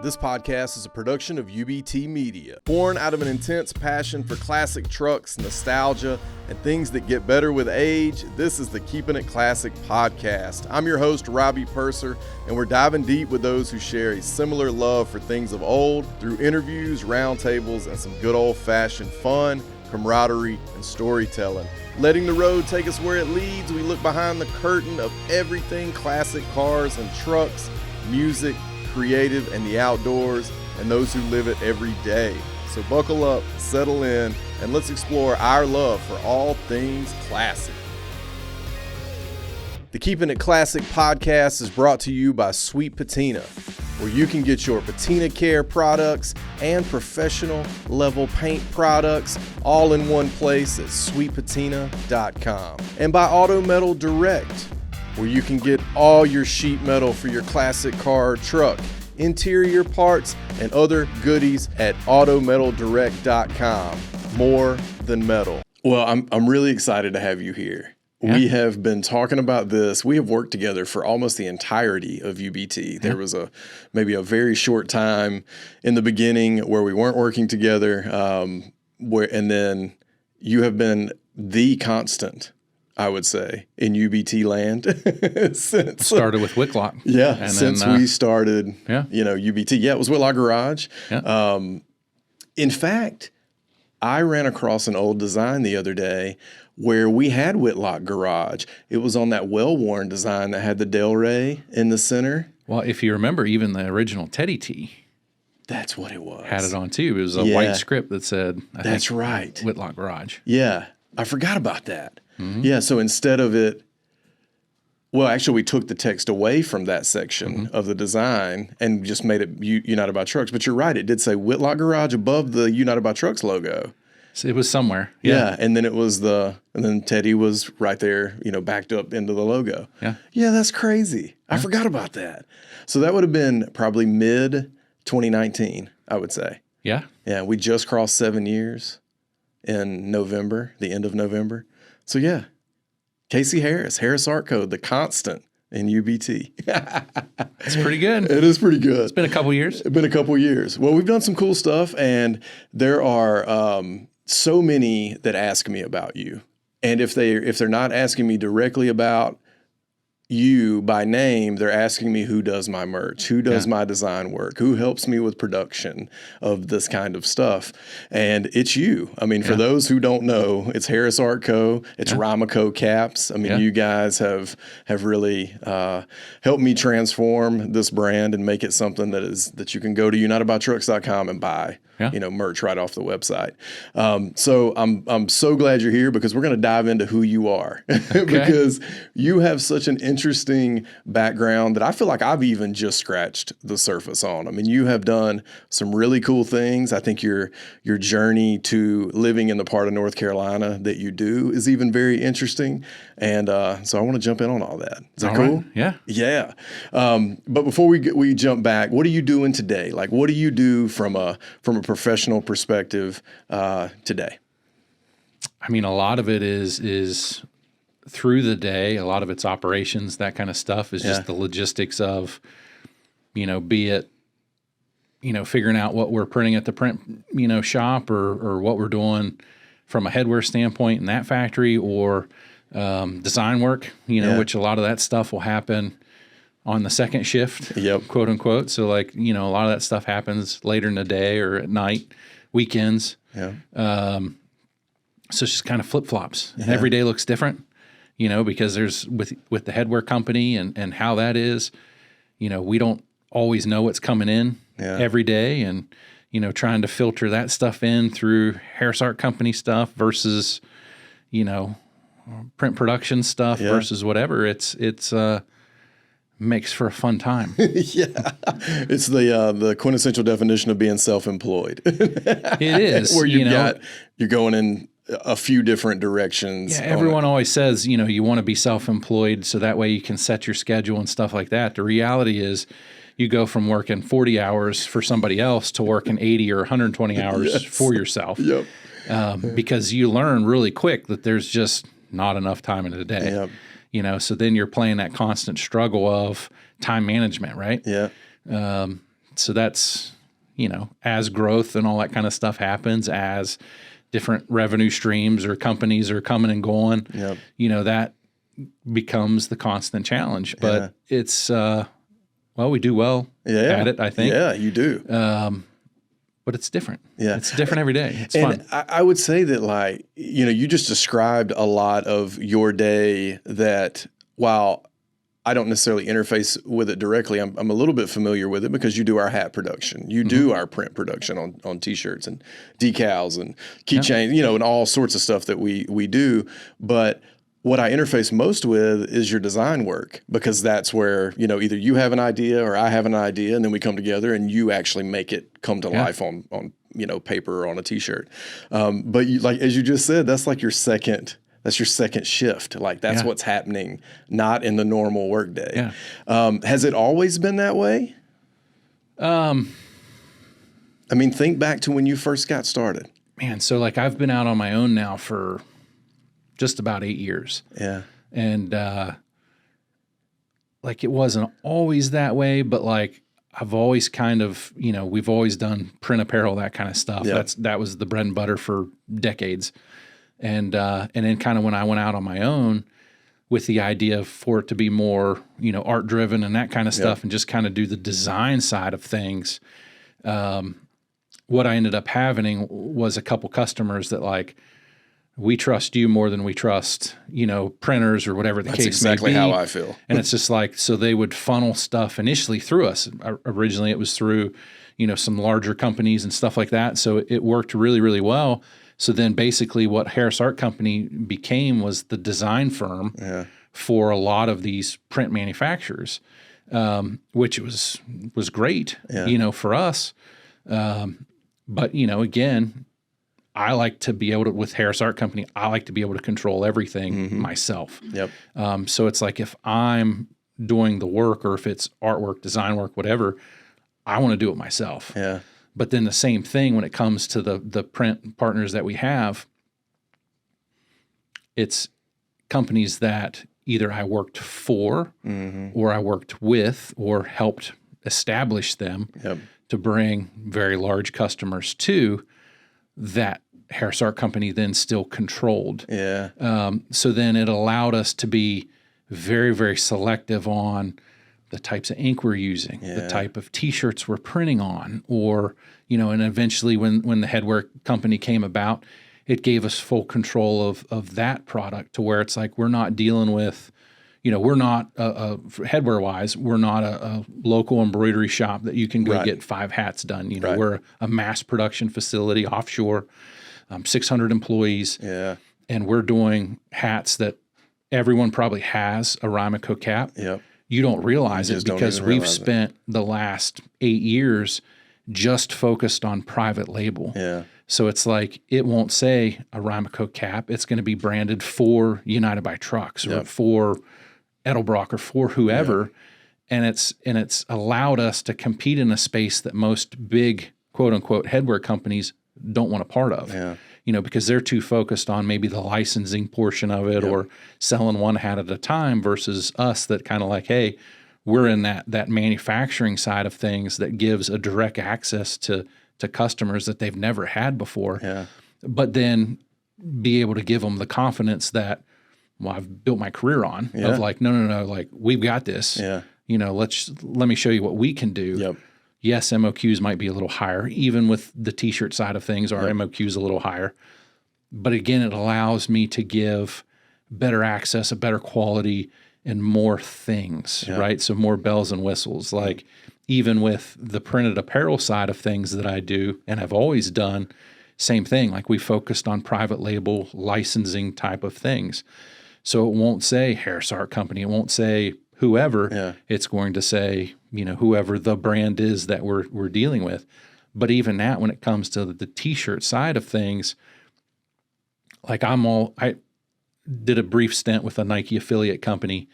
This podcast is a production of UBT Media. Born out of an intense passion for classic trucks, nostalgia, and things that get better with age, this is the Keeping It Classic podcast. I'm your host, Robbie Purser, and we're diving deep with those who share a similar love for things of old through interviews, roundtables, and some good old-fashioned fun, camaraderie, and storytelling. Letting the road take us where it leads, we look behind the curtain of everything classic cars and trucks, music, creative, and the outdoors, and those who live it every day. So buckle up, settle in, and let's explore our love for all things classic. The Keeping It Classic podcast is brought to you by Sweet Patina, where you can get your patina care products and professional level paint products all in one place at sweetpatina.com. And by Automotive Direct, where you can get all your sheet metal for your classic car or truck, interior parts, and other goodies at autometaldirect.com. More than metal. Well, I'm really excited to have you here. Yeah. We have been talking about this. We have worked together for almost the entirety of UBT. Yeah. There was maybe a very short time in the beginning where we weren't working together, and then you have been the constant, I would say, in UBT land since started with Whitlock. Yeah, and since we started, UBT. Yeah, it was Whitlock Garage. Yeah. In fact, I ran across an old design the other day where we had Whitlock Garage. It was on that well-worn design that had the Delray in the center. Well, if you remember, even the original Teddy T. That's what it was. Had it on too. It was a white script that said, That's right, Whitlock Garage. Yeah, I forgot about that. Mm-hmm. Yeah, so instead of it, well, actually, we took the text away from that section of the design and just made it United by Trucks. But you're right, it did say Whitlock Garage above the United by Trucks logo. So it was somewhere. Yeah, and then it was and then Teddy was right there, backed up into the logo. Yeah. Yeah, that's crazy. Yeah. I forgot about that. So that would have been probably mid-2019, I would say. Yeah. Yeah, we just crossed 7 years in November, the end of November. So yeah, Kasey Harris Art Code, the constant in UBT. It's pretty good. It is pretty good. It's been a couple years. It's been a couple years. Well, we've done some cool stuff, and there are so many that ask me about you. And if they're not asking me directly about you by name, they're asking me who does my merch, who does my design work, who helps me with production of this kind of stuff. And it's you. I mean, for those who don't know, it's Harris Art Co. It's Ramaco Caps. I mean, you guys have really helped me transform this brand and make it something that you can go to unitedbytrucks.com and buy. Yeah. Merch right off the website. So I'm so glad you're here because we're going to dive into who you are because you have such an interesting background that I feel like I've even just scratched the surface on. I mean, you have done some really cool things. I think your journey to living in the part of North Carolina that you do is even very interesting. And so I want to jump in on all that. Is that cool? Right. Yeah. Yeah. But before we jump back, what are you doing today? Like, what do you do from a professional perspective today? I mean, a lot of it is through the day. A lot of it's operations, that kind of stuff is just the logistics of, be it, figuring out what we're printing at the print, shop or what we're doing from a headwear standpoint in that factory or design work, which a lot of that stuff will happen on the second shift, quote unquote. So like, a lot of that stuff happens later in the day or at night, weekends. Yeah. So it's just kind of flip-flops. And every day looks different, because there's with the headwear company and how that is, we don't always know what's coming in every day. And, trying to filter that stuff in through Harris Art Company stuff versus, print production stuff versus whatever. It's makes for a fun time. Yeah. It's the quintessential definition of being self-employed. It is. Where you're going in a few different directions. Yeah, everyone always says, you want to be self-employed so that way you can set your schedule and stuff like that. The reality is you go from working 40 hours for somebody else to working 80 or 120 hours for yourself. Yep. Because you learn really quick that there's just not enough time in the day. Yep. So then you're playing that constant struggle of time management, right? Yeah. So that's, as growth and all that kind of stuff happens, as different revenue streams or companies are coming and going, that becomes the constant challenge. But it's, we do well at it, I think. Yeah, you do. But it's different. Yeah. It's different every day. It's and fun. I would say that you just described a lot of your day that while I don't necessarily interface with it directly, I'm a little bit familiar with it because you do our hat production. You do our print production on T-shirts and decals and keychains, and all sorts of stuff that we do. But what I interface most with is your design work, because that's where, either you have an idea or I have an idea, and then we come together and you actually make it come to life on paper or on a T-shirt. But as you just said, that's like your second shift. Like that's what's happening, not in the normal workday. Yeah. Has it always been that way? Think back to when you first got started. Man, so I've been out on my own now for just about 8 years. Yeah. And it wasn't always that way, but I've always kind of, we've always done print apparel, that kind of stuff. Yeah. That was the bread and butter for decades. And then kind of when I went out on my own with the idea for it to be more, art driven and that kind of stuff, and just kind of do the design side of things, what I ended up having was a couple customers that we trust you more than we trust, printers or whatever the case may be. That's exactly how I feel. And it's just so they would funnel stuff initially through us. Originally it was through, some larger companies and stuff like that. So it worked really, really well. So then basically what Harris Art Company became was the design firm for a lot of these print manufacturers, which was great, for us. But, again, I like to be able to, with Harris Art Company, I like to be able to control everything myself. Yep. So it's if I'm doing the work, or if it's artwork, design work, whatever, I want to do it myself. Yeah. But then the same thing when it comes to the print partners that we have, it's companies that either I worked for or I worked with or helped establish them to bring very large customers to, that Harris Art Company then still controlled. Yeah. So then it allowed us to be very, very selective on the types of ink we're using, the type of T-shirts we're printing on, or, and eventually when the headwear company came about, it gave us full control of that product, to where it's we're not dealing with, we're not, headwear wise, we're not a local embroidery shop that you can go get 5 hats done. We're a mass production facility offshore, 600 employees. Yeah. And we're doing hats that everyone probably has a Rymaco cap. Yep. You don't realize it because we've spent the last 8 years just focused on private label. Yeah. So it's it won't say a Rymaco cap. It's going to be branded for United by Trucks or for Edelbrock or for whoever. And it's allowed us to compete in a space that most big quote unquote headwear companies don't want a part of. Yeah. Because they're too focused on maybe the licensing portion of it or selling one hat at a time, versus us that kind of hey, we're in that manufacturing side of things that gives a direct access to customers that they've never had before. Yeah. But then be able to give them the confidence that, I've built my career on of no, we've got this. Yeah. Let me show you what we can do. Yep. Yes, MOQs might be a little higher. Even with the T-shirt side of things, our MOQ is a little higher. But again, it allows me to give better access, a better quality, and more things, right? So more bells and whistles. Even with the printed apparel side of things that I do and have always done, same thing. We focused on private label licensing type of things. So it won't say Harris Art Company. It won't say whoever. Yeah. It's going to say, whoever the brand is that we're dealing with. But even that, when it comes to the T-shirt side of things, I did a brief stint with a Nike affiliate company,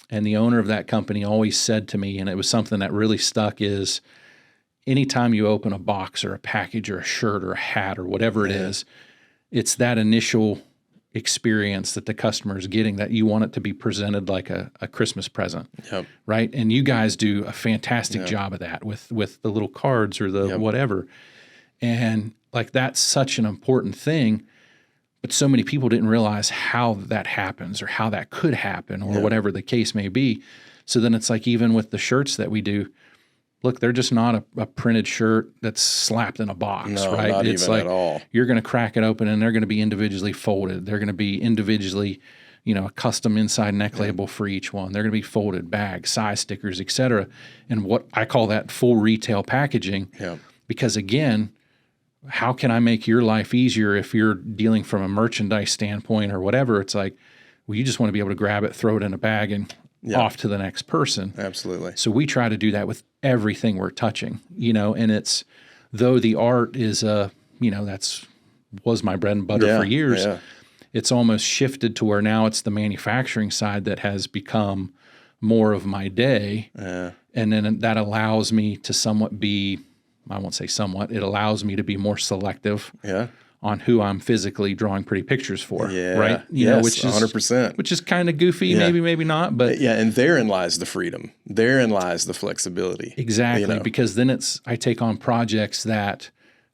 and the owner of that company always said to me, and it was something that really stuck, is anytime you open a box or a package or a shirt or a hat or whatever it is, it's that initial experience that the customer is getting, that you want it to be presented like a Christmas present. Yep. Right. And you guys do a fantastic job of that with the little cards or the whatever. And like, that's such an important thing, but so many people didn't realize how that happens or how that could happen or whatever the case may be. So then it's like, even with the shirts that we do, look, they're just not a printed shirt that's slapped in a box, right? Not it's even like at all. You're going to crack it open and they're going to be individually folded. They're going to be individually, a custom inside neck label for each one. They're going to be folded, bags, size stickers, et cetera. And what I call that full retail packaging. Yeah. Because again, how can I make your life easier if you're dealing from a merchandise standpoint or whatever? It's like, well, you just want to be able to grab it, throw it in a bag, and off to the next person. Absolutely. So we try to do that with everything we're touching, and it's, though the art is, was my bread and butter for years. Yeah. It's almost shifted to where now it's the manufacturing side that has become more of my day. And then that allows me to it allows me to be more selective on who I'm physically drawing pretty pictures for, right? Which is 100%. Which is kind of goofy, maybe not, but and therein lies the freedom. Therein lies the flexibility. Exactly, because then I take on projects that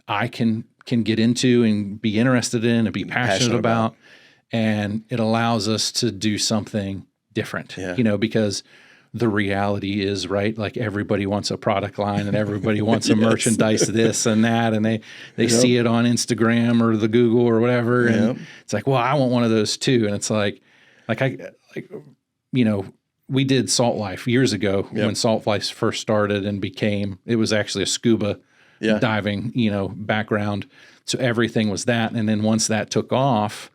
I can get into and be interested in and be passionate about, and it allows us to do something different. Because the reality is, right, like everybody wants a product line and everybody wants a merchandise this and that, and they see it on Instagram or the Google or whatever, and it's like, well, I want one of those too. And it's like we did Salt Life years ago when Salt Life first started and it was actually a scuba diving, background. So everything was that. And then once that took off,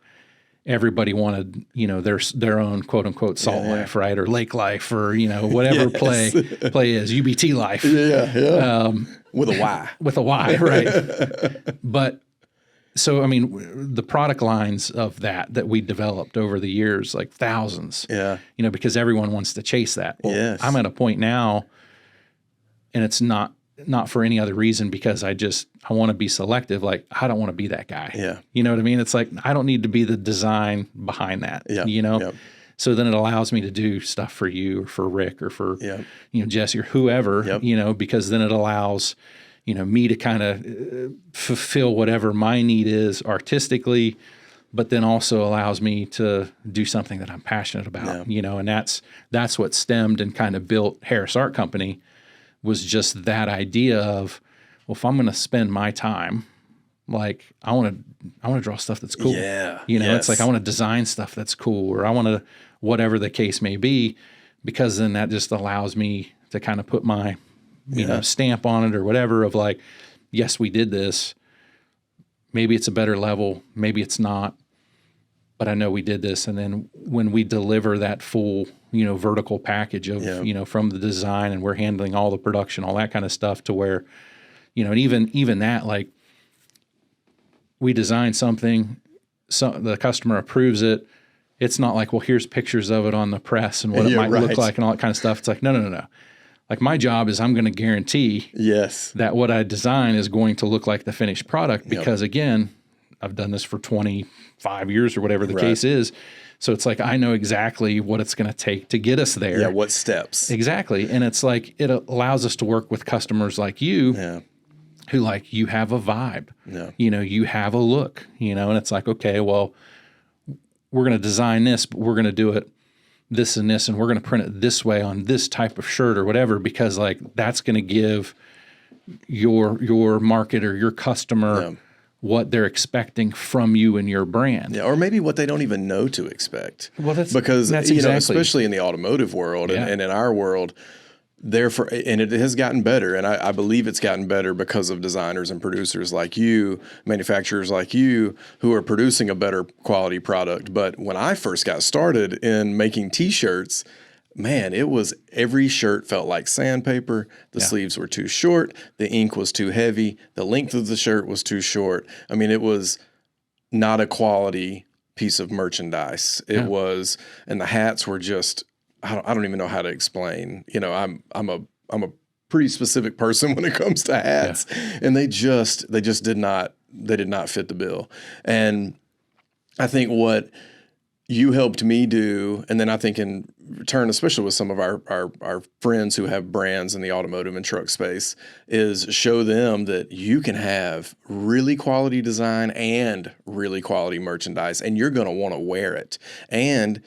everybody wanted, their own quote unquote Salt Life, right? Or Lake Life, or, whatever play is, UBT Life. With a Y. With a Y, right. But so, I mean, the product lines of that we developed over the years, like thousands, because everyone wants to chase that. Well, I'm at a point now, and it's not for any other reason, because I want to be selective. Like, I don't want to be that guy. Yeah. You know what I mean? It's like, I don't need to be the design behind that, So then it allows me to do stuff for you or for Rick or for, Jesse or whoever, because then it allows, me to kind of fulfill whatever my need is artistically, but then also allows me to do something that I'm passionate about, and that's what stemmed and kind of built Harris Art Company, was just that idea of, well, if I'm going to spend my time, like, I want to draw stuff that's cool. It's like, I want to design stuff that's cool, or I want to, whatever the case may be, because then that just allows me to kind of put my, stamp on it or whatever, of like, yes, we did this. Maybe it's a better level, maybe it's not, but I know we did this. And then when we deliver that full, vertical package of, from the design, and we're handling all the production, all that kind of stuff, to where, and even that, like, we design something, so the customer approves it. It's not like, well, here's pictures of it on the press and what it might look like and all that kind of stuff. It's like, no. Like, my job is, I'm going to guarantee that what I design is going to look like the finished product, because again, I've done this for 25 years or whatever the case is. So it's like, I know exactly what it's going to take to get us there. Yeah, what steps. Exactly. And it's like, it allows us to work with customers like you, who, like, you have a vibe, you have a look, and it's like, okay, well, we're going to design this, but we're going to do it this and this, and we're going to print it this way on this type of shirt or whatever, because, like, that's going to give your market or your customer what they're expecting from you and your brand. Yeah, or maybe what they don't even know to expect. Well, that's exactly. Especially in the automotive world and in our world, and it has gotten better, and I believe it's gotten better because of designers and producers like you, manufacturers like you, who are producing a better quality product. But when I first got started in making T-shirts, man, every shirt felt like sandpaper. The sleeves were too short. The ink was too heavy. The length of the shirt was too short. I mean, it was not a quality piece of merchandise. It was, and the hats were just, I don't even know how to explain. I'm a pretty specific person when it comes to hats, and they did not fit the bill. And I think what you helped me do, and then I think in return, especially with some of our friends who have brands in the automotive and truck space, is show them that you can have really quality design and really quality merchandise, and you're going to want to wear it. And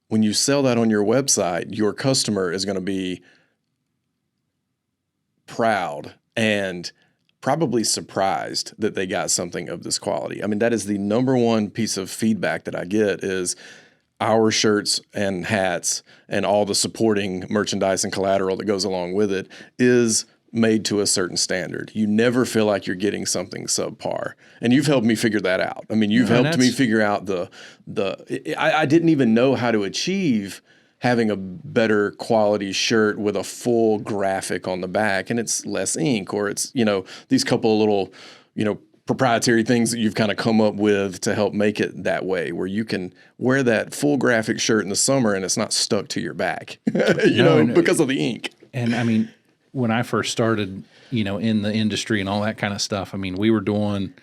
when you sell that on your website, your customer is going to be proud and probably surprised that they got something of this quality. I mean, that is the number one piece of feedback that I get is our shirts and hats and all the supporting merchandise and collateral that goes along with it is made to a certain standard. You never feel like you're getting something subpar. And you've helped me figure that out. I mean, you've helped me figure out I didn't even know how to achieve having a better quality shirt with a full graphic on the back and it's less ink, or it's, these couple of little, proprietary things that you've kind of come up with to help make it that way, where you can wear that full graphic shirt in the summer and it's not stuck to your back, because of the ink. And I mean, when I first started, in the industry and all that kind of stuff, I mean, we were doing,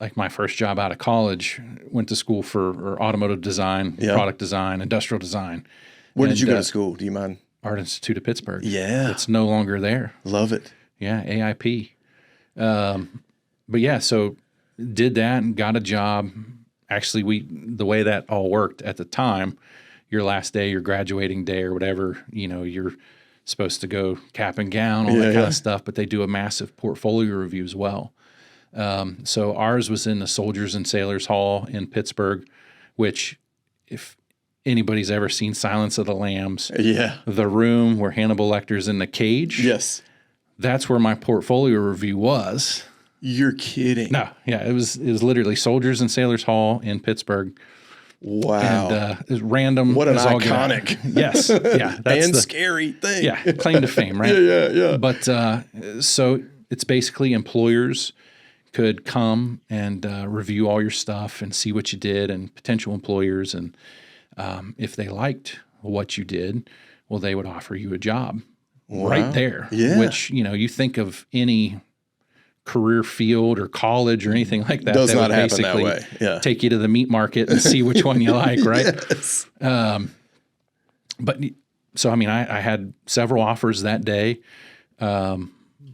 like my first job out of college, went to school for automotive design, product design, industrial design. Where did you go to school? Do you mind? Art Institute of Pittsburgh. Yeah. It's no longer there. Love it. Yeah, AIP. But yeah, so did that and got a job. Actually, the way that all worked at the time, your last day, your graduating day or whatever, you're supposed to go cap and gown, all that kind of stuff, but they do a massive portfolio review as well. So ours was in the Soldiers and Sailors Hall in Pittsburgh, which if anybody's ever seen Silence of the Lambs, the room where Hannibal Lecter's in the cage, that's where my portfolio review was. You're kidding. No, yeah, it was literally Soldiers and Sailors Hall in Pittsburgh. Wow. And it was random. What an iconic. Yes. Yeah. That's and scary thing. Yeah. Claim to fame, right? Yeah. But so it's basically employers could come and review all your stuff and see what you did, and potential employers. And if they liked what you did, well, they would offer you a job right there. Yeah. Which, you think of any career field or college or anything like that. Does not happen that way. Yeah. Take you to the meat market and see which one you like, right? Yes. But so, I mean, I had several offers that day.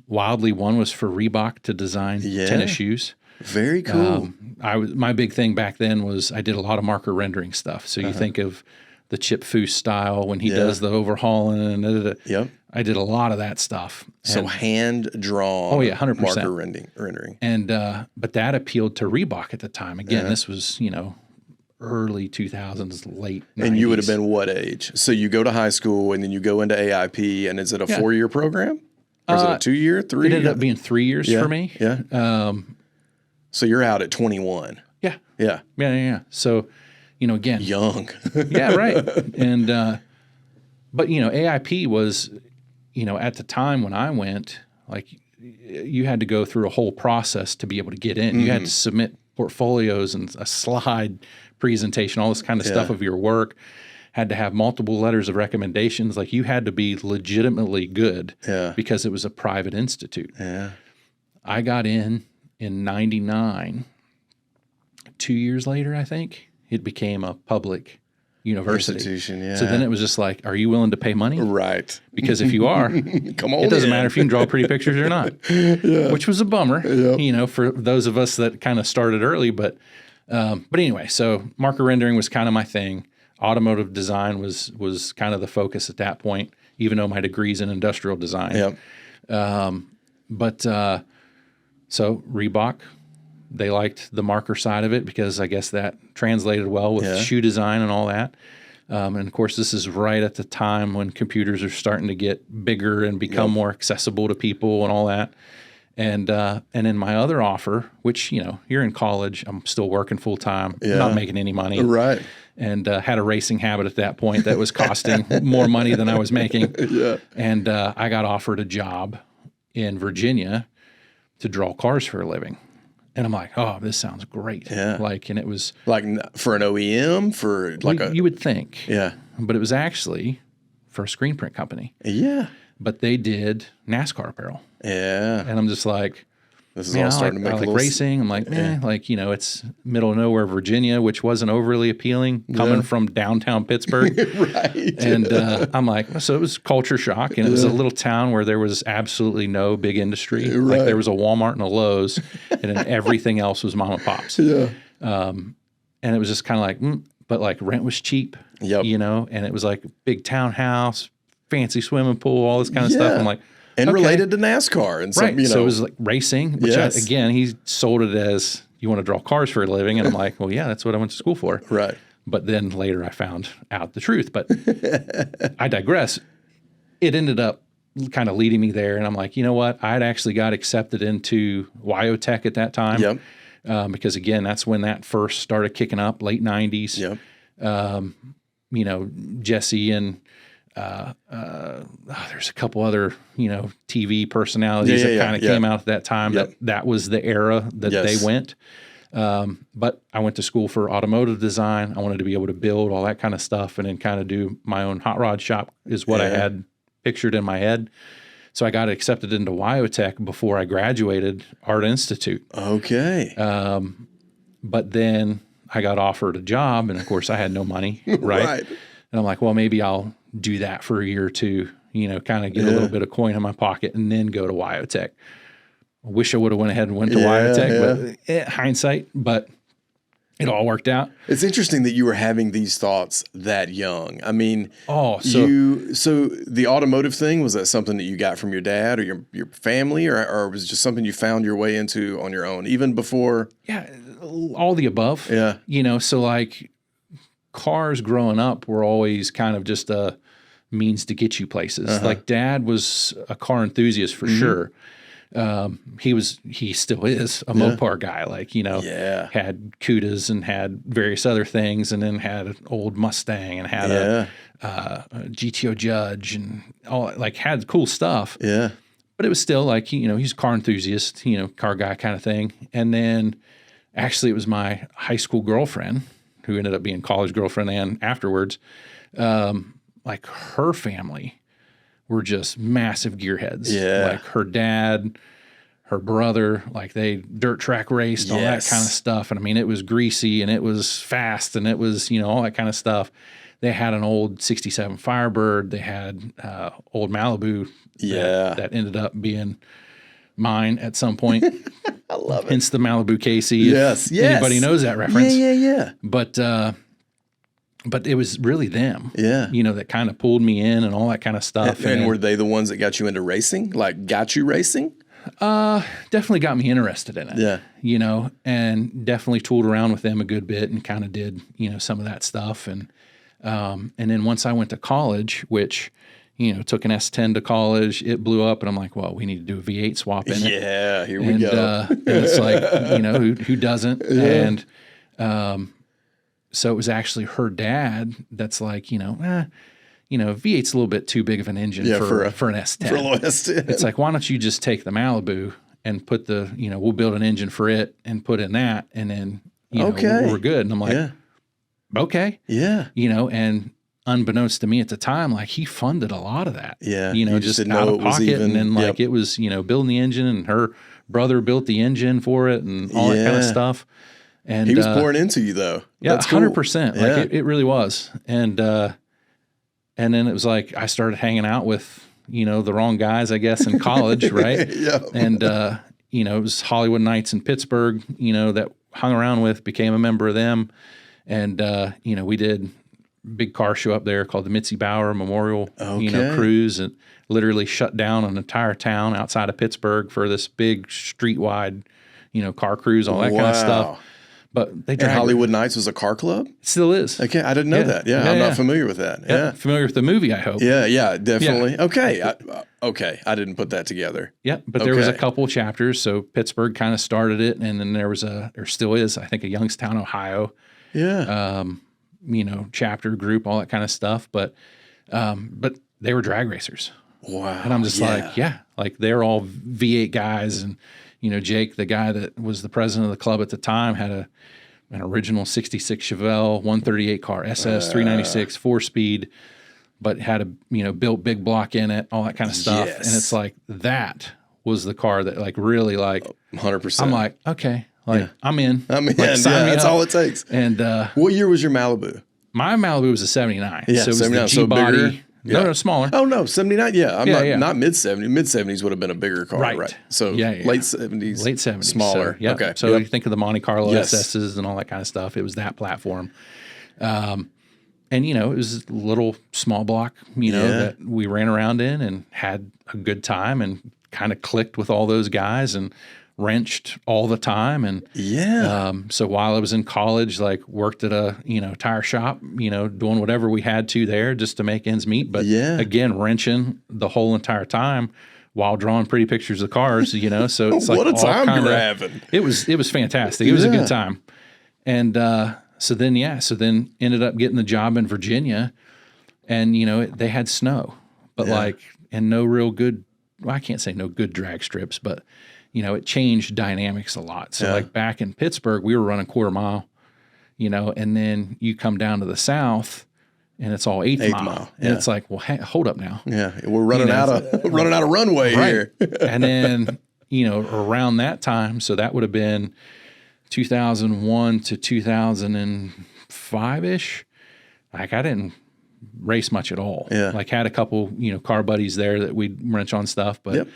Wildly, one was for Reebok to design tennis shoes. Very cool. My big thing back then was I did a lot of marker rendering stuff. So you think of the Chip Foose style when he does the overhauling. And I did a lot of that stuff. So hand drawn. Oh yeah, 100% marker rendering. And but that appealed to Reebok at the time. Again, this was early 2000s, late 90s. And you would have been what age? So you go to high school and then you go into AIP, and is it a 4-year program? Or is it a 2-year, 3? It ended up being 3 years for me. Yeah. So you're out at 21. Yeah. So, again. Young. Yeah, right. And, but, AIP was, at the time when I went, like, you had to go through a whole process to be able to get in. You had to submit portfolios and a slide presentation, all this kind of stuff of your work. Had to have multiple letters of recommendations. Like, you had to be legitimately good because it was a private institute. Yeah. I got in 99. 2 years later, I think, it became a public university. Institution, yeah. So then it was just like, are you willing to pay money? Right. Because if you are, come on, it doesn't matter if you can draw pretty pictures or not. Which was a bummer, for those of us that kind of started early. But anyway, so marker rendering was kind of my thing. Automotive design was kind of the focus at that point, even though my degree's in industrial design. So Reebok, they liked the marker side of it because I guess that translated well with shoe design and all that. And of course, this is right at the time when computers are starting to get bigger and become more accessible to people and all that. And then my other offer, which, you're in college, I'm still working full time, not making any money. Right. And had a racing habit at that point that was costing more money than I was making. And I got offered a job in Virginia to draw cars for a living. And I'm like, oh, this sounds great. Yeah. And it was like for an OEM, for like you would think. Yeah. But it was actually for a screen print company. Yeah. But they did NASCAR apparel. Yeah. And I'm just like, This is all starting to make I a like little racing. I'm like, like, you know, it's middle of nowhere, Virginia, which wasn't overly appealing coming from downtown Pittsburgh. Right. And I'm like, so it was culture shock. And it was a little town where there was absolutely no big industry. Right. Like there was a Walmart and a Lowe's, and then everything else was mom and pops. Yeah. And it was just kind of like, but like rent was cheap, you know, and it was like big townhouse, fancy swimming pool, all this kind of stuff. I'm like, and related to NASCAR and some, you know. So it was like racing, which again, he sold it as you want to draw cars for a living. And I'm like, well, yeah, that's what I went to school for. Right. But then later I found out the truth, but I digress. It ended up kind of leading me there. And I'm like, you know what? I'd actually got accepted into Wyotech at that time. Yep. Because again, that's when that first started kicking up, late 90s. Yep. You know, Jesse and there's a couple other, you know, TV personalities that kind of came out at that time. That was the era that they went. But I went to school for automotive design. I wanted to be able to build all that kind of stuff and then kind of do my own hot rod shop is what I had pictured in my head. So I got accepted into Wyotech before I graduated Art Institute. Okay. But then I got offered a job, and of course I had no money, right? And I'm like, well, maybe I'll do that for a year or two, you know, kind of get a little bit of coin in my pocket and then go to Wyotech. I wish I would have went ahead and went to Wyotech, but hindsight, but it all worked out. It's interesting that you were having these thoughts that young. I mean, so the automotive thing, was that something that you got from your dad or your family, or was it just something you found your way into on your own, even before? Yeah, all the above. Yeah. You know, so like cars growing up were always kind of just a means to get you places. Like dad was a car enthusiast for sure. He still is a Mopar guy, like, you know, had Cudas and had various other things, and then had an old Mustang and had a GTO Judge and all, like, had cool stuff. Yeah. But it was still like, you know, he's a car enthusiast, you know, car guy kind of thing. And then actually it was my high school girlfriend who ended up being college girlfriend and afterwards, like her family were just massive gearheads. Yeah. Like her dad, her brother, like they dirt track raced, all that kind of stuff. And I mean, it was greasy and it was fast and it was, you know, all that kind of stuff. They had an old 67 Firebird. They had old Malibu that ended up being mine at some point. I love it. Hence the Malibu Kasey. Yes. Anybody knows that reference. Yeah. But it was really them, you know, that kind of pulled me in and all that kind of stuff. And were they the ones that got you into racing? Like, got you racing? Definitely got me interested in it. Yeah. You know, and definitely tooled around with them a good bit and kind of did, you know, some of that stuff. And then once I went to college, which, you know, took an S10 to college, it blew up, and I'm like, well, we need to do a V8 swap in it. Yeah, here we go. And it's like, you know, who doesn't? Yeah. And so it was actually her dad that's like, V8's a little bit too big of an engine for an S10. For a little S10. It's like, why don't you just take the Malibu and put we'll build an engine for it and put in that, and then, we're good. And I'm like, okay. Yeah. You know, and unbeknownst to me at the time, like, he funded a lot of that. Yeah. You know, just out of pocket. And then like it was, building the engine, and her brother built the engine for it and all that kind of stuff. And he was pouring into you though. Yeah, that's 100%. Cool. Like it really was. And then it was like I started hanging out with, the wrong guys, I guess, in college, right? Yeah. And it was Hollywood Nights in Pittsburgh, that hung around with, became a member of them. And we did a big car show up there called the Mitzi Bauer Memorial Cruise, and literally shut down an entire town outside of Pittsburgh for this big street-wide, car cruise, all that kind of stuff. But they Hollywood Nights was a car club? It still is. Okay, I didn't know that. Yeah, I'm not familiar with that. Yeah. Familiar with the movie, I hope. Yeah, definitely. Yeah. Okay. I didn't put that together. Yeah, but there was a couple chapters. So Pittsburgh kind of started it, and then there was still is, I think, a Youngstown, Ohio. Yeah. Chapter group, all that kind of stuff. But they were drag racers. Wow. And I'm just like they're all V8 guys, and Jake, the guy that was the president of the club at the time, had an original 66 Chevelle 138 car, SS 396 4-speed, but had a built big block in it, all that kind of stuff. Yes. And it's like, that was the car that like really like 100%. I'm like, okay, like I'm in. I'm in. Like, sign me that's up. all it takes. And what year was your Malibu? my Malibu was a 79. Yeah, so it was 79, the so G-body. bigger? Yeah. No, smaller. Oh no, 79. Yeah, not mid 70s. Mid 70s would have been a bigger car, right? So late 70s. Late 70s. Smaller. So, yeah. Okay. So you think of the Monte Carlo Yes. SSs and all that kind of stuff. It was that platform. And, you know, it was a little small block, you know, that we ran around in and had a good time and kind of clicked with all those guys and wrenched all the time. And so while I was in college, like worked at a, you know, tire shop, you know, doing whatever we had to there just to make ends meet. But again, wrenching the whole entire time while drawing pretty pictures of cars, you know, so it's like what a time kinda, you're having. It was fantastic. It was a good time. And, so then ended up getting the job in Virginia, and, you know, they had snow, but like, and no real good, well, I can't say no good drag strips, but, you know, it changed dynamics a lot. So like back in Pittsburgh, we were running quarter mile, you know, and then you come down to the South and it's all eighth mile. And it's like, well, hey, hold up now. Yeah. We're running out of runway here. And then, you know, around that time, so that would have been 2001 to 2005-ish, like I didn't race much at all. Like had a couple, you know, car buddies there that we'd wrench on stuff. But,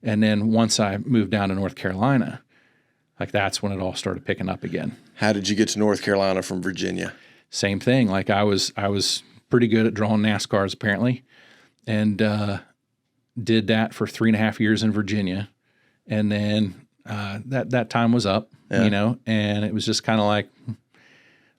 and then once I moved down to North Carolina, like that's when it all started picking up again. How did you get to North Carolina from Virginia? Same thing. Like I was pretty good at drawing NASCARs apparently, and did that for 3.5 years in Virginia. And then that time was up. You know, and it was just kind of like,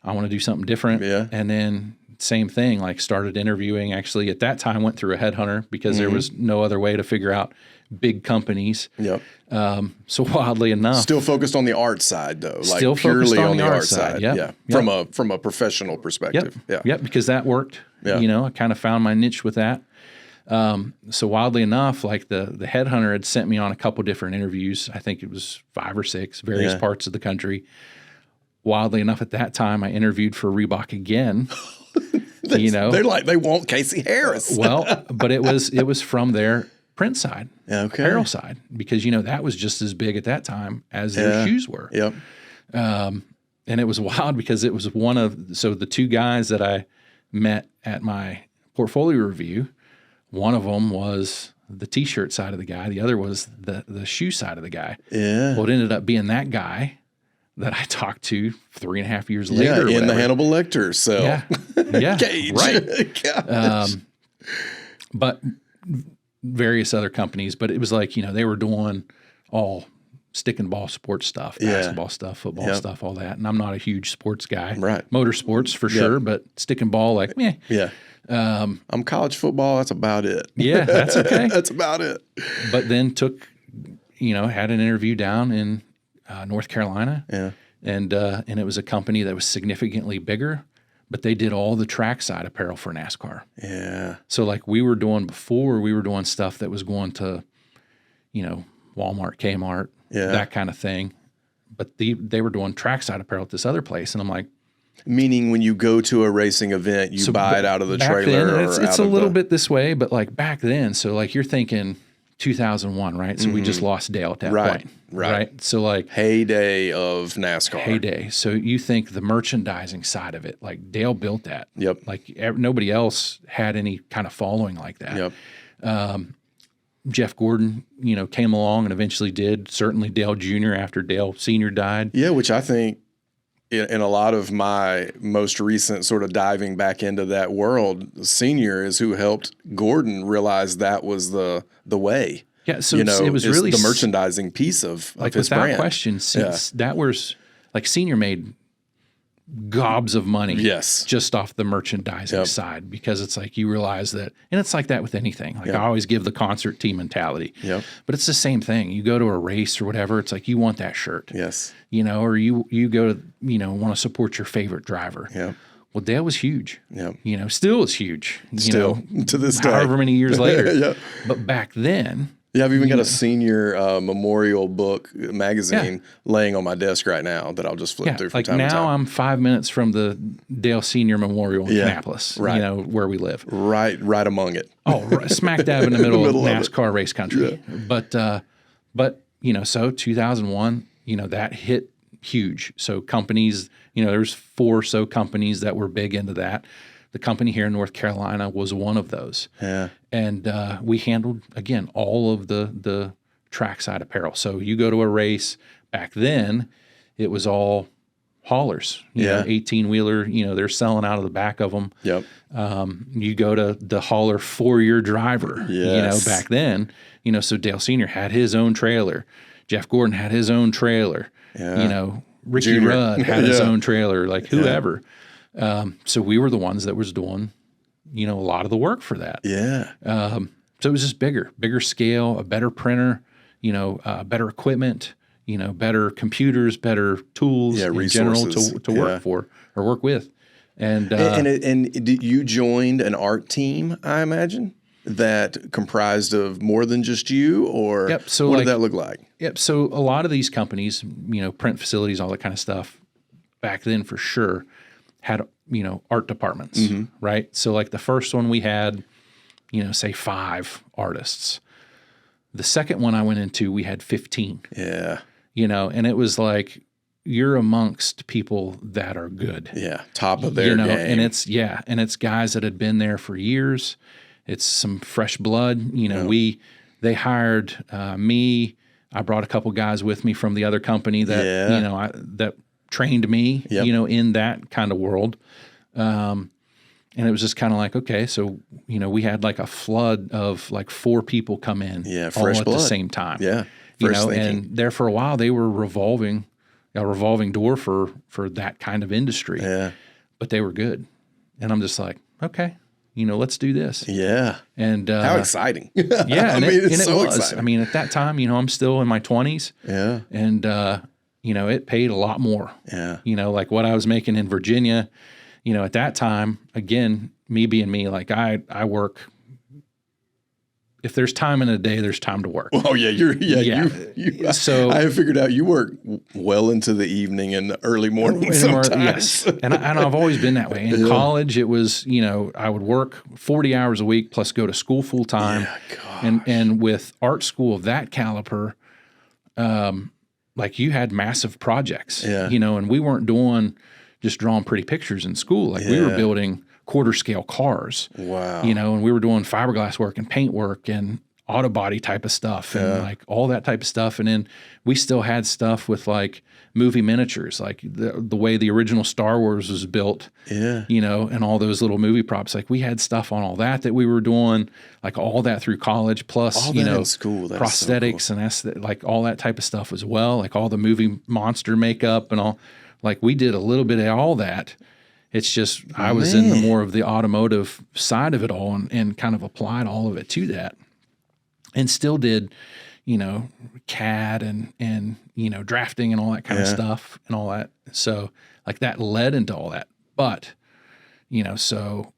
I want to do something different. And then same thing, like started interviewing. Actually, at that time, went through a headhunter because there was no other way to figure out big companies. So wildly enough, still focused on the art side though, like still purely on the art side. From a professional perspective. Because that worked. You know, I kind of found my niche with that. So wildly enough, like the headhunter had sent me on a couple different interviews. I think it was 5 or 6, various parts of the country. Wildly enough, at that time, I interviewed for Reebok again. You know, they're like, they want Kasey Harris. Well, but it was from their print side, apparel side, because, you know, that was just as big at that time as their shoes were. And it was wild because it was so the 2 guys that I met at my portfolio review, one of them was the T-shirt side of the guy. The other was the shoe side of the guy. Well, it ended up being that guy that I talked to 3.5 years later. In the Hannibal Lecter. So Cage. Right. But various other companies. But it was like, you know, they were doing all stick and ball sports stuff, basketball stuff, football stuff, all that. And I'm not a huge sports guy. Right. Motorsports for sure, but stick and ball, like, meh. I'm college football. That's about it. Yeah, that's okay. That's about it. But then had an interview down in North Carolina. And it was a company that was significantly bigger, but they did all the trackside apparel for NASCAR. So like we were doing stuff that was going to, you know, Walmart, Kmart, that kind of thing. But they were doing trackside apparel at this other place. And I'm like, meaning when you go to a racing event, you buy it out of the trailer. Then, it's a little bit this way, but like back then, so like you're thinking 2001, right? So we just lost Dale at that point. Right. So like heyday of NASCAR. So you think the merchandising side of it, like Dale built that. Like nobody else had any kind of following like that. Jeff Gordon, you know, came along and eventually did. Certainly Dale Jr. after Dale Sr. died. Which I think in a lot of my most recent sort of diving back into that world, Senior is who helped Gordon realize that was the way. So you know, it was really the merchandising piece of his brand. Without question, that was like Senior made gobs of money just off the merchandising side, because it's like you realize that, and it's like that with anything. Like I always give the concert team mentality, but it's the same thing. You go to a race or whatever, it's like you want that shirt, you know, or you go to, you know, want to support your favorite driver. Well, Dale was huge, you know, still is huge, you know, to this day, however many years later. But back then, I've even got a Senior memorial book magazine laying on my desk right now that I'll just flip through from time to time. Now I'm 5 minutes from the Dale Senior Memorial in Annapolis, you know, where we live. Right among it. Smack dab in the middle of NASCAR race country. But But, so 2001, that hit huge. So companies, there's 4 or so companies that were big into that. The company here in North Carolina was one of those. Yeah. And we handled, again, all of the trackside apparel. So you go to a race, back then, it was all haulers, 18-wheeler, they're selling out of the back of them. Yep. You go to the hauler for-year driver, back then, so Dale Sr. had his own trailer. Jeff Gordon had his own trailer. Yeah. Ricky Junior. Rudd had his own trailer, like whoever. So we were the ones that was doing, a lot of the work for that. Yeah. So it was just bigger scale, a better printer, better equipment, better computers, better tools in general to work for or work with. And you joined an art team, I imagine, that comprised of more than just you, or what did that look like? Yep. So a lot of these companies, print facilities, all that kind of stuff, back then for sure, had, art departments, right? So like the first one we had, say 5 artists. The second one I went into, we had 15. Yeah. And it was like, you're amongst people that are good. Yeah. Top of their game. And it's guys that had been there for years. It's some fresh blood. They hired me. I brought a couple guys with me from the other company that, that trained me, in that kind of world. And it was just kind of like, okay, so, we had like a flood of like 4 people come in all at the same time. Yeah. And there for a while they were a revolving door for that kind of industry. Yeah. But they were good. And I'm just like, okay, let's do this. Yeah. And how exciting. Yeah. It's so was. exciting. I mean, at that time, I'm still in my 20s. Yeah. And, it paid a lot more. Yeah. Like what I was making in Virginia, at that time, again, me being me, like I work. If there's time in a day, there's time to work. Oh yeah, So I have figured out you work well into the evening and the early morning sometimes. Yes, and I've always been that way. In college, it was I would work 40 hours a week plus go to school full time. Yeah, and with art school of that caliber, like you had massive projects. Yeah. And we weren't doing just drawing pretty pictures in school. Like we were building quarter scale cars. Wow. And we were doing fiberglass work and paint work and auto body type of stuff and like all that type of stuff. And then we still had stuff with like movie miniatures, like the way the original Star Wars was built, and all those little movie props. Like we had stuff on all that we were doing, like all that through college, plus, all that in school. That's prosthetics so cool. and like all that type of stuff as well. Like all the movie monster makeup and all, like we did a little bit of all that. It's just I was in the more of the automotive side of it all and kind of applied all of it to that, and still did, CAD and drafting and all that kind of stuff and all that. So like that led into all that. But, so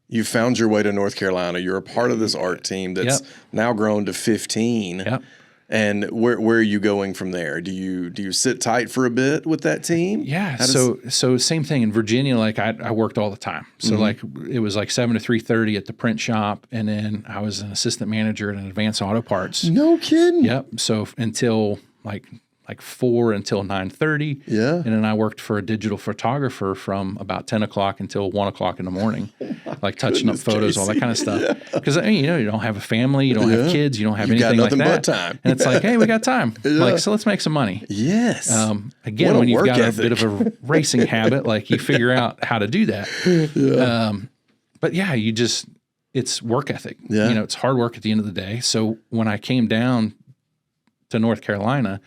you found your way to North Carolina. You're a part of this art team that's now grown to 15. Yep. And where are you going from there? Do you sit tight for a bit with that team? Yeah. So same thing in Virginia. Like I worked all the time. So like it was like 7 to 3:30 at the print shop, and then I was an assistant manager at an Advanced Auto Parts. No kidding. Yep. So until like 4 until 9:30. Yeah. And then I worked for a digital photographer from about 10 o'clock until 1 o'clock in the morning, like touching up photos, all that kind of stuff. Because you don't have a family, you don't have kids, you don't have anything like that. Got nothing but time. And it's like, hey, we got time. Like, so let's make some money. Yes. Again, when you've got a bit of a racing habit, like you figure out how to do that. Yeah. But yeah, it's work ethic. Yeah. It's hard work at the end of the day. So when I came down to North Carolina,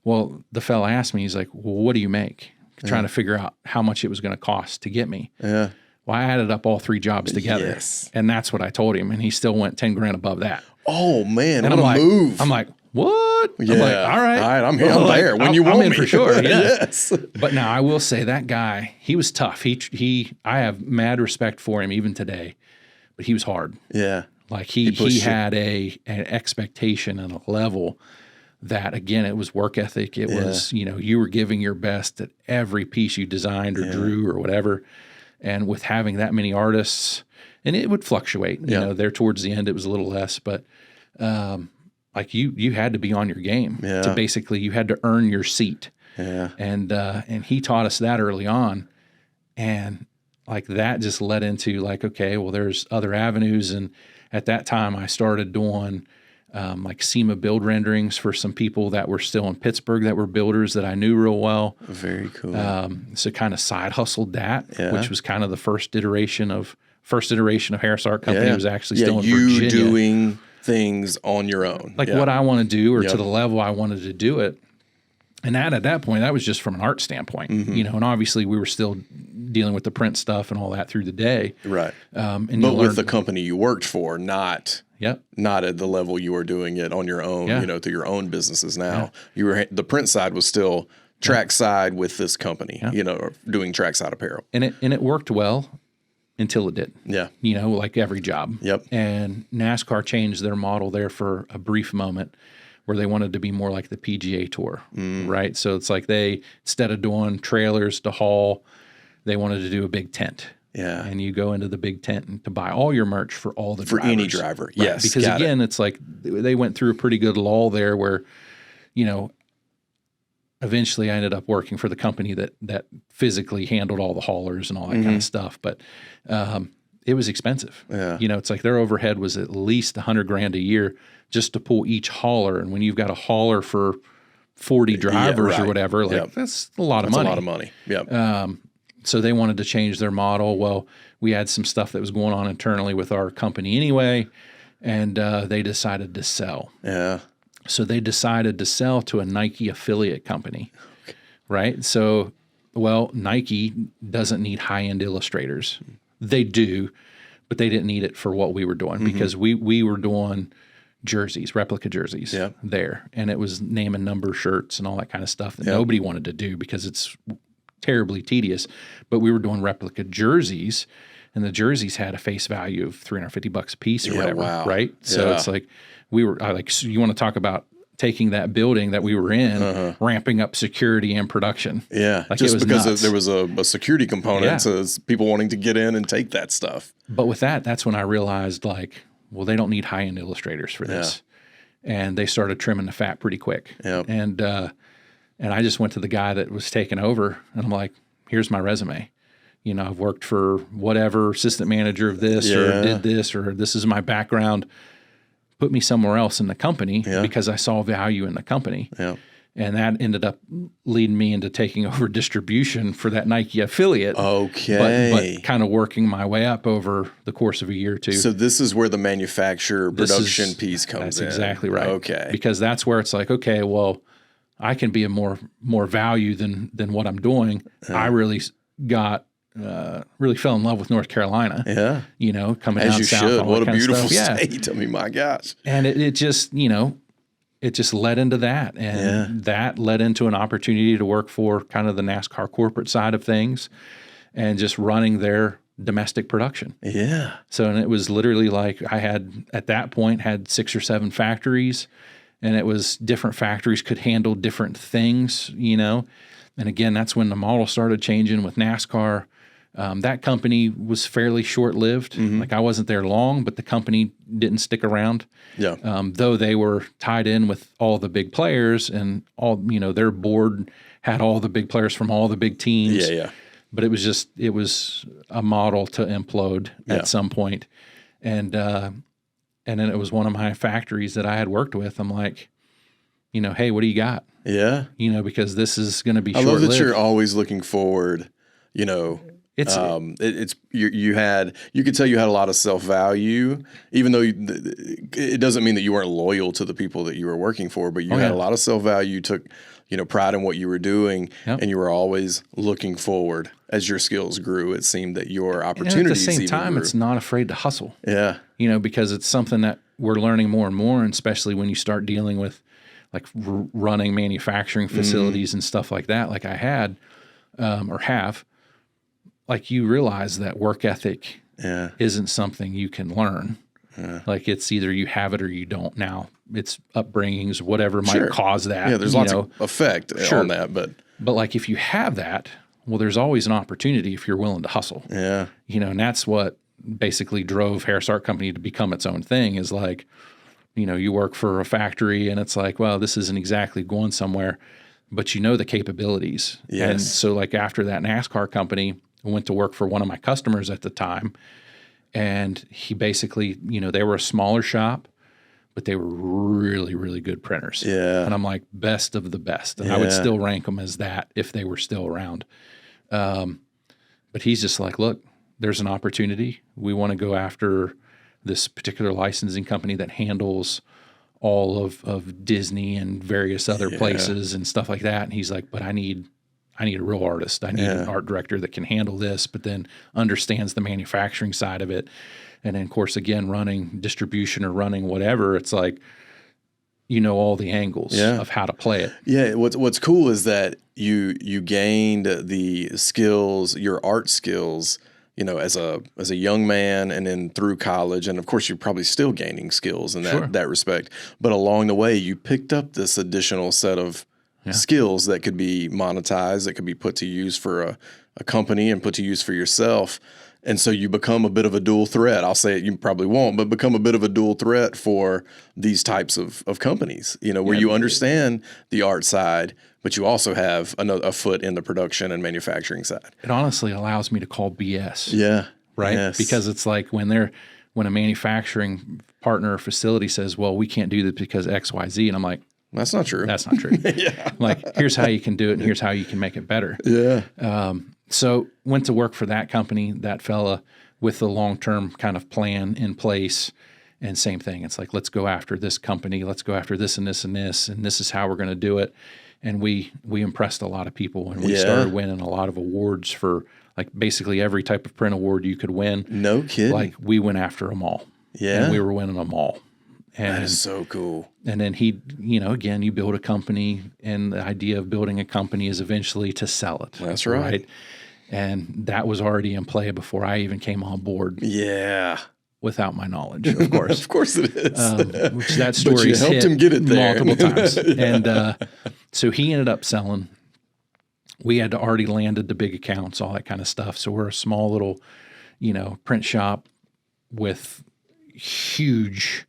well, the fella asked me, he's like, well, what do you make? Trying to figure out how much it was going to cost to get me. Yeah. Well, I added up all 3 jobs together. Yes. And that's what I told him. And he still went 10 grand above that. Oh, man. And what a move. I'm like, what? Yeah. I'm like, all right. I'm there when you want me. I'm in for sure. Yeah. Yes. But now I will say that guy, he was tough. I have mad respect for him even today, but he was hard. Yeah. Like he had an expectation and a level that, again, it was work ethic. It was, you were giving your best at every piece you designed or drew or whatever. And with having that many artists, and it would fluctuate, there towards the end, it was a little less, but, like you had to be on your game Yeah. to basically, you had to earn your seat. Yeah. And he taught us that early on. And like that just led into like, okay, well, there's other avenues. And at that time I started doing like SEMA build renderings for some people that were still in Pittsburgh that were builders that I knew real well. Very cool. So kind of side hustled that, Yeah. which was kind of the first iteration of Harris Art Company. Yeah. Was actually still in you Virginia. doing things on your own. Like what I want to do or to the level I wanted to do it. And at that point, that was just from an art standpoint, you know, and obviously we were still dealing with the print stuff and all that through the day. Right. And But with the company you worked for, not Yep. not at the level you were doing it on your own, Yeah. you know, through your own businesses now. You were the print side was still trackside with this company, you know, doing trackside apparel. And it worked well until it did. Yeah. You know, like every job. Yep. And NASCAR changed their model there for a brief moment where they wanted to be more like the PGA Tour, right? So it's like they, instead of doing trailers to haul, they wanted to do a big tent. Yeah. And you go into the big tent and to buy all your merch for all the drivers. For any driver. Right? Yes. Because again, it's like they went through a pretty good lull there where, you know, eventually I ended up working for the company that physically handled all the haulers and all that kind of stuff. But it was expensive. Yeah. You know, it's like their overhead was at least $100,000 a year just to pull each hauler. And when you've got a hauler for 40 drivers or whatever, like that's a lot of money. That's a lot of money. Yeah. So they wanted to change their model. Well, we had some stuff that was going on internally with our company anyway, and they decided to sell. Yeah. So they decided to sell to a Nike affiliate company, right? So, well, Nike doesn't need high-end illustrators. They do, but they didn't need it for what we were doing because we were doing jerseys, replica jerseys there. And it was name and number shirts and all that kind of stuff that nobody wanted to do because it's terribly tedious. But we were doing replica jerseys, and the jerseys had a face value of $350 a piece or whatever, right? So it's like we were so you want to talk about taking that building that we were in, ramping up security and production. Yeah, like just it was because nuts. there was a security component to people wanting to get in and take that stuff. But with that's when I realized, like, well, they don't need high-end illustrators for this. And they started trimming the fat pretty quick. And I just went to the guy that was taking over, and I'm like, here's my resume. You know, I've worked for whatever, assistant manager of this or did this, or this is my background. Put me somewhere else in the company because I saw value in the company. Yeah. And that ended up leading me into taking over distribution for that Nike affiliate. Okay. But kind of working my way up over the course of a year or two. So this is where the manufacturer production piece comes in. That's exactly right. Okay. Because that's where it's like, okay, well, I can be a more value than what I'm doing. I really got really fell in love with North Carolina. Yeah. You know, coming down south. As you should. What a beautiful state. I mean, my gosh. And it just, you know, it just led into that. And that led into an opportunity to work for kind of the NASCAR corporate side of things and just running their domestic production. Yeah. So, and it was literally like I had, at that point, had 6 or 7 factories, and it was different factories could handle different things, you know. And again, that's when the model started changing with NASCAR. That company was fairly short-lived. Like I wasn't there long, but the company didn't stick around. Yeah. Though they were tied in with all the big players and all, you know, their board had all the big players from all the big teams. Yeah, yeah. But it was a model to implode at some point. And then it was one of my factories that I had worked with. I'm like, you know, hey, what do you got? Yeah. You know, because this is going to be short-lived. I love that you're always looking forward, you know. You could tell you had a lot of self-value, even though it doesn't mean that you weren't loyal to the people that you were working for, but you had a lot of self-value. You took, you know, pride in what you were doing, and you were always looking forward as your skills grew. It seemed that your opportunities and at the same time, grew. It's not afraid to hustle. Yeah. You know, because it's something that we're learning more and more, and especially when you start dealing with like running manufacturing facilities and stuff like that, like I had or have. Like you realize that work ethic isn't something you can learn. Like it's either you have it or you don't. Now it's upbringings, whatever might cause that. Yeah, there's lots of effect on that, but like if you have that, well, there's always an opportunity if you're willing to hustle. Yeah, you know, and that's what basically drove Harris Art Company to become its own thing. Is like, you work for a factory and it's like, well, this isn't exactly going somewhere, but you know the capabilities. Yes. And so like after that NASCAR company, I went to work for one of my customers at the time, and he basically, they were a smaller shop, but they were really, really good printers. Yeah. And I'm like, best of the best. And I would still rank them as that if they were still around. But he's just like, look, there's an opportunity. We want to go after this particular licensing company that handles all of Disney and various other places and stuff like that. And he's like, but I need a real artist. I need an art director that can handle this, but then understands the manufacturing side of it. And then, of course, again, running distribution or running whatever, it's like, all the angles of how to play it. Yeah. What's cool is that you gained the skills, your art skills, as a young man, and then through college. And of course, you're probably still gaining skills in that respect. But along the way, you picked up this additional set of skills that could be monetized, that could be put to use for a company and put to use for yourself. And so you become a bit of a dual threat. I'll say it, you probably won't, but become a bit of a dual threat for these types of companies, where you understand the art side, but you also have a foot in the production and manufacturing side. It honestly allows me to call BS. Yeah. Right? Yes. Because it's like when a manufacturing partner or facility says, well, we can't do this because X, Y, Z. And I'm like, that's not true. That's not true. Like, here's how you can do it, and here's how you can make it better. Yeah. So went to work for that company, that fella, with the long-term kind of plan in place. And same thing. It's like, let's go after this company. Let's go after this and this and this. And this is how we're going to do it. And we impressed a lot of people. And we started winning a lot of awards for like basically every type of print award you could win. No kidding. Like we went after them all. Yeah. And we were winning them all. And, that is so cool. And then again, you build a company, and the idea of building a company is eventually to sell it. That's right. And that was already in play before I even came on board. Yeah. Without my knowledge, of course. Of course it is. Which that story helped him get it there multiple times. And so he ended up selling. We had already landed the big accounts, all that kind of stuff. So we're a small little, print shop with huge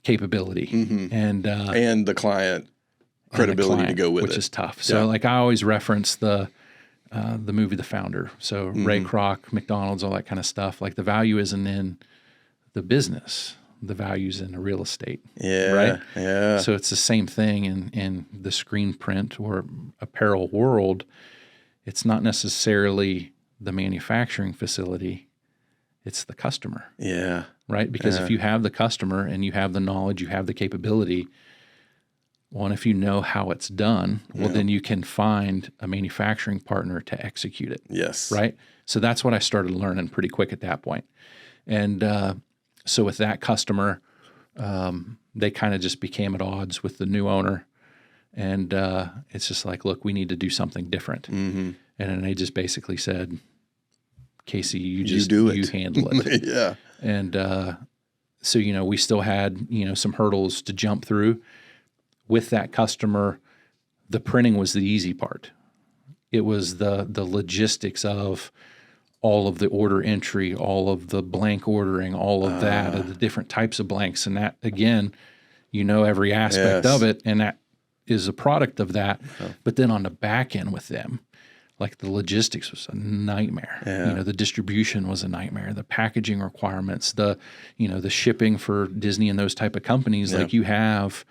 capability and the client credibility to go with it, which is tough. So like I always reference the movie The Founder. So Ray Kroc, McDonald's, all that kind of stuff. Like the value isn't in the business, the value's in the real estate. Yeah. Right. Yeah. So it's the same thing in the screen print or apparel world. It's not necessarily the manufacturing facility. It's the customer. Yeah. Right? Because if you have the customer and you have the knowledge, you have the capability, well, and if you know how it's done, well, then you can find a manufacturing partner to execute it. Yes. Right? So that's what I started learning pretty quick at that point. And so with that customer, they kind of just became at odds with the new owner. And it's just like, look, we need to do something different. And then they just basically said, Kasey, you handle it. Yeah. And so, we still had, some hurdles to jump through. With that customer, the printing was the easy part. It was the logistics of all of the order entry, all of the blank ordering, all of that, of the different types of blanks. And that, again, every aspect of it, and that is a product of that. But then on the back end with them, like the logistics was a nightmare. The distribution was a nightmare. The packaging requirements, the shipping for Disney and those type of companies, like you have,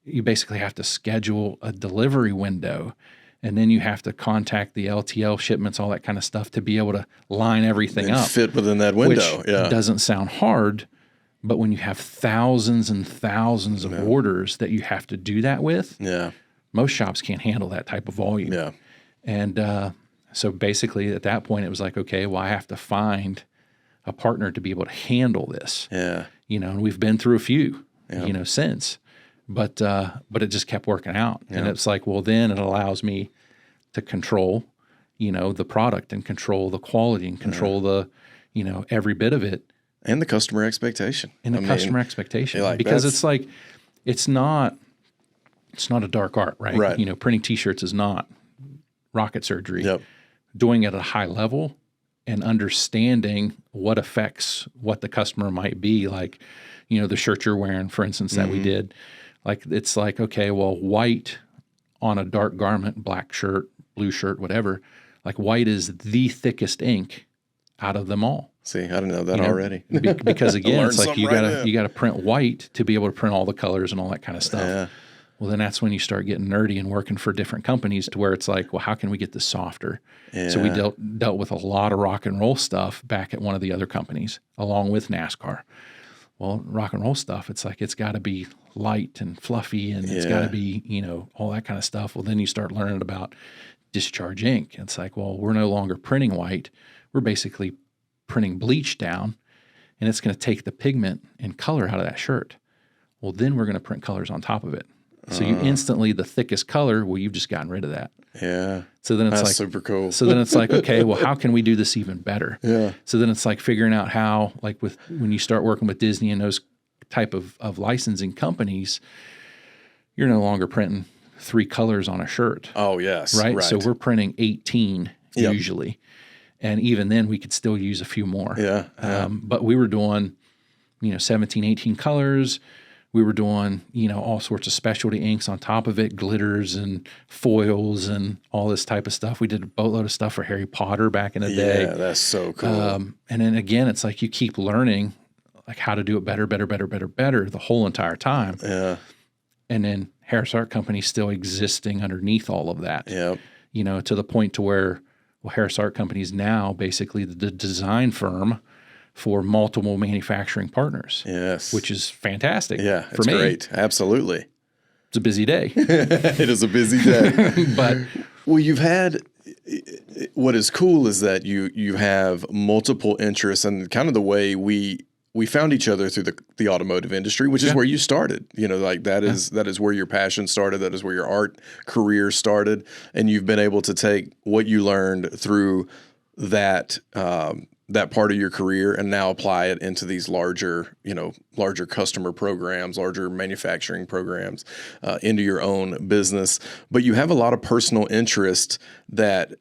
you basically have to schedule a delivery window, and then you have to contact the LTL shipments, all that kind of stuff to be able to line everything up. Fit within that window. Which doesn't sound hard, but when you have thousands and thousands of orders that you have to do that with, most shops can't handle that type of volume. Yeah. And so basically at that point, it was like, okay, well, I have to find a partner to be able to handle this. Yeah. And we've been through a few, since. But it just kept working out. And it's like, well, then it allows me to control, the product and control the quality and control the, every bit of it. And the customer expectation. Customer expectation. Like because it's like, it's not a dark art, right? Right. Printing T-shirts is not rocket surgery. Yep. Doing it at a high level and understanding what affects what the customer might be. Like, the shirt you're wearing, for instance, that we did, like, it's like, okay, well, white on a dark garment, black shirt, blue shirt, whatever, like white is the thickest ink out of them all. See, I didn't know that already. Because again, it's like you right gotta print white to be able to print all the colors and all that kind of stuff. Yeah. Well, then that's when you start getting nerdy and working for different companies to where it's like, well, how can we get this softer? Yeah. So we dealt with a lot of rock and roll stuff back at one of the other companies, along with NASCAR. Well, rock and roll stuff, it's like it's got to be light and fluffy, and it's got to be, all that kind of stuff. Well, then you start learning about discharge ink. It's like, well, we're no longer printing white. We're basically printing bleach down, and it's going to take the pigment and color out of that shirt. Well, then we're going to print colors on top of it. So you instantly, the thickest color, well, you've just gotten rid of that. Yeah. So then it's That's super cool. So then it's like, okay, well, how can we do this even better? Yeah. So then it's like figuring out how, like when you start working with Disney and those type of licensing companies, you're no longer printing 3 colors on a shirt. Oh, yes. Right? So we're printing 18 usually. And even then we could still use a few more. Yeah. But we were doing, 17, 18 colors. We were doing, all sorts of specialty inks on top of it, glitters and foils and all this type of stuff. We did a boatload of stuff for Harry Potter back in the day. Yeah, that's so cool. And then again, it's like you keep learning like how to do it better the whole entire time. Yeah. And then Harris Art Company still existing underneath all of that. Yep. To the point to where, well, Harris Art Company is now basically the design firm for multiple manufacturing partners. Yes. Which is fantastic. Yeah, for it's me. great. Absolutely. It's a busy day. It is a busy day. But well, you've had what is cool is that you have multiple interests, and kind of the way we found each other through the automotive industry, which is where you started. Like that is where your passion started. That is where your art career started, and you've been able to take what you learned through that part of your career and now apply it into these larger customer programs, larger manufacturing programs, into your own business. But you have a lot of personal interest that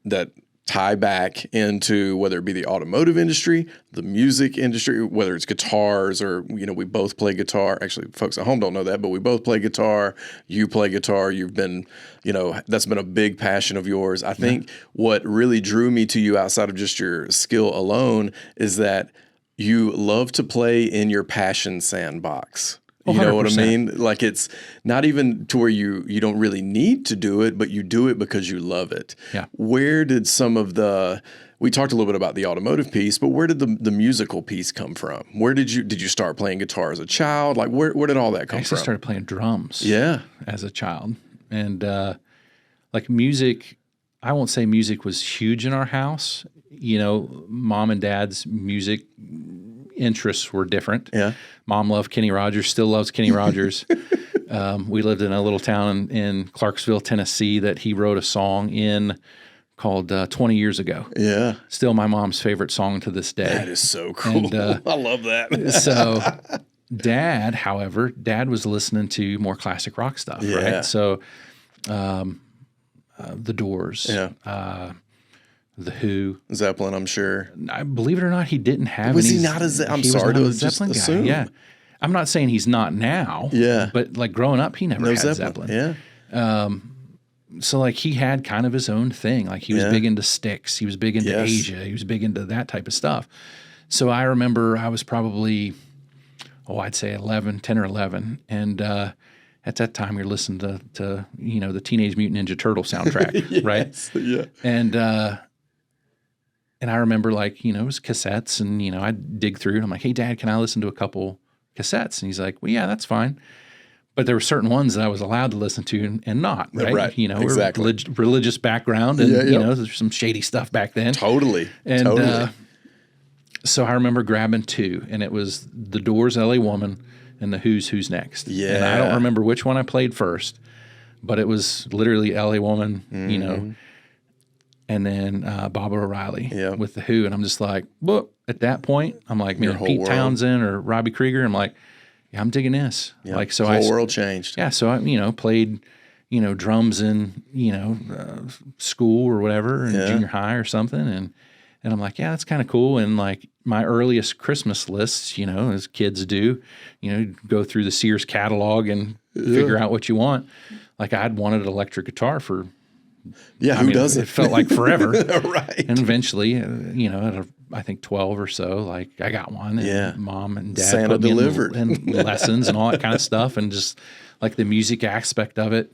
tie back into whether it be the automotive industry, the music industry, whether it's guitars or, we both play guitar. Actually, folks at home don't know that, but we both play guitar. You play guitar. You've been, that's been a big passion of yours. I think what really drew me to you outside of just your skill alone is that you love to play in your passion sandbox. You know what I mean? Like it's not even to where you don't really need to do it, but you do it because you love it. Yeah. Where did we talked a little bit about the automotive piece, but where did the musical piece come from? Where did you start playing guitar as a child? Like where did all that come from? I actually started playing drums as a child. And like music, I won't say music was huge in our house. Mom and dad's music interests were different. Yeah. Mom loved Kenny Rogers, still loves Kenny Rogers. We lived in a little town in Clarksville, Tennessee that he wrote a song in called 20 Years Ago. Yeah. Still my mom's favorite song to this day. That is so cool. And, I love that. So Dad was listening to more classic rock stuff, right? So The Doors, The Who. Zeppelin, I'm sure. I believe it or not, he didn't have Was any. he not I'm sorry to just assume. Yeah. I'm not saying he's not now. Yeah. But like growing up, he never had Zeppelin. Yeah. So like he had kind of his own thing. Like he was big into Styx. He was big into Asia. He was big into that type of stuff. So I remember I was probably, I'd say 10 or 11. And at that time you're listening to the Teenage Mutant Ninja Turtle soundtrack, right? Yeah. And I remember it was cassettes and, I'd dig through and I'm like, hey, Dad, can I listen to a couple cassettes? And he's like, well, yeah, that's fine. But there were certain ones that I was allowed to listen to and not, right? Right. Exactly. Religious background and, there's some shady stuff back then. Totally. And so I remember grabbing 2 and it was The Doors, LA Woman and The Who's Next. Yeah. And I don't remember which one I played first, but it was literally LA Woman, and then Baba O'Reilly with The Who. And I'm just like, well, at that point, I'm like, man, Pete Townsend or Robbie Krieger. I'm like, yeah, I'm digging this. Yeah. Like, so the whole world changed. Yeah. So I, played, drums in, school or whatever in junior high or something. And I'm like, yeah, that's kind of cool. And like my earliest Christmas lists, as kids do, go through the Sears catalog and figure out what you want. Like I'd wanted an electric guitar for, who doesn't? It felt like forever. Right. And eventually, at I think 12 or so, like I got one. And Mom and Dad Santa put me delivered. in lessons and all that kind of stuff. And just like the music aspect of it,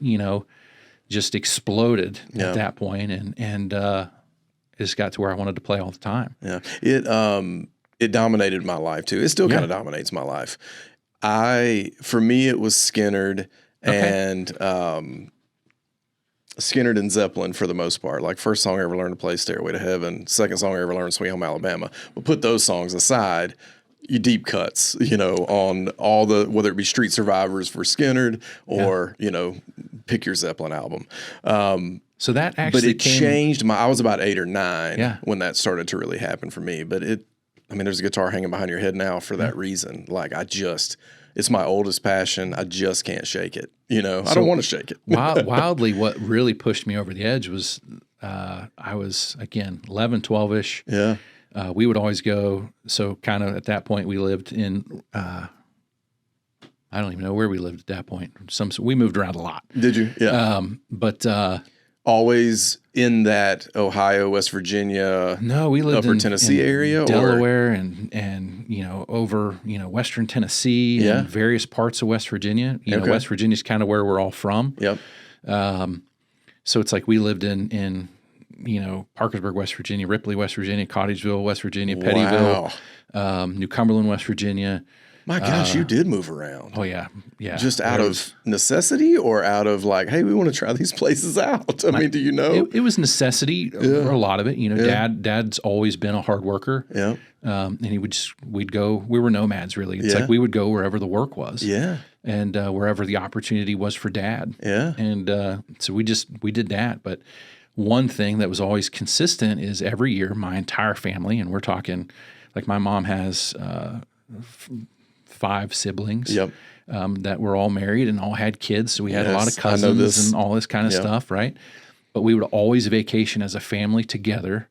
just exploded at that point. And it just got to where I wanted to play all the time. Yeah. It dominated my life too. It still kind of dominates my life. For me, it was Skynyrd and Skynyrd and Zeppelin for the most part. Like first song I ever learned to play Stairway to Heaven. Second song I ever learned Sweet Home Alabama. But put those songs aside, you deep cuts, on all the, whether it be Street Survivors for Skynyrd or, pick your Zeppelin album. So that actually but it changed I was about 8 or 9 when that started to really happen for me. But there's a guitar hanging behind your head now for that reason. Like it's my oldest passion. I just can't shake it. I don't want to shake it. Wildly, what really pushed me over the edge was I was, again, 11, 12-ish. Yeah. We would always go, so kind of at that point we lived in, I don't even know where we lived at that point. We moved around a lot. Did you? Yeah. But always in that Ohio, West Virginia, no, we lived upper Tennessee area, Delaware, and over Western Tennessee and various parts of West Virginia. West Virginia's kind of where we're all from. Yep. So it's like we lived in Parkersburg, West Virginia, Ripley, West Virginia, Cottageville, West Virginia, Pettyville, New Cumberland, West Virginia. My gosh, you did move around. Oh yeah, yeah. Just out of necessity, or out of like, hey, we want to try these places out. I mean, do you know? It was necessity for a lot of it. Dad's always been a hard worker. Yeah. And we'd go. We were nomads, really. It's like we would go wherever the work was. Yeah. And wherever the opportunity was for Dad. Yeah. And so we did that. But one thing that was always consistent is every year, my entire family, and we're talking, like my mom has 5 siblings that were all married and all had kids. So we had a lot of cousins and all this kind of stuff, right? But we would always vacation as a family together,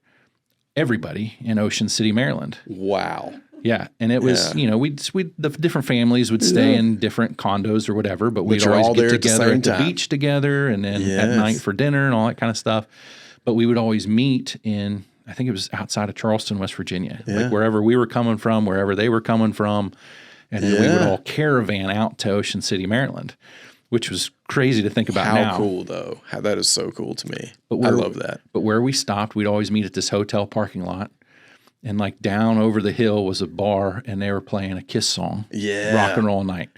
everybody in Ocean City, Maryland. Wow. Yeah. And it was, the different families would stay in different condos or whatever, but we'd always get together at the beach together and then at night for dinner and all that kind of stuff. But we would always meet in, I think it was outside of Charleston, West Virginia, like wherever we were coming from, wherever they were coming from. And then we would all caravan out to Ocean City, Maryland, which was crazy to think about now. How cool, though. That is so cool to me. I love that. But where we stopped, we'd always meet at this hotel parking lot. And like down over the hill was a bar, and they were playing a Kiss song. Yeah. Rock and roll night.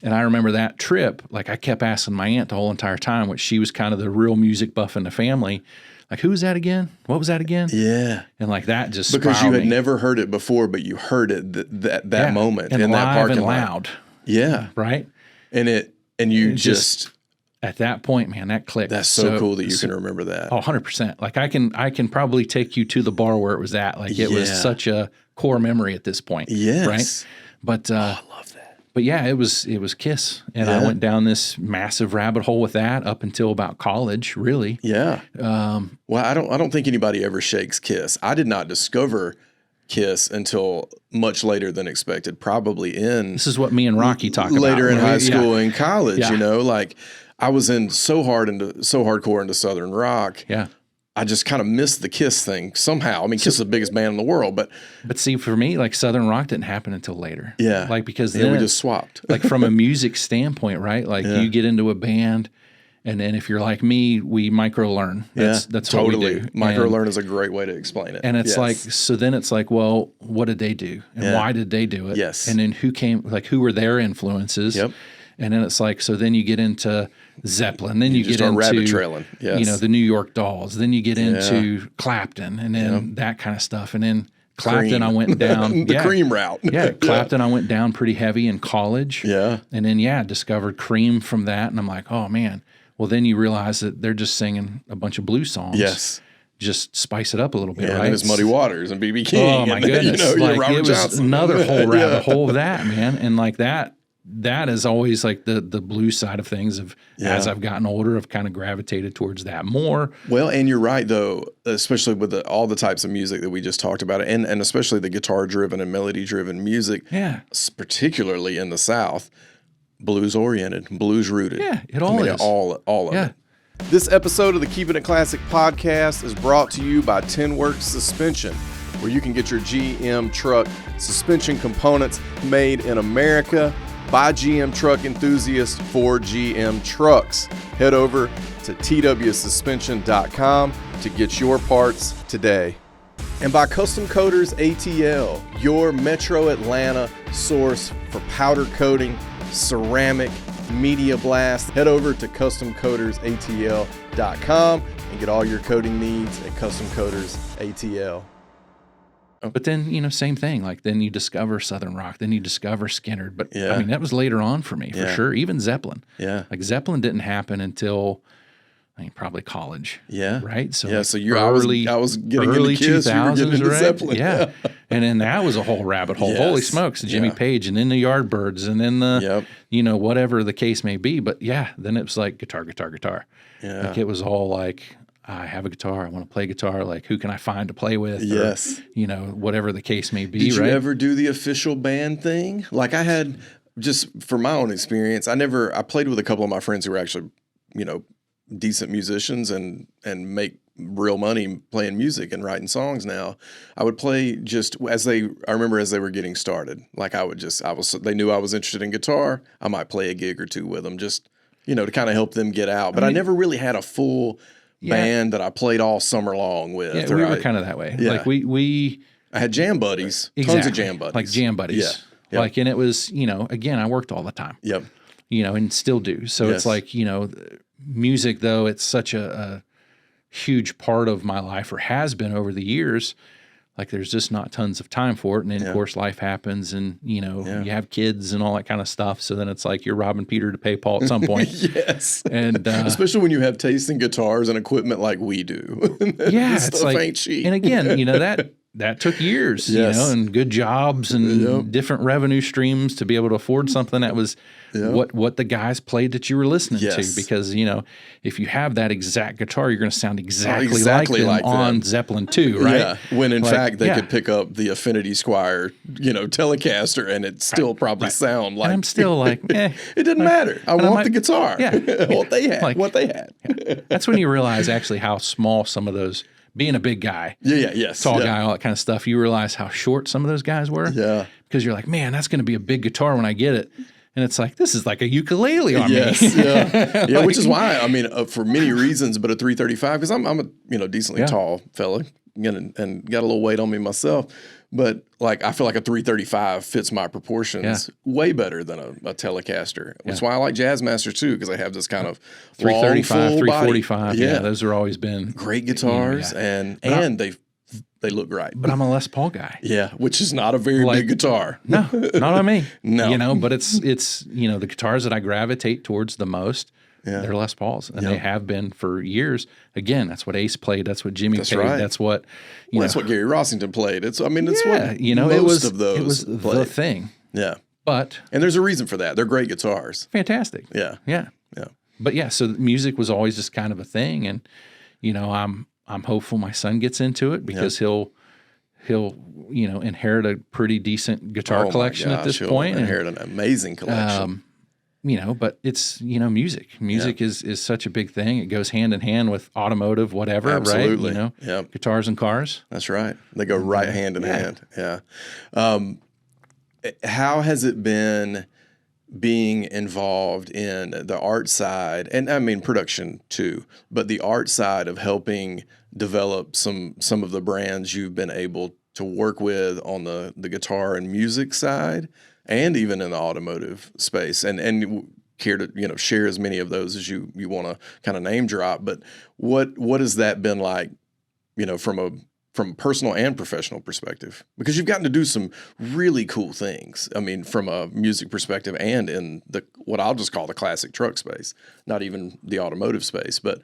And I remember that trip, like I kept asking my aunt the whole entire time, which she was kind of the real music buff in the family. Like, who was that again? What was that again? Yeah. And like that just because you had never heard it before, but you heard it that moment and in that parking and lot. Loud. Yeah. Right? And you just at that point, man, that clicked. That's so cool that you can remember that. Oh, 100%. Like I can probably take you to the bar where it was at. Like it was such a core memory at this point. Yes. Right? But I love that. But yeah, it was Kiss. And I went down this massive rabbit hole with that up until about college, really. Yeah. Well, I don't think anybody ever shakes Kiss. I did not discover Kiss until much later than expected, probably this is what me and Rocky talk about. Later in high school and college, like I was in so hardcore into Southern rock. Yeah. I just kind of missed the Kiss thing somehow. I mean, Kiss is the biggest band in the world, but see, for me, like Southern rock didn't happen until later. Yeah. Like because then we just swapped. Like from a music standpoint, right? Like you get into a band, and then if you're like me, we micro learn. That's totally what we do. Micro learn is a great way to explain it. And it's like, so then it's like, well, what did they do, and why did they do it? Yes. And then who were their influences? Yep. And then it's like, so then you get into Zeppelin, then you get into rabbit trailing. Yes. The New York Dolls, then you get into Clapton, and then that kind of stuff, and then Clapton, I went down the Cream route. Clapton, I went down pretty heavy in college. Yeah, and then discovered Cream from that, and I'm like, oh man. Well, then you realize that they're just singing a bunch of blues songs. Yes. Just spice it up a little bit, right? And it's Muddy Waters and B.B. King. Oh my goodness! Robert it was Johnson. Another whole rabbit hole of that, man, and like that. that is always like the blues side of things. As I've gotten older, I've kind of gravitated towards that more. Well, and you're right though, especially with all the types of music that we just talked about, and especially the guitar driven and melody driven music. Yeah, particularly in the South, blues oriented, blues rooted. Yeah, it all is. All of it. This episode of the Keeping It Classic podcast is brought to you by Tinworks Suspension, where you can get your GM truck suspension components made in America by GM truck enthusiasts for GM trucks. Head over to twsuspension.com to get your parts today. And by Custom Coaters ATL, your Metro Atlanta source for powder coating, ceramic, media blast. Head over to customcoatersatl.com and get all your coating needs at Custom Coaters ATL. But then, same thing. Like then you discover Southern rock, then you discover Skinner. But I mean, that was later on for me, for sure. Even Zeppelin. Yeah. Like Zeppelin didn't happen until probably college. Yeah. Right. So so you're I was getting early into Kiss, 2000s, you were getting into right? Zeppelin. Yeah. And then that was a whole rabbit hole. Yes. Holy smokes, Jimmy Page, and then the Yardbirds, and then the whatever the case may be. But then it was like guitar. Yeah. Like it was all like, I have a guitar. I want to play guitar. Like, who can I find to play with? Yes. Or, whatever the case may be. Did you ever do the official band thing? Like I had, just from my own experience, I played with a couple of my friends who were actually, decent musicians and make real money playing music and writing songs now. I would play just I remember as they were getting started. Like they knew I was interested in guitar. I might play a gig or two with them just, to kind of help them get out. But I never really had a full band that I played all summer long with. Yeah, we were kind of that way. Yeah. Like I had jam buddies, exactly. Tons of jam buddies. Like jam buddies. Yeah. Yep. Like, and it was, again, I worked all the time. Yep. And still do. So it's like, music though, it's such a huge part of my life, or has been over the years. Like there's just not tons of time for it. And then of course life happens and, you have kids and all that kind of stuff. So then it's like you're robbing Peter to pay Paul at some point. Yes. And especially when you have taste in guitars and equipment like we do. It's like, ain't cheap. And again, that took years, and good jobs and different revenue streams to be able to afford something that was what the guys played that you were listening to. Because, if you have that exact guitar, you're going to sound exactly like them on Zeppelin 2, right? Yeah, when in fact they could pick up the Affinity Squire, Telecaster, and it still probably sound like. And I'm still like, it didn't matter. I want the guitar. Yeah. What they had. What they had. That's when you realize actually how small some of those. Being a big guy, tall guy, all that kind of stuff, you realize how short some of those guys were. Yeah. Because you're like, man, that's going to be a big guitar when I get it. And it's like, this is like a ukulele on me. Yeah, which is why, for many reasons, but a 335, because I'm a decently tall fella and got a little weight on me myself. But like, I feel like a 335 fits my proportions way better than a Telecaster. That's why I like Jazzmasters too, because they have this kind of 335, 345. Yeah, those are always been great guitars, and they look great. But I'm a Les Paul guy. Yeah, which is not a very big guitar. No, not on me. No, but it's the guitars that I gravitate towards the most. Yeah. They're Les Pauls, and they have been for years. Again, that's what Ace played. That's what Jimmy played. Right. That's what that's what Gary Rossington played. It's what most of those it was played. the thing. Yeah, and there's a reason for that. They're great guitars. Fantastic. Yeah. But so music was always just kind of a thing, and I'm hopeful my son gets into it because he'll inherit a pretty decent guitar collection at this point. He'll inherit an amazing collection. But it's, music. Music is such a big thing. It goes hand in hand with automotive, whatever, Absolutely. right? Guitars and cars. That's right. They go right hand in hand. Yeah. How has it been being involved in the art side, and production too, but the art side of helping develop some of the brands you've been able to work with on the guitar and music side, and even in the automotive space, and care to share as many of those as you want to kind of name drop. But what has that been like, from a personal and professional perspective? Because you've gotten to do some really cool things. From a music perspective and in what I'll just call the classic truck space, not even the automotive space, but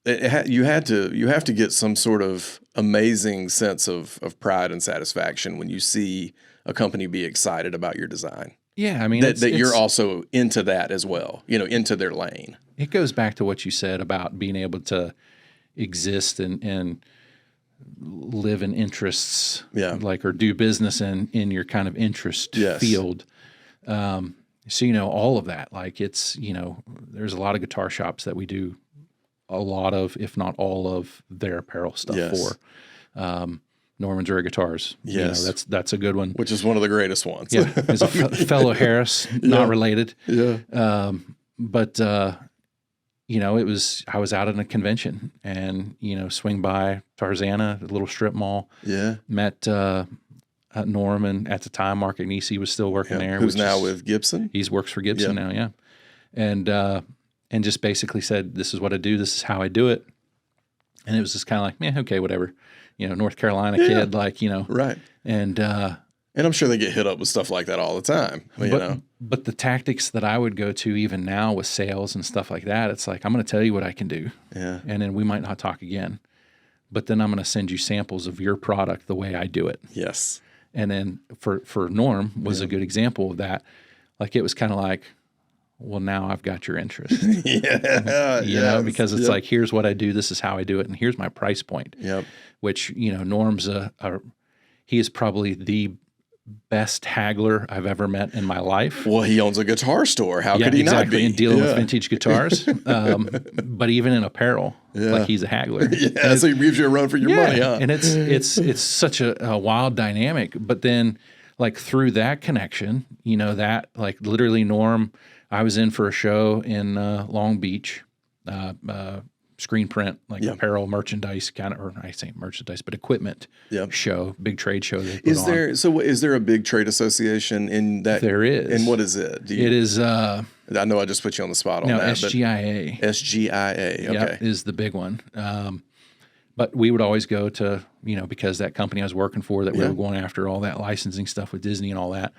you have to get some sort of amazing sense of pride and satisfaction when you see a company be excited about your design. Yeah, I mean, that you're also into that as well, into their lane. It goes back to what you said about being able to exist and live in interests, like, or do business in your kind of interest field. So, all of that, like there's a lot of guitar shops that we do a lot of, if not all of their apparel stuff for. Norman's Rare Guitars. Yes. That's a good one. Which is one of the greatest ones. Yeah. As a fellow Harris, not related. Yeah. But I was out at a convention and, swing by Tarzana, the little strip mall. Yeah. Met Norm, and at the time, Mark Agnesi was still working there. Who's now with Gibson? He works for Gibson now, yeah. And just basically said, this is what I do, this is how I do it. And it was just kind of like, okay, whatever. North Carolina kid, Right. And I'm sure they get hit up with stuff like that all the time. But the tactics that I would go to even now with sales and stuff like that, it's like, I'm going to tell you what I can do. Yeah. And then we might not talk again. But then I'm going to send you samples of your product the way I do it. Yes. And then for Norm was a good example of that. Like, it was kind of like, well, now I've got your interest. Because it's like, here's what I do, this is how I do it, and here's my price point. Yep. Which, Norm's he is probably the best haggler I've ever met in my life. Well, he owns a guitar store. How could he not be? And dealing with vintage guitars. But even in apparel, like, he's a haggler. So he gives you a run for your money, huh? And it's such a wild dynamic. But then, like, through that connection, that, like, literally Norm, I was in for a show in Long Beach, screen print, like apparel, merchandise kind of, or I say merchandise, but equipment show, big trade show. Is there a big trade association in that? There is. And what is it? It is. I know I just put you on the spot on that. SGIA. SGIA. Okay. Is the big one. But we would always go to, because that company I was working for, that we were going after all that licensing stuff with Disney and all that.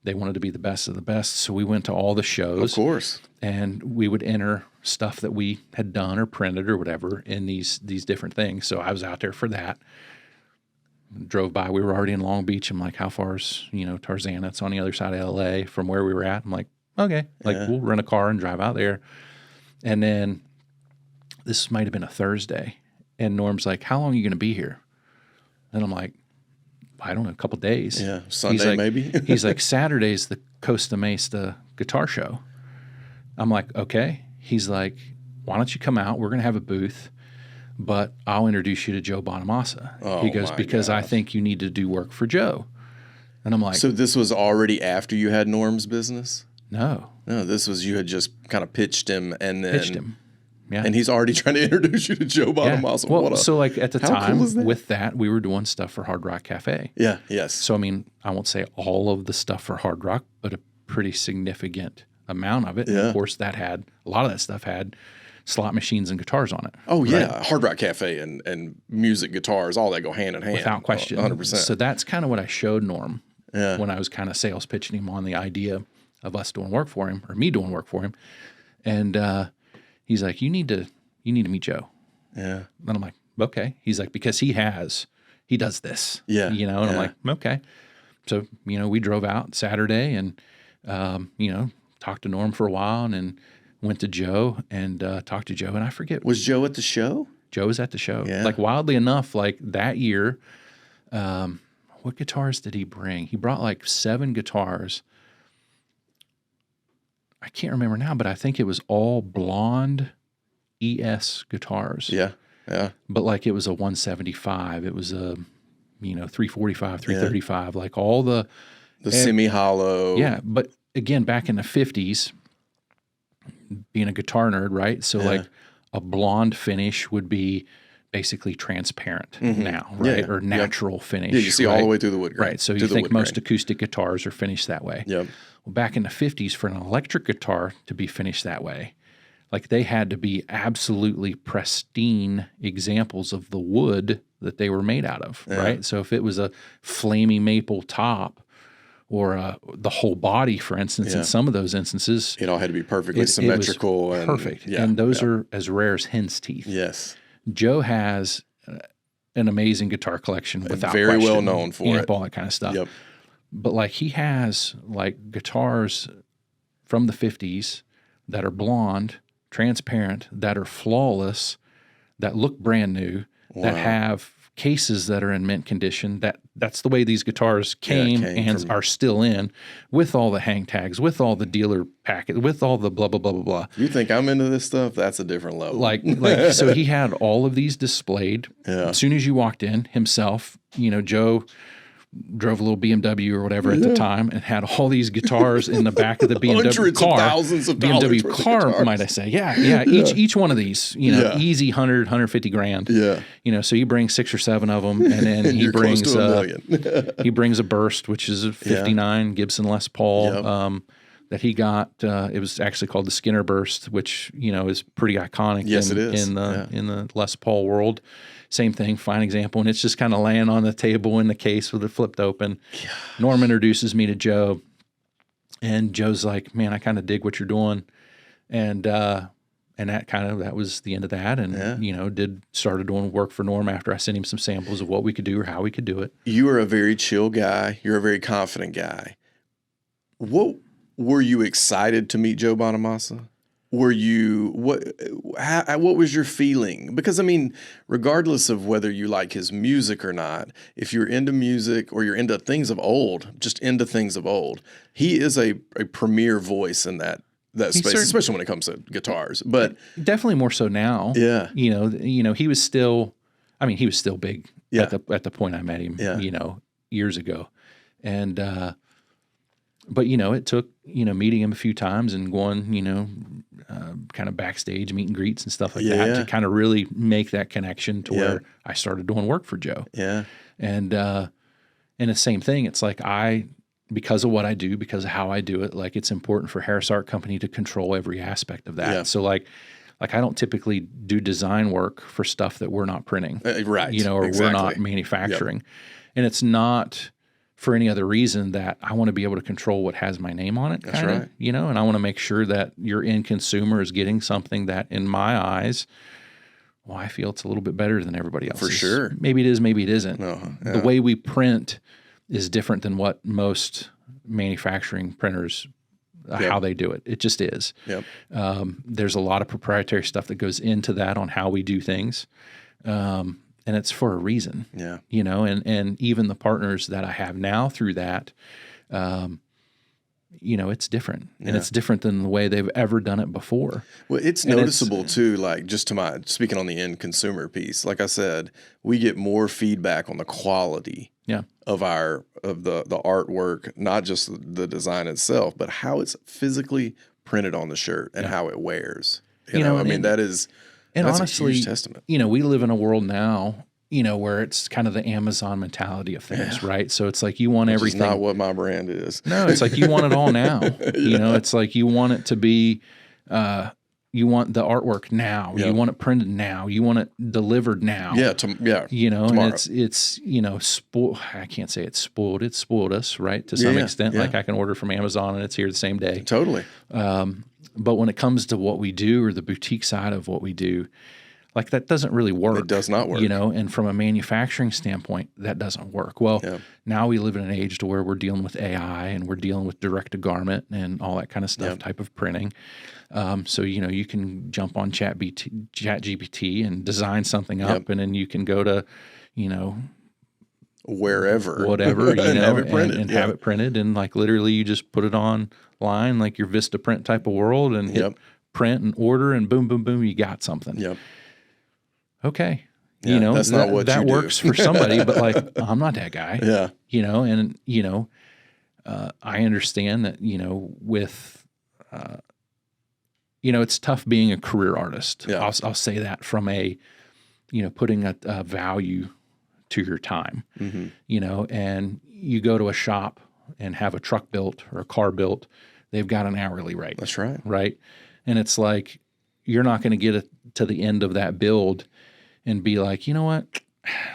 They wanted to be the best of the best. So we went to all the shows. Of course. And we would enter stuff that we had done or printed or whatever in these different things. So I was out there for that. Drove by. We were already in Long Beach. I'm like, how far is, Tarzana? It's on the other side of L.A. from where we were at. I'm like, okay. Like, we'll rent a car and drive out there. And then this might have been a Thursday. And Norm's like, how long are you going to be here? And I'm like, I don't know, a couple of days. Yeah, Sunday maybe. He's like, Saturday's the Costa Mesa guitar show. I'm like, okay. He's like, why don't you come out? We're going to have a booth, but I'll introduce you to Joe Bonamassa. He goes, because I think you need to do work for Joe. And I'm like, so this was already after you had Norm's business? No, this was, you had just kind of pitched him and then. Pitched him. Yeah. And he's already trying to introduce you to Joe Bonamassa. Yeah. Well, so like at the time with that, we were doing stuff for Hard Rock Cafe. Yeah, yes. So, I mean, I won't say all of the stuff for Hard Rock, but a pretty significant amount of it. Yeah. And of course, a lot of that stuff had slot machines and guitars on it. Oh, yeah. Right? Hard Rock Cafe and music, guitars, all that go hand in hand. Without question. 100%. So that's kind of what I showed Norm when I was kind of sales pitching him on the idea of us doing work for him, or me doing work for him. And he's like, you need to meet Joe. Yeah. And I'm like, okay. He's like, because he does this. Yeah. And I'm like, okay. So, we drove out Saturday and, talked to Norm for a while and then went to Joe and talked to Joe. And I forget. Was Joe at the show? Joe was at the show. Yeah. Like, wildly enough, like that year, what guitars did he bring? He brought like 7 guitars. I can't remember now, but I think it was all blonde ES guitars. Yeah, yeah. But like, it was a 175. It was a, 345, 335, like all the semi-hollow. Yeah, but again, back in the 50s, being a guitar nerd, right? So like a blonde finish would be basically transparent now, right? Yeah. Or natural finish. Yeah, you see all the way through the wood grain. Right, so you think most acoustic guitars are finished that way. Yep. Well, back in the 50s, for an electric guitar to be finished that way, like, they had to be absolutely pristine examples of the wood that they were made out of, right? So if it was a flamey maple top or the whole body, for instance, in some of those instances, it all had to be perfectly symmetrical. And perfect. And those are as rare as hen's teeth. Yes. Joe has an amazing guitar collection without very question. well known for it. All that kind of stuff. Yep. But like he has like guitars from the 50s that are blonde, transparent, that are flawless, that look brand new, that have cases that are in mint condition. That's the way these guitars came and are still in, with all the hang tags, with all the dealer packet, with all the blah blah blah blah blah. You think I'm into this stuff? That's a different level. Like so he had all of these displayed. As soon as you walked in, himself, Joe drove a little BMW or whatever at the time and had all these guitars in the back of the BMW Hundreds car. Of thousands of BMW dollars car, might I say. Yeah. Each one of these, easy 100, 150 grand. Yeah. So you bring 6 or 7 of them, and then he brings close to $1 million. he brings a Burst, which is a 59 Gibson Les Paul that he got. It was actually called the Skinner Burst, which, is pretty iconic in the Les Paul world. Same thing, fine example. And it's just kind of laying on the table in the case with it flipped open. Gosh. Norm introduces me to Joe, and Joe's like, man, I kind of dig what you're doing. And that was the end of that. And, started doing work for Norm after I sent him some samples of what we could do or how we could do it. You are a very chill guy. You're a very confident guy. What were you excited to meet Joe Bonamassa? Were you, what was your feeling? Because, I mean, regardless of whether you like his music or not, if you're into music or you're into things of old, just into things of old, he is a premier voice in that space, especially when it comes to guitars. But definitely more so now. Yeah. He was still big at the point I met him, years ago. And, but, it took, meeting him a few times and going, kind of backstage meet and greets and stuff like that to kind of really make that connection to where I started doing work for Joe. Yeah. And the same thing, it's like because of what I do, because of how I do it, like it's important for Harris Art Company to control every aspect of that. Yeah. So like I don't typically do design work for stuff that we're not printing. Right. Or we're not manufacturing. Yep. And it's not for any other reason that I want to be able to control what has my name on it. That's right. And I want to make sure that your end consumer is getting something that in my eyes, I feel it's a little bit better than everybody else's. For sure. Maybe it is, maybe it isn't. The way we print is different than what most manufacturing printers, how they do it. It just is. Yep. There's a lot of proprietary stuff that goes into that on how we do things. And it's for a reason, and even the partners that I have now through that, it's different, and it's different than the way they've ever done it before. Well, it's noticeable too, like speaking on the end consumer piece, like I said, we get more feedback on the quality of the artwork, not just the design itself, but how it's physically printed on the shirt and how it wears. That is... And that's honestly, a huge testament. We live in a world now, where it's kind of the Amazon mentality of things, right? So it's like you want everything. It's not what my brand is. No, it's like you want it all now. It's like you want it to be, you want the artwork now. Yep. You want it printed now. You want it delivered now. Yeah, tomorrow. And it's I can't say it's spoiled. It's spoiled us, right? To some extent. Like I can order from Amazon and it's here the same day. Totally. But when it comes to what we do or the boutique side of what we do, like that doesn't really work. It does not work. And from a manufacturing standpoint, that doesn't work. Well, now we live in an age to where we're dealing with AI and we're dealing with direct to garment and all that kind of stuff, type of printing. So, you can jump on ChatGPT and design something up and then you can go to, wherever, whatever, and have it printed. And have it printed. And like literally you just put it online, like your Vista print type of world and hit print and order and boom, boom, boom, you got something. Yep. Okay. That's not what that you do. works for somebody, but like, I'm not that guy. Yeah. I understand that, with, it's tough being a career artist. Yeah. I'll say that from a, putting a value to your time, and you go to a shop and have a truck built or a car built, they've got an hourly rate. That's right. Right. And it's like, you're not going to get it to the end of that build and be like, you know what?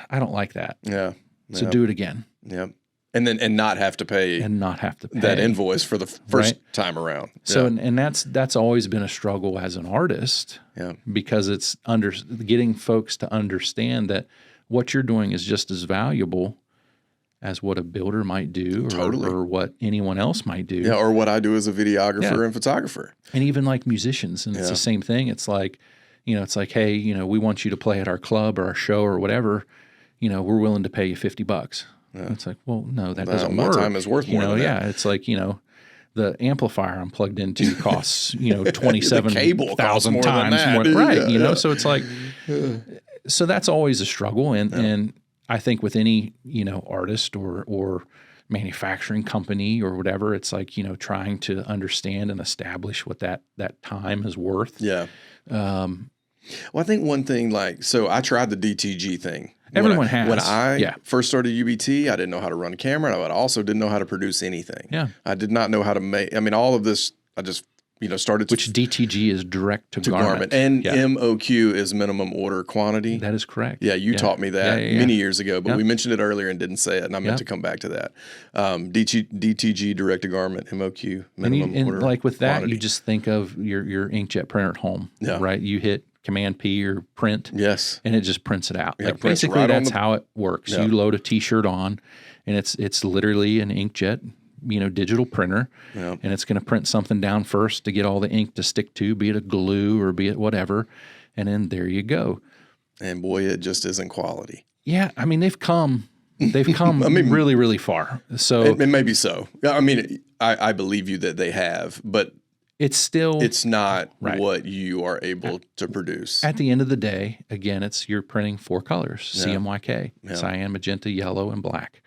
I don't like that. Yeah. So do it again. Yeah. And not have to pay that invoice for the first time around. So, and that's always been a struggle as an artist. Yeah. Because it's getting folks to understand that what you're doing is just as valuable as what a builder might do Totally. or what anyone else might do. Yeah, or what I do as a videographer and photographer. And even like musicians, and it's the same thing. It's like, it's like, hey, we want you to play at our club or our show or whatever. We're willing to pay you $50. Yeah. It's like, well, no, that doesn't work. My time is worth more than that. Yeah, it's like, the amplifier I'm plugged into costs, 27,000 times more. Right. Yeah. So it's like, so that's always a struggle. And I think with any, artist or manufacturing company or whatever, it's like, trying to understand and establish what that time is worth. Yeah. Well, I think one thing, so I tried the DTG thing. Everyone has. When I first started UBT, I didn't know how to run a camera. And I also didn't know how to produce anything. Yeah. I did not know how to make, all of this, I just, started. Which DTG is direct to garment. And MOQ is minimum order quantity. That is correct. Yeah, you taught me that many years ago, but we mentioned it earlier and didn't say it, and I meant to come back to that. DTG, direct to garment, MOQ, minimum order. And like with that, quantity. you just think of your inkjet printer at home, right? You hit Command P or print, and it just prints it out. Yeah, like basically, that's how it works. Yeah. You load a T-shirt on, and it's literally an inkjet, digital printer, and it's going to print something down first to get all the ink to stick to, be it a glue or be it whatever, and then there you go. And boy, it just isn't quality. Yeah, they've come really, really far. So it may be so. I believe you that they have, but it's not what you are able to produce. At the end of the day, again, you're printing 4 colors, CMYK, cyan, magenta, yellow, and black.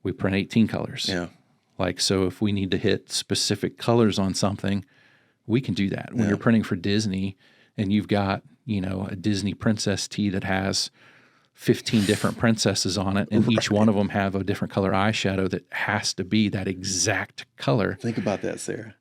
We print 18 colors. Yeah. So if we need to hit specific colors on something, we can do that. When you're printing for Disney and you've got, a Disney princess tee that has 15 different princesses on it, and each one of them have a different color eyeshadow that has to be that exact color. Think about that, Sarah.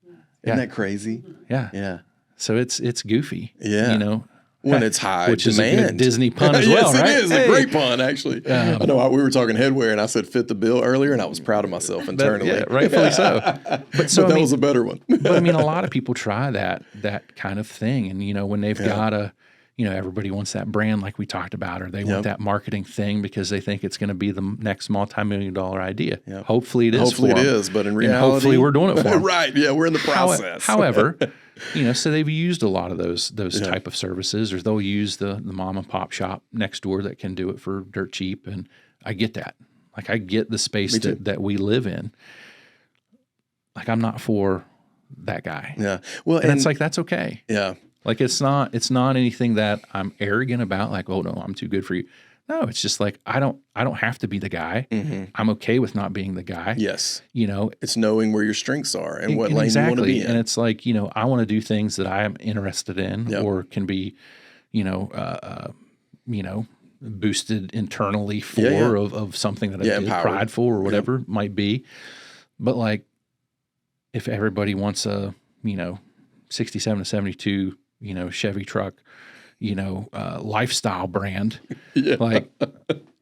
Isn't that crazy? Yeah. Yeah. So it's goofy. Yeah. When it's high which demand. is a good Disney pun as well, right? Yes, it is. A great pun, actually. I know we were talking headwear, and I said fit the bill earlier, and I was proud of myself internally. Rightfully so. But that was a better one. But a lot of people try that kind of thing. And, when they've got everybody wants that brand like we talked about, or they want that marketing thing because they think it's going to be the next multi-million-dollar idea. Yep. Hopefully it is. Hopefully it is, but in reality. And hopefully we're doing it for them. Right. Yeah, we're in the process. However, so they've used a lot of those type of services, or they'll use the mom and pop shop next door that can do it for dirt cheap. And I get that. I get the space that we live in. I'm not for that guy. Yeah. Well, and it's that's okay. Yeah. It's not anything that I'm arrogant about. Oh no, I'm too good for you. No, it's just I don't have to be the guy. Mm-hmm. I'm okay with not being the guy. Yes. It's knowing where your strengths are and what lane exactly. you want to be in. And it's I want to do things that I am interested in or can be, boosted internally for of something that I did, prideful or whatever it might be. But if everybody wants a, 67 to 72, Chevy truck, lifestyle brand.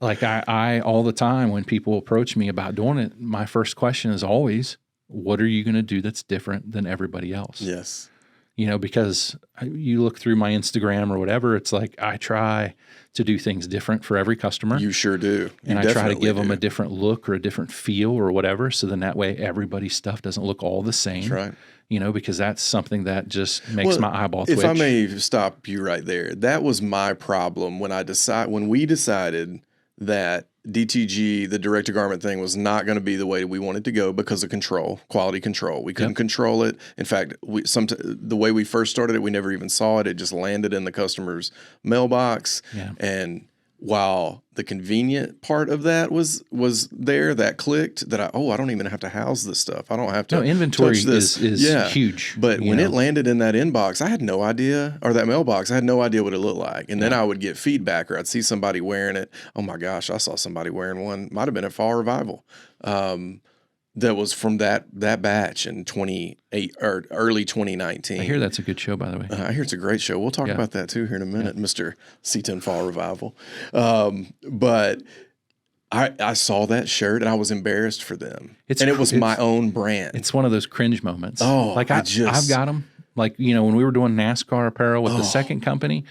I all the time when people approach me about doing it, my first question is always, what are you going to do that's different than everybody else? Yes. Because you look through my Instagram or whatever, it's I try to do things different for every customer. You sure do. And I try to give them a different look or a different feel or whatever. So then that way everybody's stuff doesn't look all the same. That's right. Because that's something that just makes my eyeball twitch. If I may stop you right there, that was my problem when we decided that DTG, the direct-to-garment thing, was not going to be the way we wanted to go because of quality control. We couldn't control it. In fact, the way we first started it, we never even saw it. It just landed in the customer's mailbox. Yeah. And while the convenient part of that was there, that clicked, that I don't even have to house this stuff. I don't have to. No, inventory touch this. is huge. But when it landed in that inbox, I had no idea, or that mailbox, I had no idea what it looked like. And then I would get feedback, or I'd see somebody wearing it. Oh my gosh, I saw somebody wearing one. Might have been at Fall Revival. That was from that batch in 28 or early 2019. I hear that's a good show, by the way. I hear it's a great show. We'll talk about that too here in a minute, Mr. C10 Fall Revival. But I saw that shirt and I was embarrassed for them. It was my own brand. It's one of those cringe moments. Oh, I've got them. When we were doing NASCAR apparel with the second company,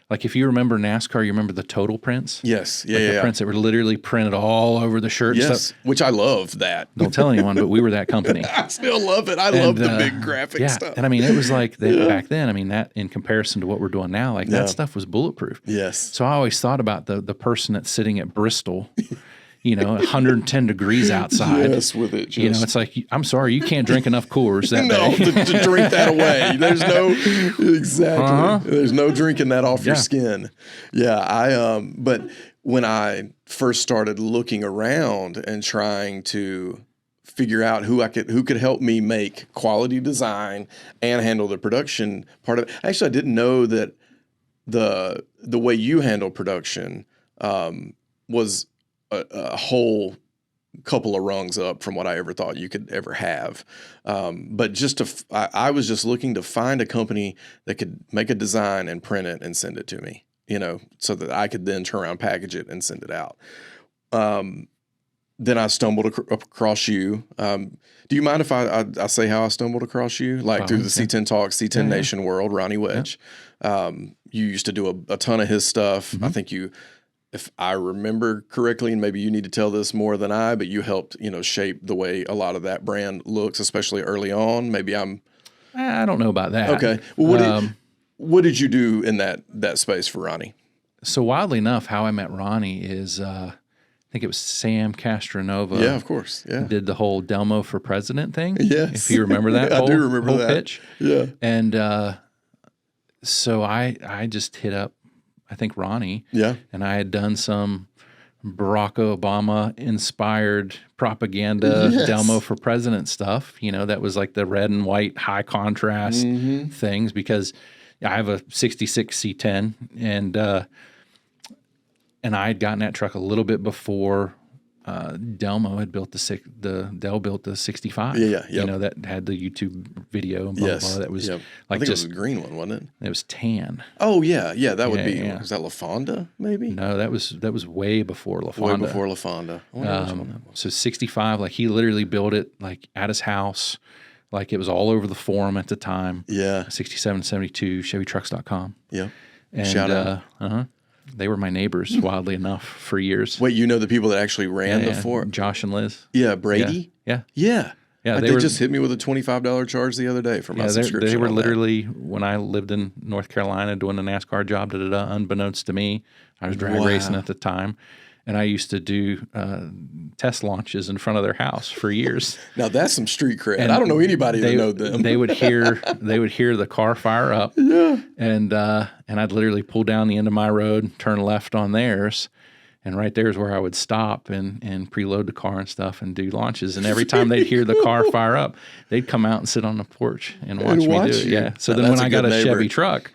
Like if you remember NASCAR, you remember the total prints? Yes. Yeah, like the prints that were literally printed all over the shirt. Yes, and stuff. which I love that. Don't tell anyone, but we were that company. I still love it. I love the big graphic stuff. And I mean, it was like back then, I mean, that in comparison to what we're doing now, like that stuff was bulletproof. Yes. So I always thought about the person that's sitting at Bristol, 110 degrees outside. Yes, with it. It's like, I'm sorry, you can't drink enough Coors that day. to drink that away. There's no, exactly. There's no drinking that off your skin. Yeah. But when I first started looking around and trying to figure out who could help me make quality design and handle the production part of it. Actually, I didn't know that the way you handle production was a whole couple of rungs up from what I ever thought you could ever have. But I was just looking to find a company that could make a design and print it and send it to me, so that I could then turn around, package it and send it out. Then I stumbled across you. Do you mind if I say how I stumbled across you? Like through the C10 Talk, C10 Nation world, Ronnie Wedge. You used to do a ton of his stuff. I think if I remember correctly, and maybe you need to tell this more than I, but you helped, shape the way a lot of that brand looks, especially early on. Maybe I don't know about that. Okay. Well, what did you do in that space for Ronnie? So wildly enough, how I met Ronnie is, I think it was Sam Castronova. Yeah, of course. Yeah. Did the whole Delmo for President thing. Yes. If you remember that. I do remember whole that pitch. Yeah. And so I just hit up, I think, Ronnie. Yeah. And I had done some Barack Obama inspired propaganda Delmo for President stuff, that was like the red and white high contrast things, because I have a 66 C10 and I had gotten that truck a little bit before Delmo had built Dell built the 65. Yeah. That had the YouTube video and blah, blah. That was like I think it was a green one, wasn't it? It was tan. Oh yeah. That would be. Yeah. Was that La Fonda? Maybe. No, that was way before La Fonda. Way before La Fonda. I wonder which one that was. So 65, like he literally built it like at his house, like it was all over the forum at the time. Yeah. 67, 72, ChevyTrucks.com. Yeah. And, shout out. They were my neighbors, wildly enough, for years. Wait, the people that actually ran the forum? Josh and Liz. Yeah, Brady? Yeah. They just hit me with a $25 charge the other day for my subscription. They were literally, when I lived in North Carolina doing the NASCAR job, unbeknownst to me, I was drag racing at the time. And I used to do test launches in front of their house for years. Now that's some street cred. And I don't know anybody that know them. They would hear the car fire up. Yeah. And I'd literally pull down the end of my road, turn left on theirs, and right there is where I would stop and preload the car and stuff and do launches. And every time they'd hear the car fire up, they'd come out and sit on the porch and watch me do it. Yeah. So then when I got a Chevy truck,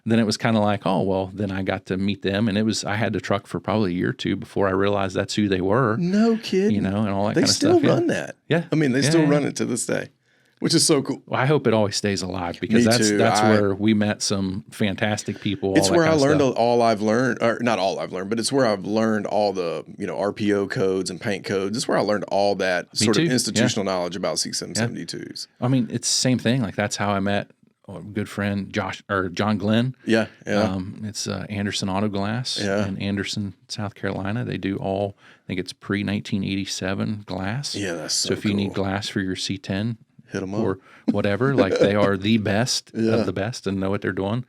then it was kind of like, oh, well, then I got to meet them. And I had the truck for probably a year or two before I realized that's who they were. No kidding. And all that they kind of stuff. They still run that. Yeah. I mean, they still run it to this day, which is so cool. Well, I hope it always stays alive, because that's where we met some fantastic people. It's where I learned all I've learned, or not all I've learned, but it's where I've learned all the, RPO codes and paint codes. It's where I learned all that sort of institutional knowledge about C772s. I mean, it's the same thing. Like that's how I met a good friend, John Glenn. Yeah. It's Anderson Auto Glass in Anderson, South Carolina. They do all, I think it's pre-1987 glass. Yeah, that's so if you need glass for your C10, hit them up. Or whatever, like they are the best of the best and know what they're doing.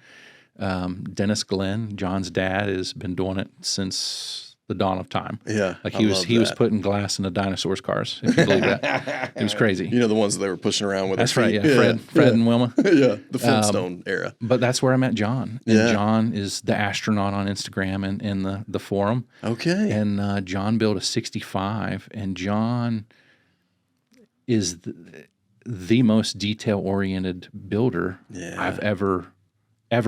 Dennis Glenn, John's dad, has been doing it since the dawn of time. Yeah, like he was putting glass in the dinosaurs' cars. If you believe that, it was crazy. The ones that they were pushing around with. That's right. Yeah, Fred and Wilma. Yeah, the Flintstone era. But that's where I met John. And John is the astronaut on Instagram and in the forum. Okay. And John built a 65, and John is the most detail-oriented builder I've ever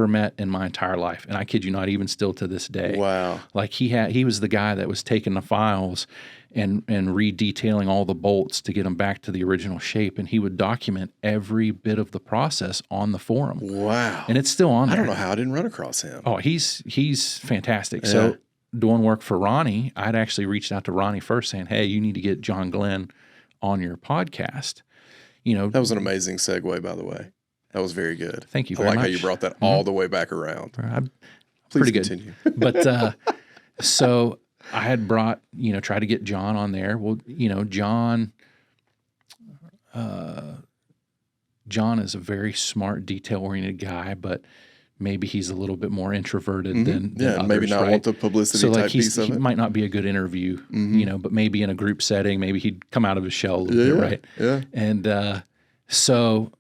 met in my entire life. And I kid you not, even still to this day. Wow. Like he was the guy that was taking the files and re-detailing all the bolts to get them back to the original shape. And he would document every bit of the process on the forum. Wow. And it's still on there. I don't know how I didn't run across him. Oh, he's fantastic. Yeah. So doing work for Ronnie, I'd actually reached out to Ronnie first saying, hey, you need to get John Glenn on your podcast. That was an amazing segue, by the way. That was very good. Thank you very much. I much. like how you brought that all the way back around. I'm Please pretty continue. good. But so I had brought, tried to get John on there. Well, John is a very smart, detail-oriented guy, but maybe he's a little bit more introverted than others, maybe not right? want the publicity So type piece of he it. might not be a good interview, but maybe in a group setting, maybe he'd come out of his shell a little bit, right? Yeah. And so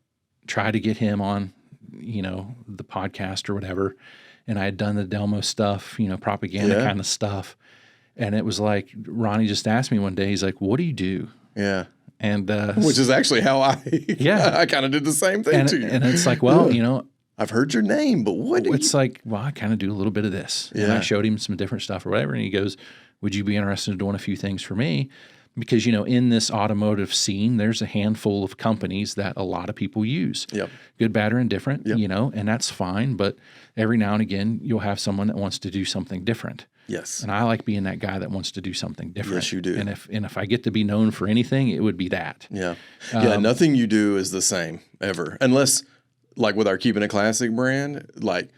try to get him on, the podcast or whatever. And I had done the Delmo stuff, propaganda kind of stuff. And it was like, Ronnie just asked me one day, he's like, what do you do? Yeah. And which is actually how I kind of did the same thing to you. And it's like, well, I've heard your name, but what do it's like, well, I kind of do a little bit of this. And I showed him some different stuff or whatever. And he goes, would you be interested in doing a few things for me? Because, in this automotive scene, there's a handful of companies that a lot of people use. Yep. Good, bad, or indifferent, and that's fine. But every now and again, you'll have someone that wants to do something different. Yes. And I like being that guy that wants to do something different. Yes, you do. And if I get to be known for anything, it would be that. Yeah. Nothing you do is the same ever. Unless, like with our Keeping It Classic brand, like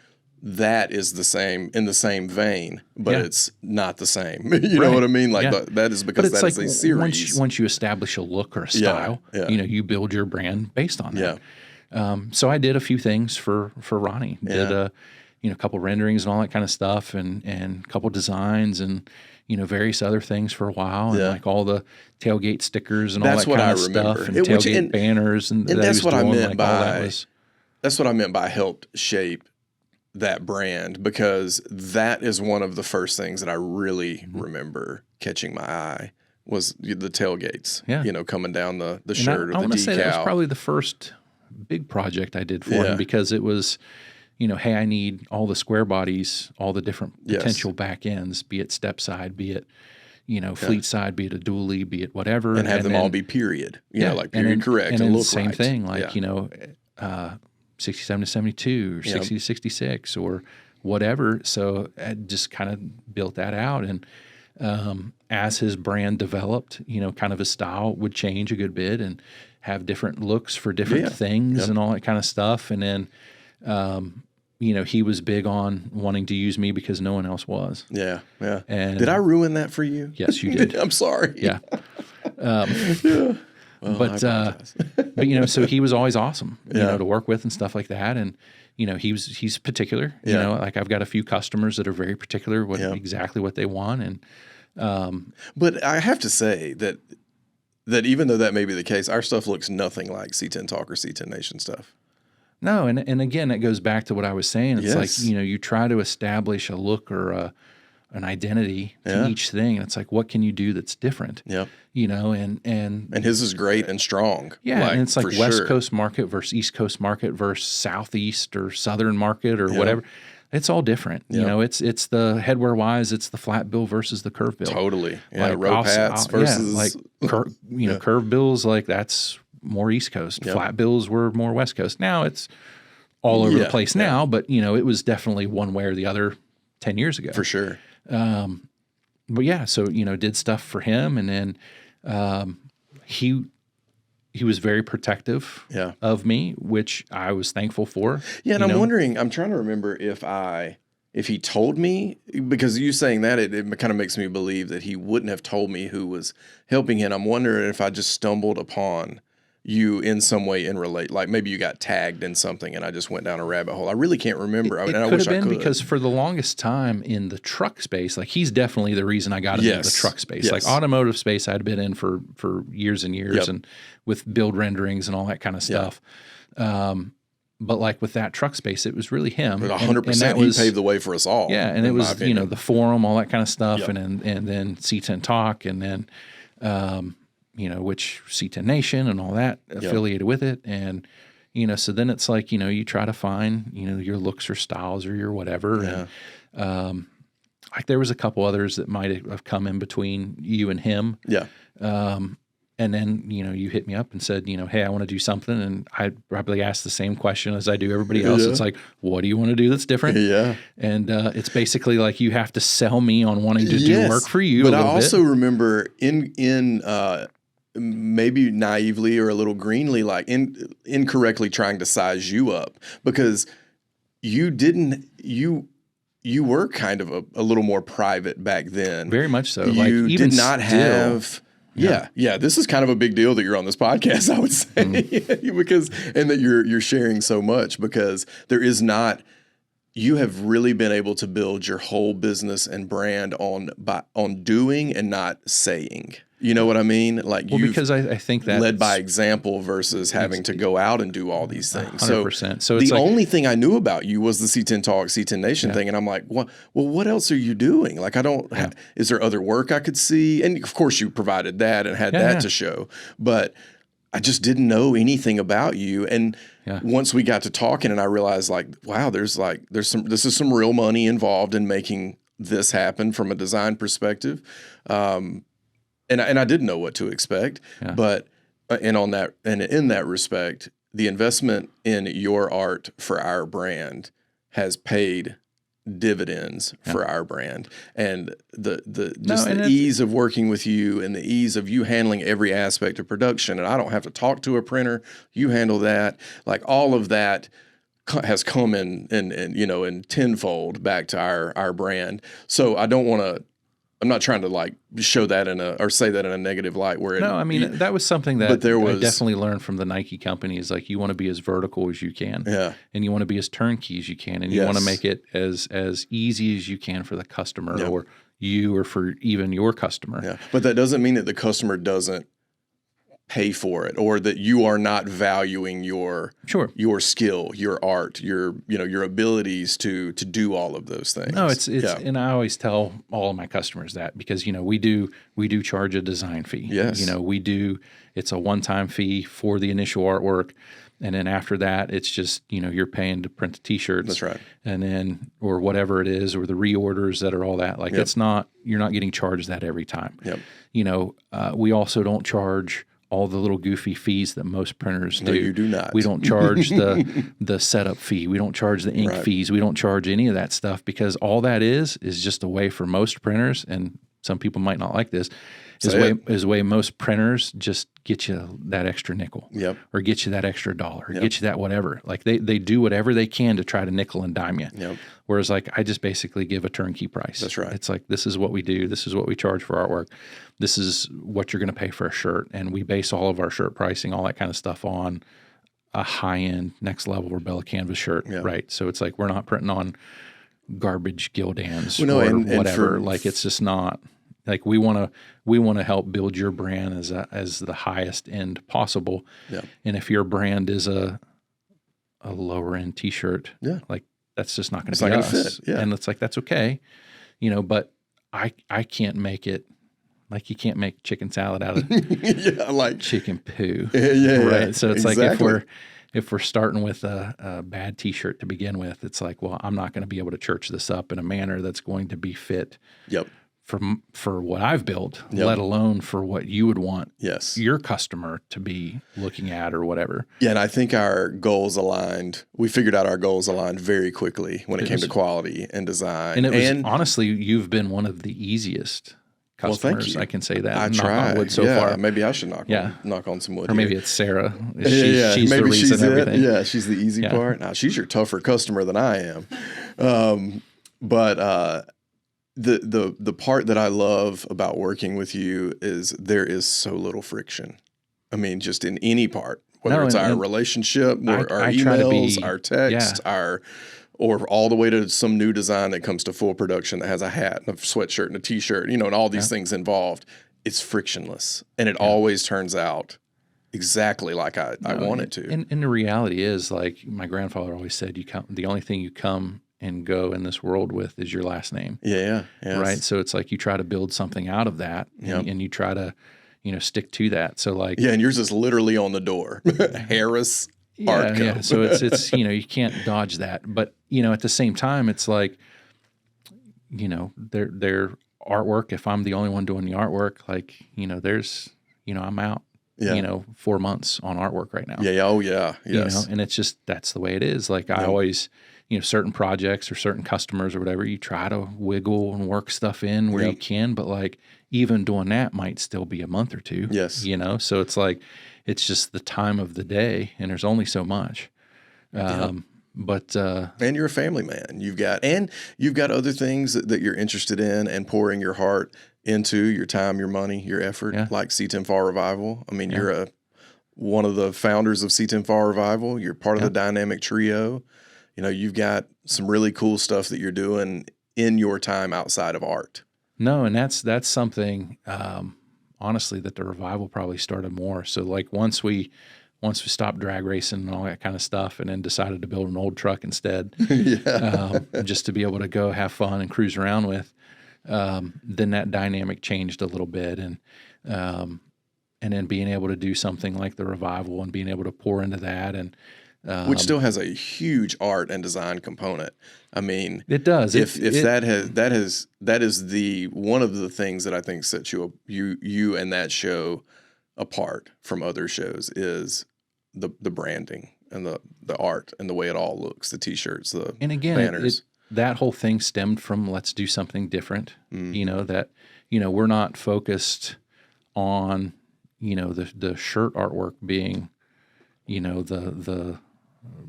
that is the same in the same vein, but it's not the same. You know what I mean? Like that is because that is a series. Once you establish a look or a style, you build your brand based on that. So I did a few things for Ronnie. Did a couple renderings and all that kind of stuff, and a couple designs and various other things for a while, and like all the tailgate stickers and all that kind of stuff, and tailgate banners, and that's what I meant by that's what I meant by helped shape that brand, because that is one of the first things that I really remember catching my eye was the tailgates. Coming down the shirt or the decal. I want to say that was probably the first big project I did for him, because it was, hey, I need all the square bodies, all the different potential back ends, be it step side, be it, fleet side, be it a dually, be it whatever. And have them all be period, like period correct and look same right. thing, like, 67 to 72 or 60 to 66 or whatever. So I just kind of built that out. And as his brand developed, kind of his style would change a good bit and have different looks for different things and all that kind of stuff. And then, he was big on wanting to use me because no one else was. Yeah. And did I ruin that for you? Yes, you did. I'm sorry. Yeah. Well, but so he was always awesome, to work with and stuff like that. And, he's particular, like I've got a few customers that are very particular with exactly what they want. And, but I have to say that even though that may be the case, our stuff looks nothing like C10 Talk or C10 Nation stuff. No. And again, it goes back to what I was saying. It's like, you try to establish a look or an identity to each thing. And it's like, what can you do that's different? Yep. And his is great and strong. Yeah. And it's like West Coast market versus East Coast market versus Southeast or Southern market or whatever. It's all different. It's the headwear wise, it's the flat bill versus the curve bill. Totally. Yeah. Like rope hats versus curve bills, like that's more East Coast. Flat bills were more West Coast. Now it's all over the place now, but it was definitely one way or the other 10 years ago. For sure. But yeah, so, did stuff for him, and then he was very protective of me, which I was thankful for. Yeah, and I'm trying to remember if he told me, because you saying that, it kind of makes me believe that he wouldn't have told me who was helping him. I'm wondering if I just stumbled upon you in some way like maybe you got tagged in something and I just went down a rabbit hole. I really can't remember. It I could wish have been I could. Because for the longest time in the truck space, like he's definitely the reason I got into the truck space. Like automotive space I'd been in for years and years and with build renderings and all that kind of stuff. But like with that truck space, it was really him. 100%. He paved the way for us all. Yeah. And it was, the forum, all that kind of stuff. And then C10 Talk and then, which C10 Nation and all that affiliated with it. And, so then it's like, you try to find, your looks or styles or your whatever. Yeah. And, like there was a couple others that might have come in between you and him. Yeah. And then, you hit me up and said, hey, I want to do something. And I probably asked the same question as I do everybody else. It's like, what do you want to do that's different? Yeah. And it's basically like you have to sell me on wanting to do work for you. But I also remember in maybe naively or a little greenly, like incorrectly trying to size you up because you you were kind of a little more private back then. Very much so. You like, even did not have. Yeah. This is kind of a big deal that you're on this podcast, I would say, because and that you're sharing so much, because there is not. You have really been able to build your whole business and brand on doing and not saying. You know what I mean? Like, because I think that led by example versus having to go out and do all these things. 100%. So the only thing I knew about you was the C10 Talk, C10 Nation thing. And I'm like, well, what else are you doing? Like, is there other work I could see? And of course you provided that and had that to show, but I just didn't know anything about you. And once we got to talking and I realized, like, wow, this is some real money involved in making this happen from a design perspective. And I didn't know what to expect, but in that respect, the investment in your art for our brand has paid dividends for our brand, and the ease of working with you and the ease of you handling every aspect of production, and I don't have to talk to a printer. You handle that, like all of that has come in tenfold back to our brand. So I'm not trying to like show that or say that in a negative light. That was something that I definitely learned from the Nike company is like, you want to be as vertical as you can, and you want to be as turnkey as you can, and you want to make it as easy as you can for the customer or you or for even your customer. Yeah. But that doesn't mean that the customer doesn't pay for it, or that you are not valuing your skill, your art, your abilities to do all of those things. No, it's and I always tell all of my customers that, because we do charge a design fee. Yes. It's a one-time fee for the initial artwork, and then after that it's just you're paying to print the t-shirts. That's right. And then or whatever it is, or the reorders that are all that. Like you're not getting charged that every time. Yep. We also don't charge all the little goofy fees that most printers do. No, you do not. We don't charge the setup fee. We don't charge the ink fees. We don't charge any of that stuff, because all that is just a way for most printers, and some people might not like this, is a way most printers just get you that extra nickel, or get you that extra dollar, or get you that whatever. Like they do whatever they can to try to nickel and dime you. Yep. Whereas like I just basically give a turnkey price. That's right. It's like, this is what we do. This is what we charge for artwork. This is what you're going to pay for a shirt. And we base all of our shirt pricing, all that kind of stuff, on a high-end, next-level Rebella canvas shirt, right? So it's like we're not printing on garbage Gildans or whatever. Like it's just not. Like we want to help build your brand as the highest end possible. Yeah. And if your brand is a lower end T-shirt, like that's just not going to be us. Fit. Yeah. And it's like, that's okay, But I can't make it. Like you can't make chicken salad out of like chicken poo. Right. So it's like if we're starting with a bad T-shirt to begin with, it's like, well, I'm not going to be able to church this up in a manner that's going to be fit. Yep. For what I've built, let alone for what you would want your customer to be looking at or whatever. Yeah, and I think our goals aligned. We figured out our goals aligned very quickly when it came to quality and design. And honestly, you've been one of the easiest customers. Well, thank you. I can say that. I knock try. on wood so far. Maybe I should knock on some wood. Or maybe it's Sarah. She's the reason everything. Yeah, she's the easy part. Now, she's your tougher customer than I am. But the part that I love about working with you is there is so little friction. I mean, just in any part, whether it's our relationship, our emails, our text, or all the way to some new design that comes to full production that has a hat and a sweatshirt and a T-shirt, and all these things involved. It's frictionless, and it always turns out exactly like I want it to. And the reality is, like my grandfather always said, the only thing you come and go in this world with is your last name. Yeah. Right. So it's like you try to build something out of that, and you try to, stick to that. So like, and yours is literally on the door, Harris. Yeah. So it's you can't dodge that, but at the same time, it's like, their artwork. If I'm the only one doing the artwork, like there's I'm out. 4 months on artwork right now. Yeah. Oh yeah. Yes. And it's just that's the way it is. Like I always. Certain projects or certain customers or whatever, you try to wiggle and work stuff in where you can, but like even doing that might still be a month or two. Yes. So it's like, it's just the time of the day and there's only so much. But and you're a family man. You've got other things that you're interested in and pouring your heart into, your time, your money, your effort, like C10 Fall Revival. I mean, you're one of the founders of C10 Fall Revival. You're part of the dynamic trio. You know, you've got some really cool stuff that you're doing in your time outside of art. No, and that's something, honestly, that the Revival probably started more. So like once we stopped drag racing and all that kind of stuff, and then decided to build an old truck instead, just to be able to go have fun and cruise around with, then that dynamic changed a little bit. And then being able to do something like the Revival and being able to pour into that, and which still has a huge art and design component. I mean, it does. If that is the one of the things that I think sets you and that show apart from other shows is the branding and the art and the way it all looks, the T-shirts, the banners. That whole thing stemmed from let's do something different. You know, that, you know, we're not focused on, you know, the shirt artwork being, you know, the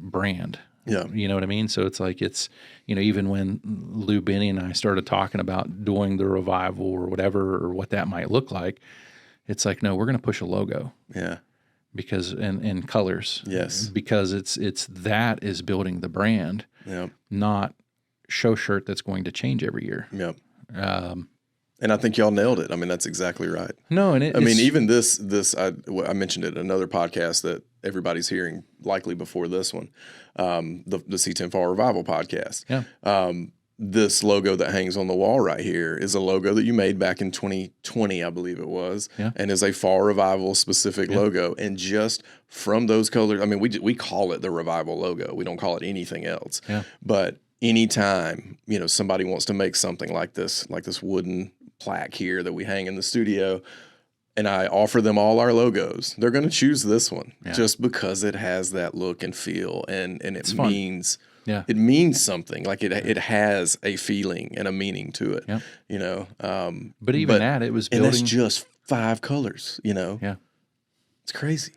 brand. Yeah. You know what I mean? So it's like, it's, you know, even when Lou Benny and I started talking about doing the Revival or whatever, or what that might look like, it's like, no, we're going to push a logo. Yeah. Because, and colors. Yes. Because it's that is building the brand. Yep. Not show shirt that's going to change every year. Yep. And I think y'all nailed it. I mean, that's exactly right. No, and I mean, even this I mentioned it in another podcast that everybody's hearing likely before this one, the C10 Fall Revival podcast. Yeah. This logo that hangs on the wall right here is a logo that you made back in 2020, I believe it was, and is a Fall Revival specific logo. And just from those colors, I mean, we call it the Revival logo. We don't call it anything else. Yeah. But anytime, you know, somebody wants to make something like this wooden plaque here that we hang in the studio, and I offer them all our logos, they're going to choose this one just because it has that look and feel, and it means it means something. Like it has a feeling and a meaning to it. Yeah. You know, but that it was building, and that's just 5 colors. You know, it's crazy.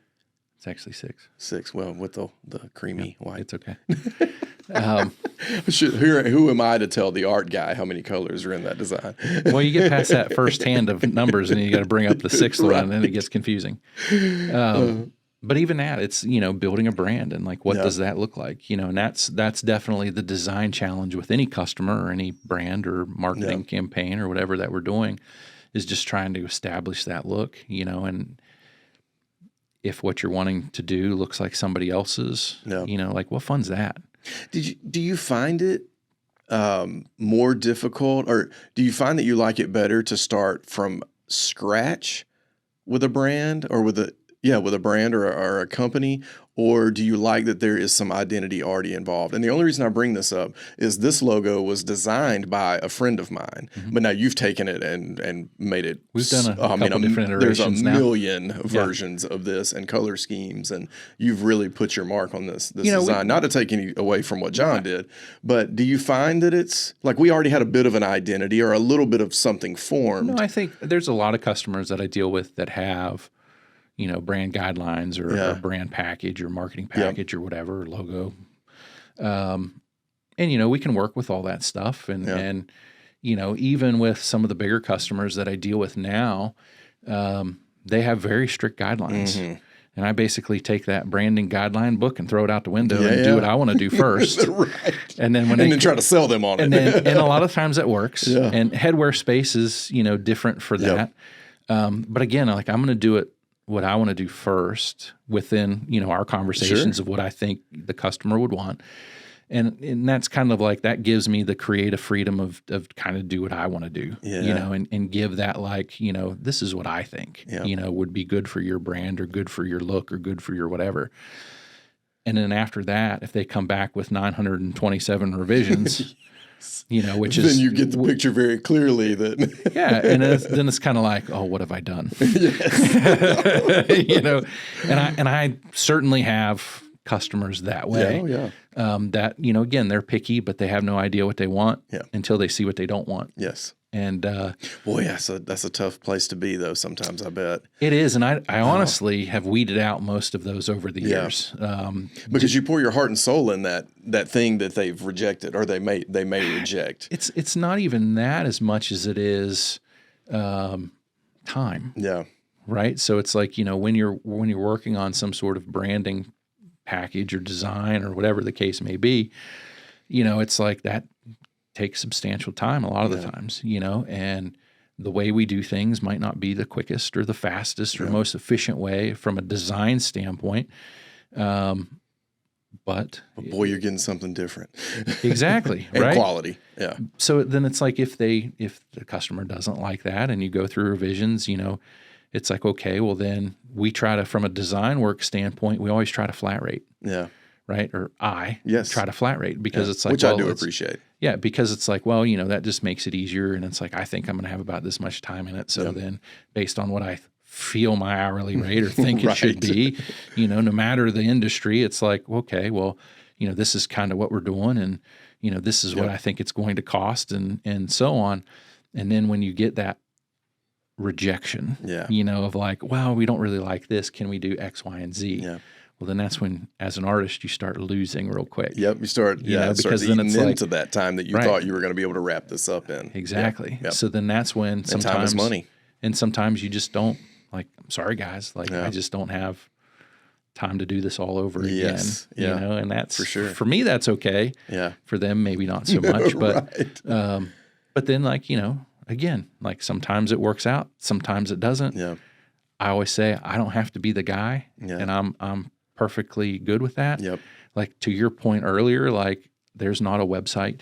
It's actually 6. 6. Well, with the creamy white, it's okay. Who am I to tell the art guy how many colors are in that design? Well, you get past that first hand of numbers, and you got to bring up the 6th one, and then it gets confusing. But even that, it's, you know, building a brand, and like, what does that look like? You know, and that's definitely the design challenge with any customer or any brand or marketing campaign or whatever that we're doing, is just trying to establish that look, you know. And if what you're wanting to do looks like somebody else's, you know, like, what fun's that? Do you find it more difficult, or do you find that you like it better to start from scratch with a brand, or with a brand or a company, or do you like that there is some identity already involved? And the only reason I bring this up is this logo was designed by a friend of mine, but now you've taken it and made it. We've done a couple different iterations. There's a million versions of this and color schemes, and you've really put your mark on this design. Not to take any away from what John did, but do you find that it's like we already had a bit of an identity or a little bit of something formed? No, I think there's a lot of customers that I deal with that have, you know, brand guidelines or a brand package or marketing package or whatever, or logo. And, you know, we can work with all that stuff. And, you know, even with some of the bigger customers that I deal with now, they have very strict guidelines. Mm-hmm. And I basically take that branding guideline book and throw it out the window and do what I want to do first. Right. And then then try to sell them on it. And a lot of times that works. Yeah. And headwear space is, you know, different for that. But again, like, I'm going to do it what I want to do first within, you know, our conversations of what I think the customer would want. And that's kind of like, that gives me the creative freedom of kind of do what I want to do, you know, and give that, like, you know, this is what I think, you know, would be good for your brand or good for your look or good for your whatever. And then after that, if they come back with 927 revisions, you know, which is, then you get the picture very clearly that and then it's kind of like, oh, what have I done? You know, and I certainly have customers that way. That, you know, again, they're picky, but they have no idea what they want until they see what they don't want. Yes. And boy, that's a tough place to be, though. Sometimes I bet it is, and I honestly have weeded out most of those over the years. Because you pour your heart and soul in that thing that they've rejected or they may reject. It's not even that as much as it is time. Yeah. Right. So it's like, when you're working on some sort of branding package or design or whatever the case may be, it's like that takes substantial time a lot of the times, and the way we do things might not be the quickest or the fastest or most efficient way from a design standpoint. But boy, you're getting something different. Exactly. And right? quality. Yeah. So then it's like if the customer doesn't like that and you go through revisions, it's like, okay, well then we try to, from a design work standpoint, we always try to flat rate. Yeah. Right. Or try to flat rate because it's like, which I do appreciate. Yeah. Because it's like, well, that just makes it easier. And it's like, I think I'm going to have about this much time in it. So then based on what I feel my hourly rate or think it should be, no matter the industry, it's like, okay, well, this is kind of what we're doing. And, this is what I think it's going to cost and so on. And then when you get that rejection, of like, well, we don't really like this. Can we do X, Y, and Z? Yeah. Well, then that's when, as an artist, you start losing real quick. Yep, you start, because then it's into that time that you thought you were going to be able to wrap this up in. Exactly. Yep. So then that's when sometimes time is money, and sometimes you just don't. Like, I'm sorry, guys. Like, I just don't have time to do this all over again. And that's for sure. For me, that's okay. Yeah. For them, maybe not so much. But, right. But then, like, again, like sometimes it works out, sometimes it doesn't. Yeah. I always say I don't have to be the guy, and I'm perfectly good with that. Yep. Like to your point earlier, like there's not a website.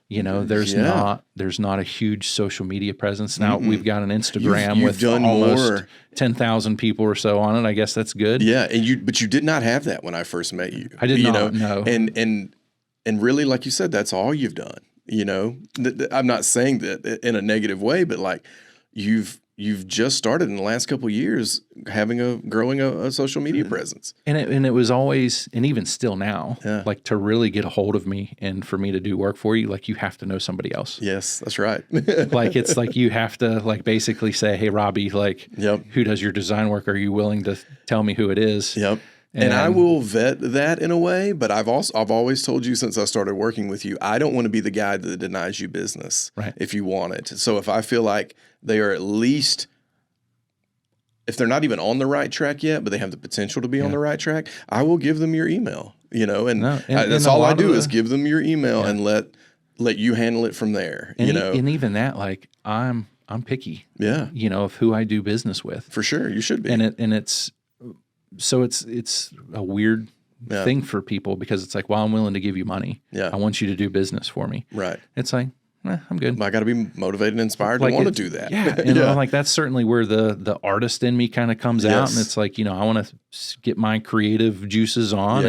There's not a huge social media presence. Now we've got an Instagram you've with done almost 10,000 people or so on it. I guess that's good. Yeah, but you did not have that when I first met you. I did not. No. And really, like you said, that's all you've done. I'm not saying that in a negative way, but like you've just started in the last couple of years growing a social media presence. And it was always, and even still now, like to really get a hold of me and for me to do work for you, like you have to know somebody else. Yes, that's right. Like it's like you have to like basically say, hey, Robbie, like who does your design work? Are you willing to tell me who it is? Yep. And I will vet that in a way, but I've always told you since I started working with you, I don't want to be the guy that denies you business if you want it. So if I feel like they are at least, if they're not even on the right track yet, but they have the potential to be on the right track, I will give them your email, and that's all I do is give them your email and let you handle it from there, And even that, like I'm picky, of who I do business with. For sure. You should be. And it's a weird thing for people because it's like, well, I'm willing to give you money. Yeah. I want you to do business for me. Right. It's like, I'm good. I got to be motivated and inspired to want to do that. Yeah. And I'm like, that's certainly where the artist in me kind of comes out. And it's like, I want to get my creative juices on.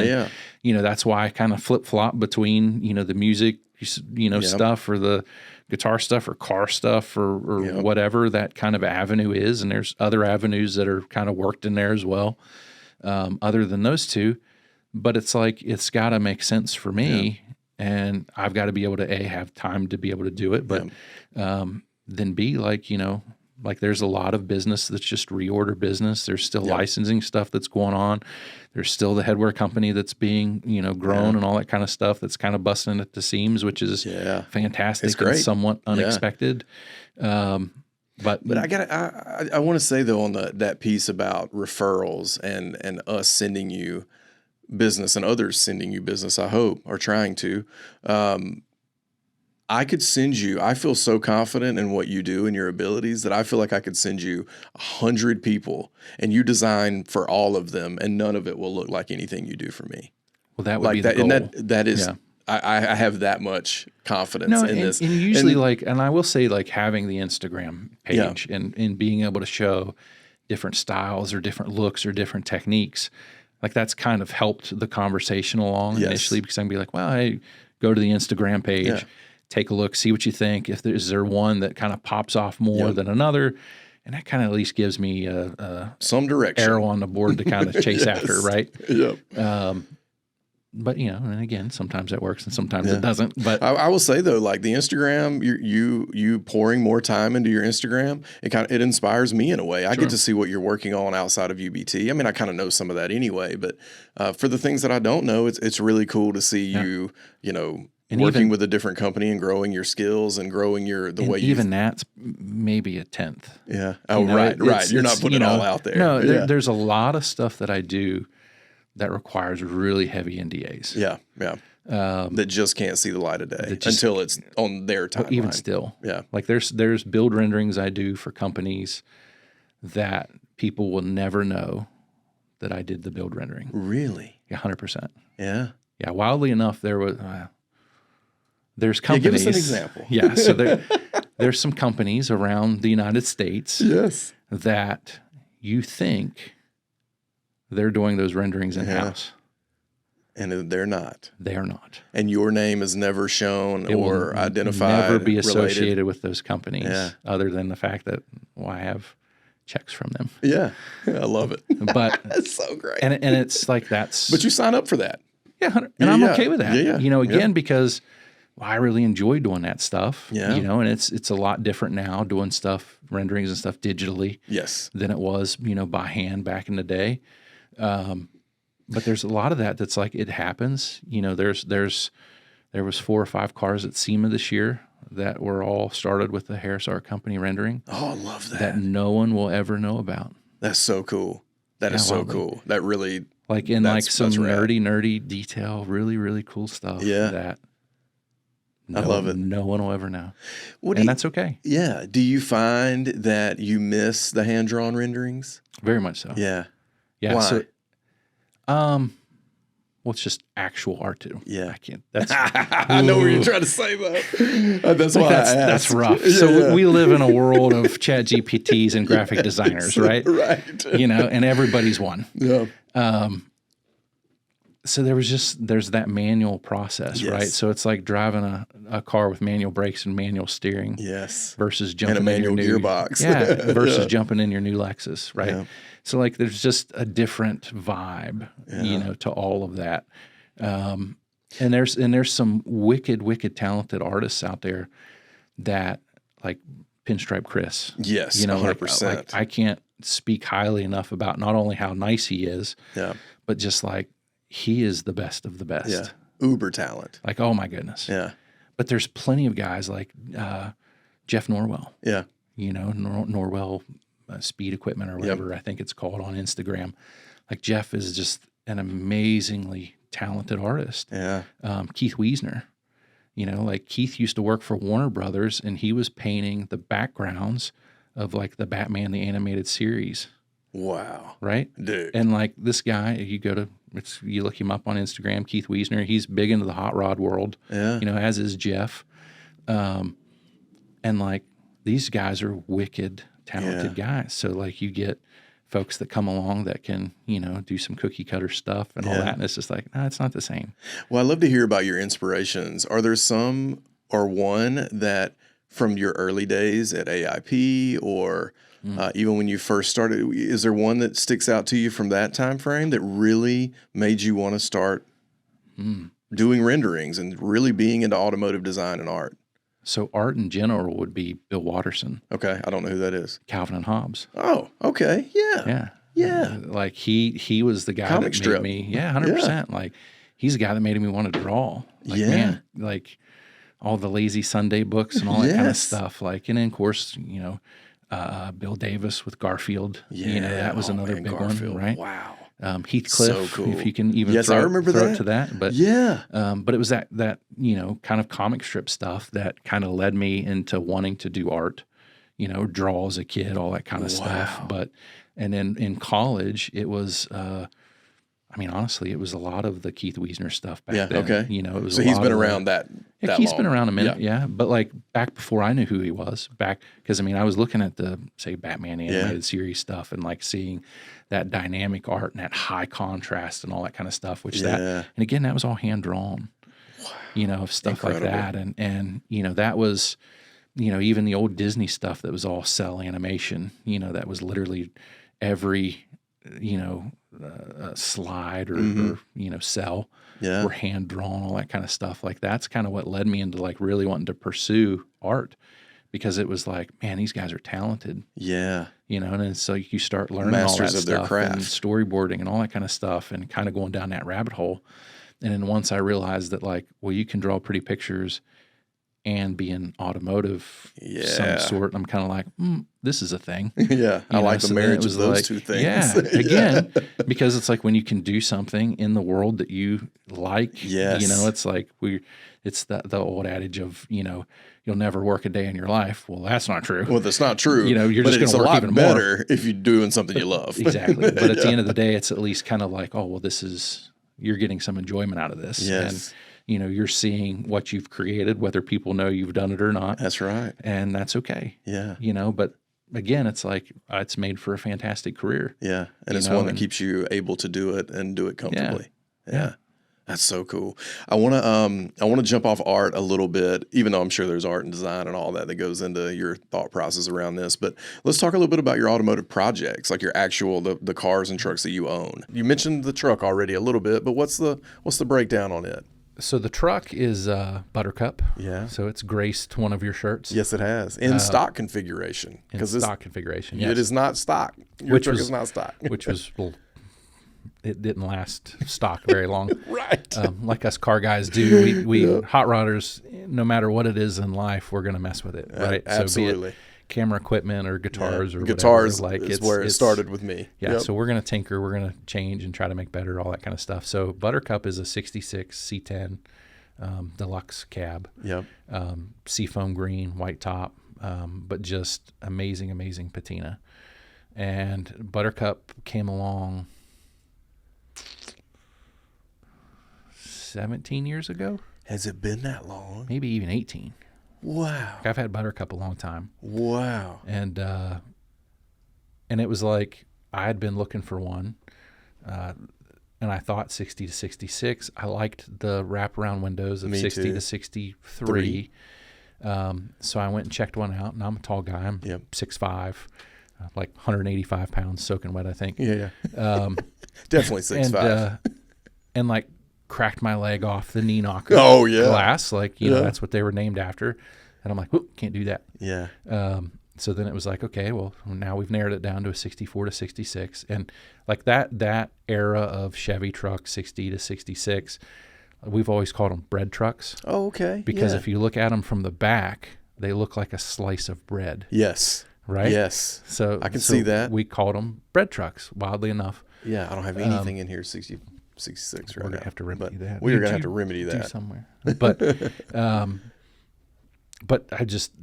That's why I kind of flip flop between, the music, stuff or the guitar stuff or car stuff or whatever that kind of avenue is. And there's other avenues that are kind of worked in there as well, other than those two. But it's like, it's got to make sense for me. And I've got to be able to have time to be able to do it. But then B, like, like there's a lot of business that's just reorder business. There's still licensing stuff that's going on. There's still the headwear company that's being, grown and all that kind of stuff that's kind of busting at the seams, which is fantastic and somewhat unexpected. But I want to say though on that piece about referrals and us sending you business and others sending you business, I hope, are trying to. I could send you, I feel so confident in what you do and your abilities that I feel like I could send you 100 people and you design for all of them and none of it will look like anything you do for me. Well, that would be the goal. And that is, I have that much confidence in this. And usually and I will say like having the Instagram page and being able to show different styles or different looks or different techniques, like that's kind of helped the conversation along initially because I can be like, well, I go to the Instagram page, take a look, see what you think. Is there one that kind of pops off more than another? And that kind of at least gives me some direction, arrow on the board to kind of chase after, right? Yep. but and again, sometimes that works and sometimes it doesn't. But I will say though, like the Instagram, you pouring more time into your Instagram, it inspires me in a way. I get to see what you're working on outside of UBT. I mean, I kind of know some of that anyway, but for the things that I don't know, it's really cool to see you, and working with a different company and growing your skills and growing the way you even that's maybe a tenth. Yeah. Oh, right. You're not putting it all out there. No, there's a lot of stuff that I do that requires really heavy NDAs. Yeah. That just can't see the light of day until it's on their timeline. Even still. Yeah. Like there's build renderings I do for companies that people will never know that I did the build rendering. Really? Yeah, 100%. Yeah. Yeah. Wildly enough, there's companies. Give us an example. Yeah. So there's some companies around the United States that you think they're doing those renderings in-house. And they're not. They are not. And your name is never shown or identified. Never be associated with those companies other than the fact that I have checks from them. Yeah. I love it. But that's so great. And it's like that's. But you sign up for that. Yeah. And I'm okay with that. Because I really enjoy doing that stuff. Yeah. And it's a lot different now doing stuff, renderings and stuff digitally. Yes. Than it was, by hand back in the day. But there's a lot of that's like it happens. There was 4 or 5 cars at SEMA this year that were all started with the Harris Art Company rendering. Oh, I love that. That no one will ever know about. That's so cool. That is so cool. That really some nerdy detail, really, really cool stuff. Yeah. That I love it. No one will ever know. That's okay. Yeah. Do you find that you miss the hand drawn renderings? Very much so. Yeah. Yeah. Why? So, it's just actual art too. Yeah. I can't. That's. I know what you're trying to say though. That's why that's rough. So we live in a world of chat GPTs and graphic designers, right? Right. And everybody's one. Yeah. So there's that manual process, right? So it's like driving a car with manual brakes and manual steering. Yes. Versus jumping in your new gearbox. Versus jumping in your new Lexus, right? Yeah. So like there's just a different vibe, to all of that. And there's some wicked talented artists out there that like Pinstripe Chris. Yes, 100%. Like I can't speak highly enough about not only how nice he is, but just like he is the best of the best. Yeah. Uber talent. Like, oh my goodness. Yeah. But there's plenty of guys like Jeff Norwell. Yeah. Norwell Speed Equipment or whatever I think it's called on Instagram. Like Jeff is just an amazingly talented artist. Yeah. Keith Wiesner. Like Keith used to work for Warner Brothers and he was painting the backgrounds of like the Batman the Animated Series. Wow. Right? Dude. And like this guy, you look him up on Instagram, Keith Wiesner, he's big into the hot rod world. Yeah. As is Jeff. And like these guys are wicked talented guys. So like you get folks that come along that can, do some cookie cutter stuff and all that. And it's just like, no, it's not the same. Well, I'd love to hear about your inspirations. Are there some or one that from your early days at AIP or even when you first started, is there one that sticks out to you from that time frame that really made you want to start doing renderings and really being into automotive design and art? So art in general would be Bill Watterson. Okay, I don't know who that is. Calvin and Hobbes. Oh, okay, yeah. Like he was the guy Comic that strip. made me, 100%. Like he's the guy that made me want to draw. Like, man, like all the Lazy Sunday books and all that kind of stuff. Like, and then of course, Bill Davis with Garfield. That was another big Garfield. One, right? Wow. Heathcliff, so cool. if you can even I remember throw it to that. But but it was that kind of comic strip stuff that kind of led me into wanting to do art, draw as a kid, all that kind of stuff. But and then in college, it was honestly, it was a lot of the Keith Wiesner stuff back then. Okay. It was so a he's lot been of around that Keith's long. Been around a minute, But like back before I knew who he was, because I was looking at the say Batman animated series stuff and like seeing that dynamic art and that high contrast and all that kind of stuff. And again, that was all hand drawn. Stuff Incredible. Like that, and that was, even the old Disney stuff that was all cell animation. That was literally every slide or sell. Yeah. Were hand drawn, all that kind of stuff. Like that's kind of what led me into like really wanting to pursue art, because it was like, man, these guys are talented. Yeah. And it's like you start learning Masters all that of their stuff craft. and storyboarding and all that kind of stuff, and kind of going down that rabbit hole. And then once I realized that, like, well, you can draw pretty pictures and be in automotive some sort, I'm kind of like, this is a thing. Yeah. I like the marriage of those two things. Yeah. Again, because it's like when you can do something in the world that you like, it's like it's the old adage of, you'll never work a day in your life. Well, that's not true. Well, that's not true. You're just going to work even better more if you're doing something you love. Exactly. But at the end of the day, it's at least kind of like, oh, well, you're getting some enjoyment out of this. Yes. And, you're seeing what you've created, whether people know you've done it or not. That's right. And that's okay. Yeah. But again, it's like, it's made for a fantastic career. Yeah. And it's one that keeps you able to do it and do it comfortably. Yeah. That's so cool. I want to jump off art a little bit, even though I'm sure there's art and design and all that goes into your thought process around this. But let's talk a little bit about your automotive projects, like your actual the cars and trucks that you own. You mentioned the truck already a little bit, but what's the breakdown on it? So the truck is Buttercup. Yeah. So it's graced one of your shirts. Yes, it has. In stock configuration. In stock configuration, yes. It is not stock. Your truck is not stock. Which was, well, it didn't last stock very long. Right. Like us car guys do. We hot rodders, no matter what it is in life, we're going to mess with it, right? Absolutely. So be it camera equipment or guitars or guitars whatever. Is where it started with me. Yeah, so we're going to tinker, we're going to change and try to make better, all that kind of stuff. So Buttercup is a 66 C10 deluxe cab. Yep. Seafoam green, white top, but just amazing patina. And Buttercup came along 17 years ago. Has it been that long? Maybe even 18. Wow. I've had Buttercup a long time. Wow. And it was like I had been looking for one, and I thought 60 to 66. I liked the wraparound windows of Me 60 too. to 63. So I went and checked one out, and I'm a tall guy. I'm 6'5", like 185 pounds, soaking wet, I think. Yeah. Definitely 6'5". And like cracked my leg off the knee knocker glass. Like, that's what they were named after. And I'm like, whoop, can't do that. Yeah. So then it was like, okay, well, now we've narrowed it down to a 64 to 66. And like that era of Chevy truck, 60 to 66, we've always called them bread trucks. Oh, okay. Because if you look at them from the back, they look like a slice of bread. Yes. Right? Yes. So I can see that. We called them bread trucks, wildly enough. Yeah, I don't have anything in here 66 right now. We're going to have to remedy that. We're going to have to remedy that. Somewhere. But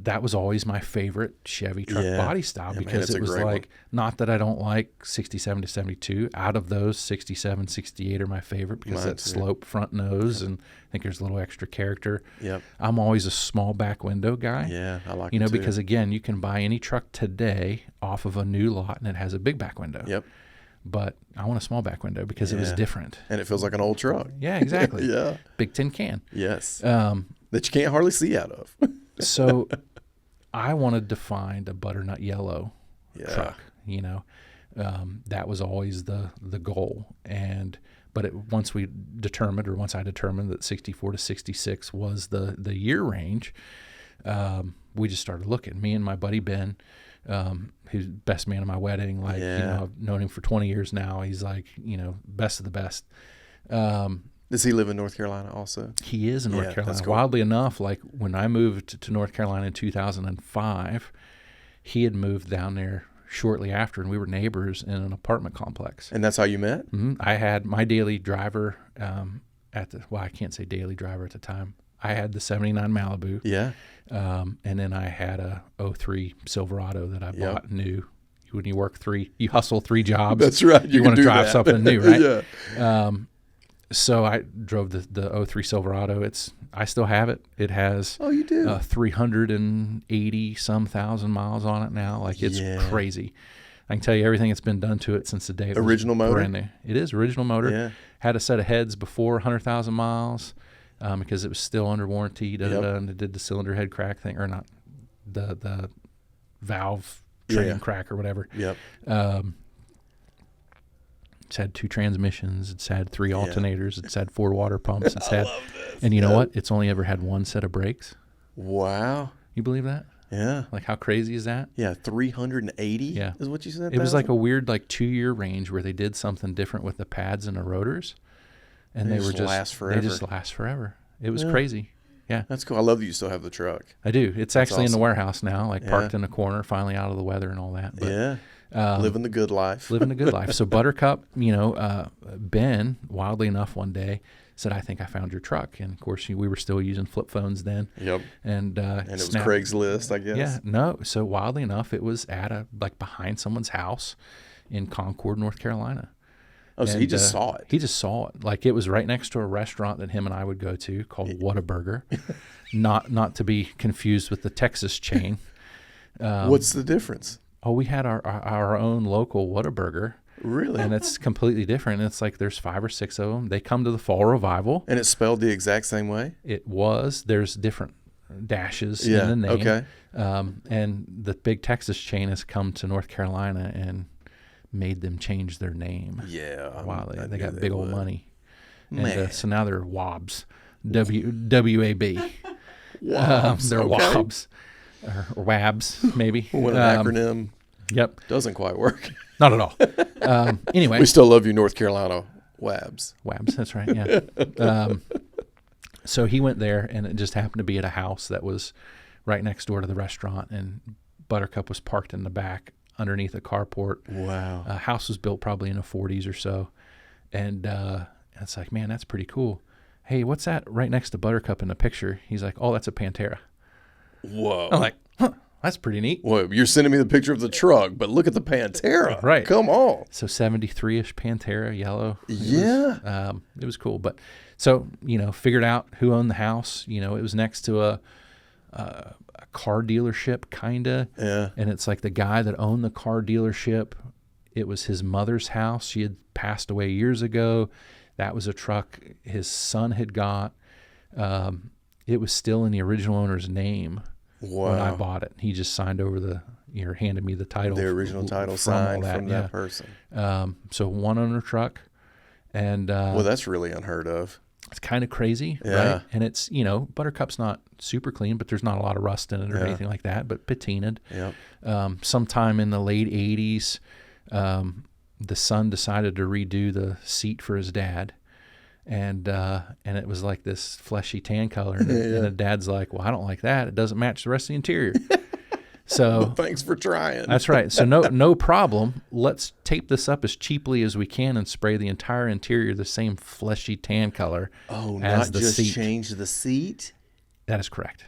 that was always my favorite Chevy truck body style, because it was like, one. Not that I don't like 67 to 72. Out of those, 67, 68 are my favorite, because that slope front nose, and I think there's a little extra character. Yep. I'm always a small back window guy. Yeah, I like it too. Because again, you can buy any truck today off of a new lot and it has a big back window. Yep. But I want a small back window because it was different. And it feels like an old truck. Yeah, exactly. Yeah. Big tin can. Yes. That you can't hardly see out of. So I wanted to find a butternut yellow truck, that was always the goal. But once I determined that 64 to 66 was the year range, we just started looking. Me and my buddy Ben, who's best man at my wedding, I've known him for 20 years now. He's like, best of the best. Does he live in North Carolina also? He is in North Carolina. Cool. Wildly enough, like when I moved to North Carolina in 2005, he had moved down there shortly after, and we were neighbors in an apartment complex. And that's how you met? Mm-hmm. I had my daily driver I can't say daily driver at the time. I had the 79 Malibu. Yeah. And then I had a 03 Silverado that I bought new. When you you hustle 3 jobs. That's right. You want to drive something new, right? Yeah. So I drove the 03 Silverado. I still have it. It has 380 some thousand miles on it now. Like, it's crazy. I can tell you everything that's been done to it since the day it was original motor. Brand new. It is original motor. Yeah. Had a set of heads before 100,000 miles because it was still under warranty. And it did the cylinder head crack thing, or not the valve train crack or whatever. Yep. It's had 2 transmissions. It's had 3 alternators. It's had 4 water pumps. It's had, and you know what? It's only ever had 1 set of brakes. Wow. You believe that? Yeah. Like, how crazy is that? Yeah, 380 is what you said? It was like a weird, like, 2-year range where they did something different with the pads and the rotors. And they were just last forever. They just last forever. It was crazy. Yeah. That's cool. I love that you still have the truck. I do. It's actually in the warehouse now, like parked in a corner, finally out of the weather and all that. But, living the good life. Living the good life. So Buttercup, Ben, wildly enough, one day said, I think I found your truck. And, of course, we were still using flip phones then. Yep. And it was Craigslist, I guess. Yeah. No. So wildly enough, it was behind someone's house in Concord, North Carolina. Oh, so he just saw it. He just saw it. Like, it was right next to a restaurant that him and I would go to called Whataburger. not to be confused with the Texas chain. What's the difference? Oh, we had our own local Whataburger. Really? And it's completely different. It's like there's 5 or 6 of them. They come to the Fall Revival. And it's spelled the exact same way? It was. There's different dashes in the name. Okay. And the big Texas chain has come to North Carolina and made them change their name. Yeah. Wow, they got big old money. Man. And so now they're WABs. W-A-B. WABs. They're WABs. Or WABs, maybe. What an acronym. Yep. Doesn't quite work. Not at all. Anyway. We still love you, North Carolina. WABs. WABs, that's right, yeah. So he went there, and it just happened to be at a house that was right next door to the restaurant, and Buttercup was parked in the back underneath a carport. Wow. House was built probably in the 40s or so. And it's like, man, that's pretty cool. Hey, what's that right next to Buttercup in the picture? He's like, oh, that's a Pantera. Whoa. I'm like, huh, that's pretty neat. Well, you're sending me the picture of the truck, but look at the Pantera. Right. Come on. So 73-ish Pantera, yellow. It was cool. But so, figured out who owned the house. It was next to a car dealership, kind of. Yeah. And it's like the guy that owned the car dealership, it was his mother's house. She had passed away years ago. That was a truck his son had got. It was still in the original owner's name when I bought it. He just signed over handed me the title. The original title signed from that person. So one owner truck. And well, that's really unheard of. It's kind of crazy, right? And it's, Buttercup's not super clean, but there's not a lot of rust in it or anything like that, but patinaed. Yep. Sometime in the late 80s, the son decided to redo the seat for his dad. And it was like this fleshy tan color. And the dad's like, well, I don't like that. It doesn't match the rest of the interior. So well, thanks for trying. That's right. So no problem. Let's tape this up as cheaply as we can and spray the entire interior the same fleshy tan color as the seat. Change the seat? That is correct.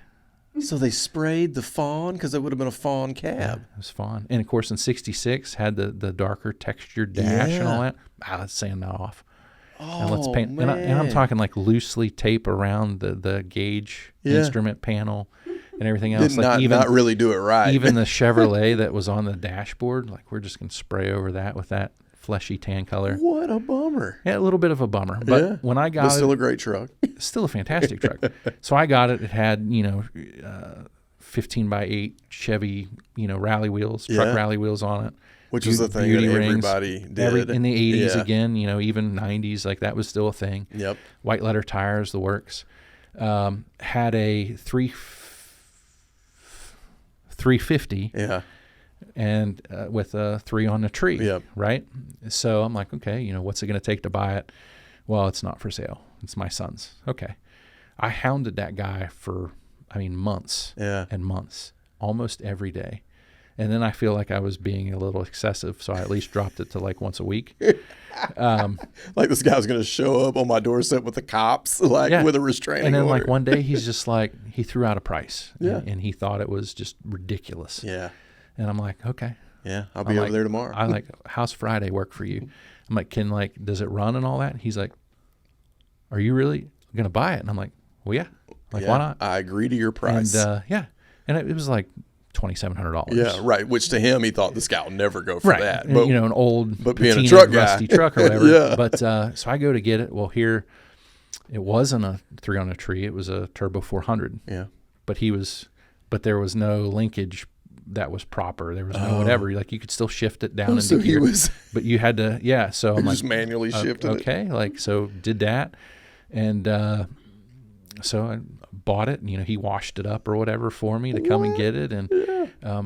So they sprayed the fawn because it would have been a fawn cab. Yeah, it was fawn. And, of course, in 66, had the darker textured dash and all that. Let's sand that off. And let's paint. Man. And I'm talking like loosely tape around the gauge instrument panel and everything else. Did not really do it right. Even the Chevrolet that was on the dashboard, like we're just going to spray over that with that fleshy tan color. What a bummer. Yeah, a little bit of a bummer. But when I got it. Still a great truck. Still a fantastic truck. So I got it. It had, 15x8 Chevy, rally wheels, truck rally wheels on it. Which was the thing that everybody did. In the 80s again, even 90s, like that was still a thing. Yep. White letter tires, the works. Had a 350. Yeah. And with a 3 on the tree. Yep. Right? So I'm like, okay, what's it going to take to buy it? Well, it's not for sale. It's my son's. Okay. I hounded that guy for, months and months, almost every day. And then I feel like I was being a little excessive, so I at least dropped it to like once a week. Like this guy's going to show up on my doorstep with the cops, with a restraining order. And then order. like one day he's just like, he threw out a price. Yeah. And he thought it was just ridiculous. Yeah. And I'm like, okay. Yeah, I'll be over there tomorrow. I'm like, how's Friday work for you? I'm like, does it run and all that? He's like, are you really going to buy it? And I'm like, well, yeah. Like, why not? I agree to your price. And and it was like $2,700. Yeah, right. Which to him, he thought this guy will never go for that. But, an old, but being a truck guy, rusty truck or whatever. Yeah. But so I go to get it. Well, here it wasn't a 3 on a tree. It was a Turbo 400. Yeah. But there was no linkage that was proper. There was no whatever. Like you could still shift it down into so gear, he was but you had to, yeah. So I'm just like, manually shifting it. okay, like so did that, and so I bought it. And, you know, he washed it up or whatever for me to come and get it, and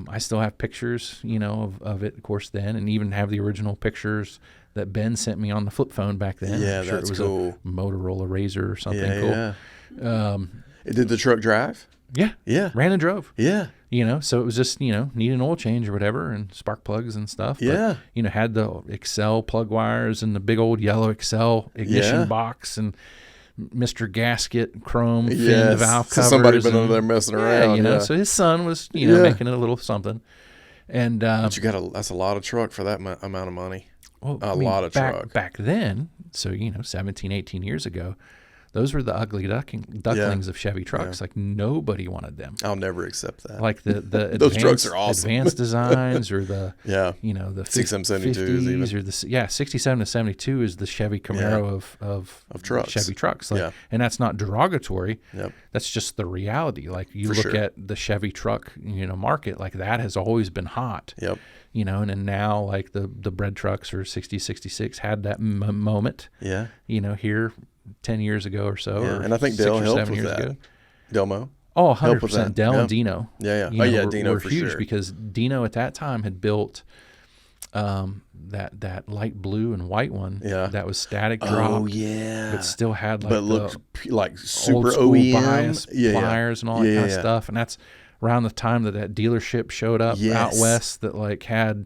I still have pictures, you know, of it, of course, then, and even have the original pictures that Ben sent me on the flip phone back then. Yeah, I'm sure that's it was cool. a Motorola Razor or something cool. Yeah. Did the truck drive? Yeah. Yeah. Ran and drove. Yeah. You know, so it was just, you know, need an oil change or whatever and spark plugs and stuff. Yeah. But, you know, had the Excel plug wires and the big old yellow Excel ignition box and Mr. Gasket chrome fin valve covers. Somebody been under there messing around. You know, so his son was, you know, making a little something. And but that's a lot of truck for that amount of money. Well, lot of truck. Back then, so, you know, 17, 18 years ago, those were the ugly ducklings of Chevy trucks. Like nobody wanted them. I'll never accept that. Like the those trucks are awesome. Advanced designs or the you know, the 6772s even. Or the 67 to 72 is the Chevy Camaro of trucks. Chevy trucks. Like, and that's not derogatory. Yep. That's just the reality. Like you look at the Chevy truck, you know, market, like that has always been hot. Yep. You know, and then now like the bread trucks or 60, 66 had that moment. Yeah. You know, here 10 years ago or so. Yeah. Or and I think Dell helped with that. Ago. Delmo. Oh, 100%. Dell and Dino. Yeah. You know, Dino were for huge sure. because Dino at that time had built that light blue and white one that was static drop. Oh, yeah. But still had like but looked like super old school OEM. bias pliers and all that kind of stuff. And that's around the time that dealership showed up out west that like had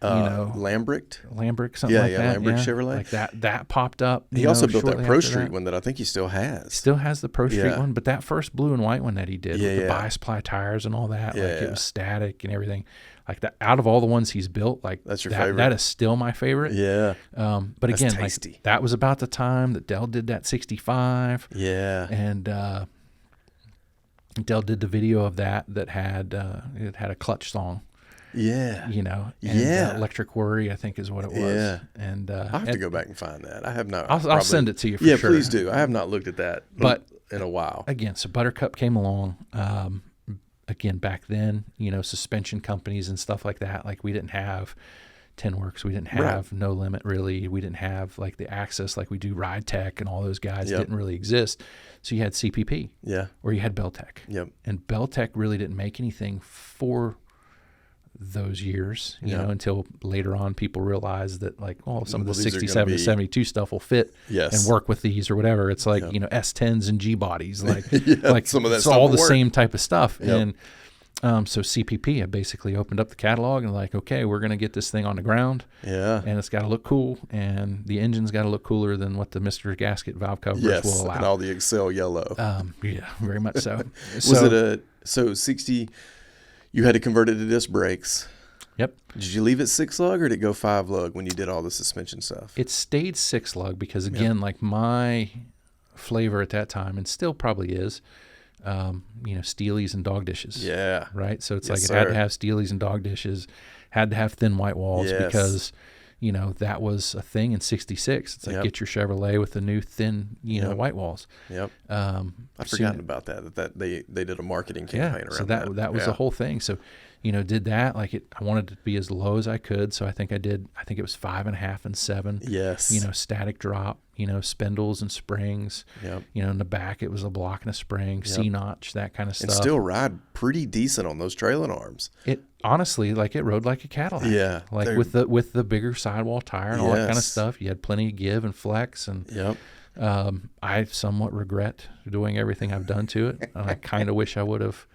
you know, Lambrick, something like that. Lambrick Chevrolet. Like that popped up. He also built that Pro Street one that I think he still has. Still has the Pro Street one, but that first blue and white one that he did with the bias ply tires and all that, like it was static and everything. Like that, out of all the ones he's built, like that's your favorite. That is still my favorite. Yeah. But again, like that was about the time that Dell did that 65. Yeah. And Dell did the video of that had it had a clutch song. Yeah. You know, and Electric Worry, I think is what it was. Yeah. And I'll have to go back and find that. I have not. I'll send it to you for sure. Yeah, please do. I have not looked at that in a while. Again, so Buttercup came along. Again, back then, you know, suspension companies and stuff like that. Like we didn't have Tinworks. We didn't have No Limit really. We didn't have like the access like we do Ride Tech and all those guys didn't really exist. So you had CPP. Yeah. Or you had Beltec. Yep. And Beltec really didn't make anything for those years, you know, until later on people realized that like, some of the 67 to 72 stuff will fit and work with these or whatever. It's like, you know, S10s and G bodies, like, like some of that, it's all the same type of stuff. And so CPP had basically opened up the catalog and like, okay, we're going to get this thing on the ground. Yeah. And it's got to look cool. And the engine's got to look cooler than what the Mr. Gasket valve covers will allow. And all the Excel yellow. Yeah, very much so. Was it so 60, you had to convert it to disc brakes. Yep. Did you leave it 6-lug or did it go 5-lug when you did all the suspension stuff? It stayed 6-lug because, again, like my flavor at that time, and still probably is, you know, Steelies and dog dishes. Yeah. Right? So it's like it had to have Steelies and dog dishes, had to have thin white walls because, you know, that was a thing in 66. It's like get your Chevrolet with the new thin, you know, white walls. Yep. I've forgotten about that they did a marketing campaign around that. So that was the whole thing. So, you know, did that. Like I wanted it to be as low as I could. So I think it was 5.5 and 7. Yes. You know, static drop, you know, spindles and springs. Yep. You know, in the back it was a block and a spring, C-notch, that kind of stuff. And still ride pretty decent on those trailing arms. It honestly, like it rode like a Cadillac. Yeah. Like with the bigger sidewall tire and all that kind of stuff. You had plenty of give and flex and I somewhat regret doing everything I've done to it. And I kind of wish I would have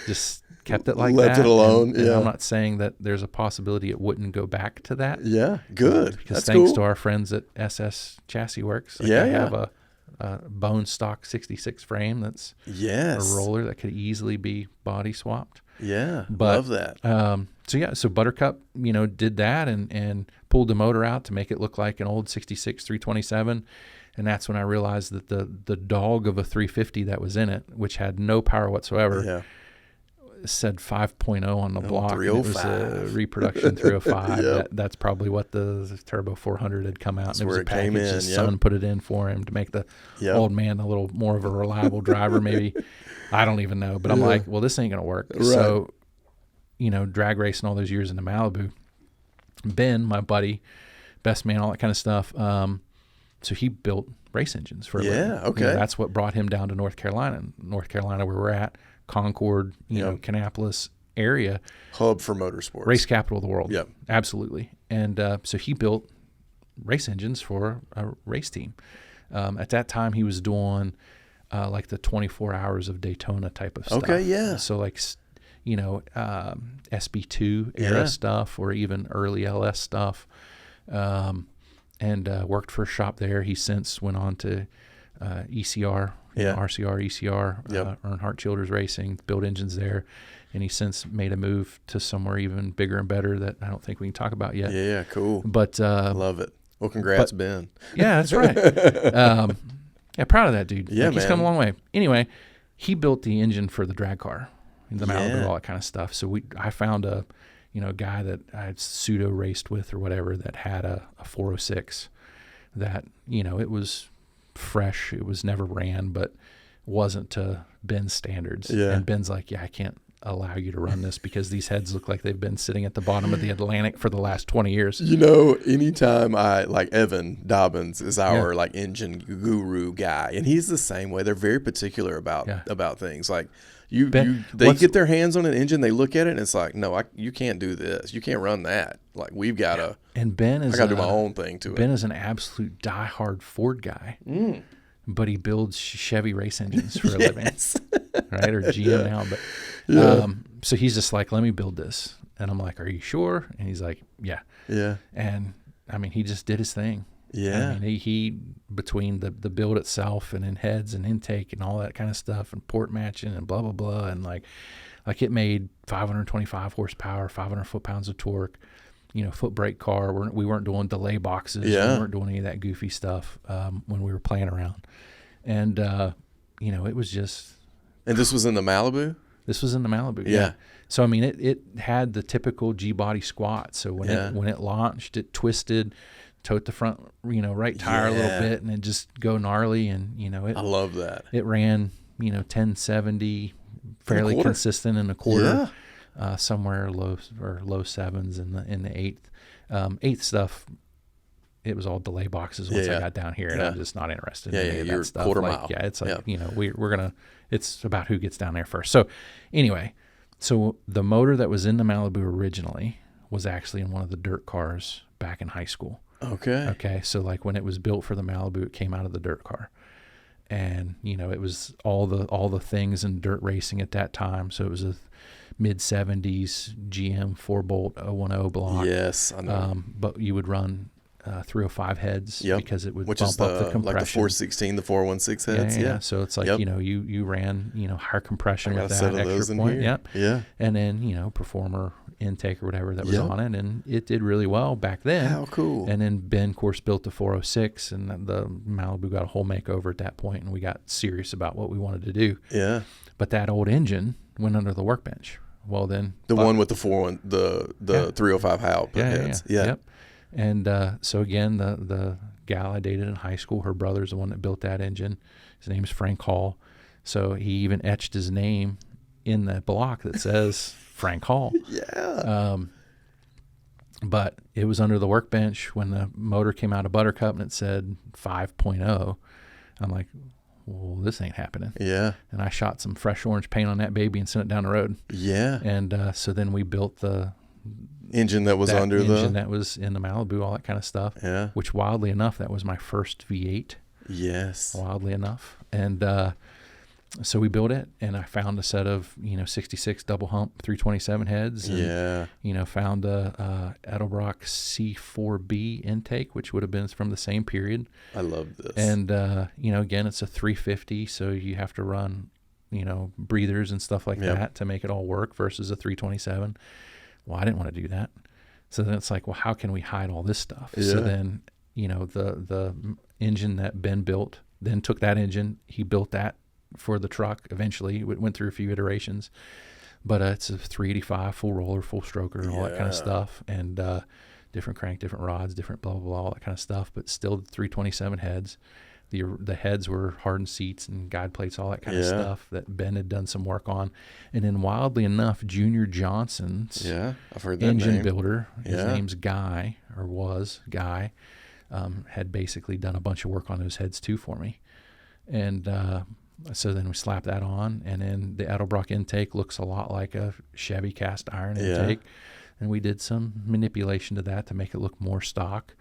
just kept it like that. Left it alone. And I'm not saying that there's a possibility it wouldn't go back to that. Yeah, good. Because thanks to our friends at SS Chassis Works, I have a bone stock 66 frame that's a roller that could easily be body swapped. Yeah, love that. So Buttercup, you know, did that and pulled the motor out to make it look like an old 66 327. And that's when I realized that the dog of a 350 that was in it, which had no power whatsoever, said 5.0 on the block. And it was a reproduction 305. That's probably what the Turbo 400 had come out. That's and it was where a package. It came in. His son put it in for him to make the old man a little more of a reliable driver, maybe. I don't even know. But I'm like, well, this ain't going to work. Right. So drag racing all those years in the Malibu. Ben, my buddy, best man, all that kind of stuff. So he built race engines for a living. Okay. That's what brought him down to North Carolina, where we're at, Concord, Kannapolis area. Hub for motorsports. Race capital of the world. Yep. Absolutely. And so he built race engines for a race team. At that time, he was doing like the 24 hours of Daytona type of stuff. Okay, yeah. So like, SB2 era stuff, or even early LS stuff. And worked for a shop there. He since went on to ECR, RCR, ECR, Earnhardt Childers Racing, built engines there. And he since made a move to somewhere even bigger and better that I don't think we can talk about yet. Yeah, cool. But love it. Well, congrats, Ben. Yeah, that's right. Proud of that dude. Yeah, he's come a long way. Anyway, he built the engine for the drag car, the Malibu, all that kind of stuff. So I found a guy that I had pseudo raced with or whatever that had a 406 that, it was fresh. It was never ran, but wasn't to Ben's standards. Yeah. And Ben's like, I can't allow you to run this because these heads look like they've been sitting at the bottom of the Atlantic for the last 20 years. Anytime Evan Dobbins is our engine guru guy, and he's the same way. They're very particular about things. Like they get their hands on an engine, they look at it, and it's like, no, you can't do this. You can't run that. Like, we've got to. And Ben is. I got to do my own thing to it. Ben is an absolute diehard Ford guy, but he builds Chevy race engines for a living, right? Or GM now, but. So he's just like, let me build this. And I'm like, are you sure? And he's like, yeah. Yeah. And I mean, he just did his thing. Yeah. I mean, he between the build itself and in heads and intake and all that kind of stuff and port matching and blah, blah, blah. And like it made 525 horsepower, 500 foot-pounds of torque, foot brake car. We weren't doing delay boxes. Yeah. We weren't doing any of that goofy stuff when we were playing around. And, it was just. And this was in the Malibu? This was in the Malibu. Yeah. So, I mean, it had the typical G-body squat. So when it launched, it twisted, tote the front, right tire a little bit, and it just go gnarly. And, I love that. It ran, 1070, fairly consistent in a quarter, somewhere low sevens in the eighth. Eighth stuff, it was all delay boxes once I got down here, and I'm just not interested in any of that stuff. Quarter mile. Yeah, it's like, we're going to, it's about who gets down there first. So anyway, the motor that was in the Malibu originally was actually in one of the dirt cars back in high school. Okay. So like when it was built for the Malibu, it came out of the dirt car. And, it was all the things in dirt racing at that time. So it was a mid-70s GM 4-bolt 010 block. Yes, I know. But you would run 305 heads because it would bump up the compression. Like the 416, the 416 heads. Yeah. So it's like, you ran, higher compression with that extra point. Yep. Yeah. And then, performer intake or whatever that was on it. And it did really well back then. How cool. And then Ben, of course, built the 406, and the Malibu got a whole makeover at that point, and we got serious about what we wanted to do. Yeah. But that old engine went under the workbench. Well, then. The one with the 305 high output heads. Yeah. Yep. And so again, the gal I dated in high school, her brother's the one that built that engine. His name's Frank Hall. So he even etched his name in the block that says Frank Hall. Yeah. But it was under the workbench when the motor came out of Buttercup and it said 5.0. I'm like, well, this ain't happening. Yeah. And I shot some fresh orange paint on that baby and sent it down the road. Yeah. And so then we built the engine that was under the engine that was in the Malibu, all that kind of stuff. Yeah. Which, wildly enough, that was my first V8. Yes. Wildly enough. And so we built it, and I found a set of 66 double hump 327 heads. And, found a Edelbrock C4B intake, which would have been from the same period. I love this. And again, it's a 350, so you have to run breathers and stuff like that to make it all work versus a 327. Well, I didn't want to do that. So then it's like, well, how can we hide all this stuff? Yeah. So then, the engine that Ben built, then took that engine, he built that for the truck. Eventually, it went through a few iterations, but it's a 385 full roller, full stroker, all that kind of stuff, and different crank, different rods, different blah, blah, blah, all that kind of stuff, but still 327 heads. The heads were hardened seats and guide plates, all that kind of stuff that Ben had done some work on. And then wildly enough, Junior Johnson's I've heard that engine name. builder, his name's Guy, or was Guy, had basically done a bunch of work on those heads too for me. And so then we slapped that on, and then the Edelbrock intake looks a lot like a Chevy cast iron intake. And we did some manipulation to that to make it look more stock.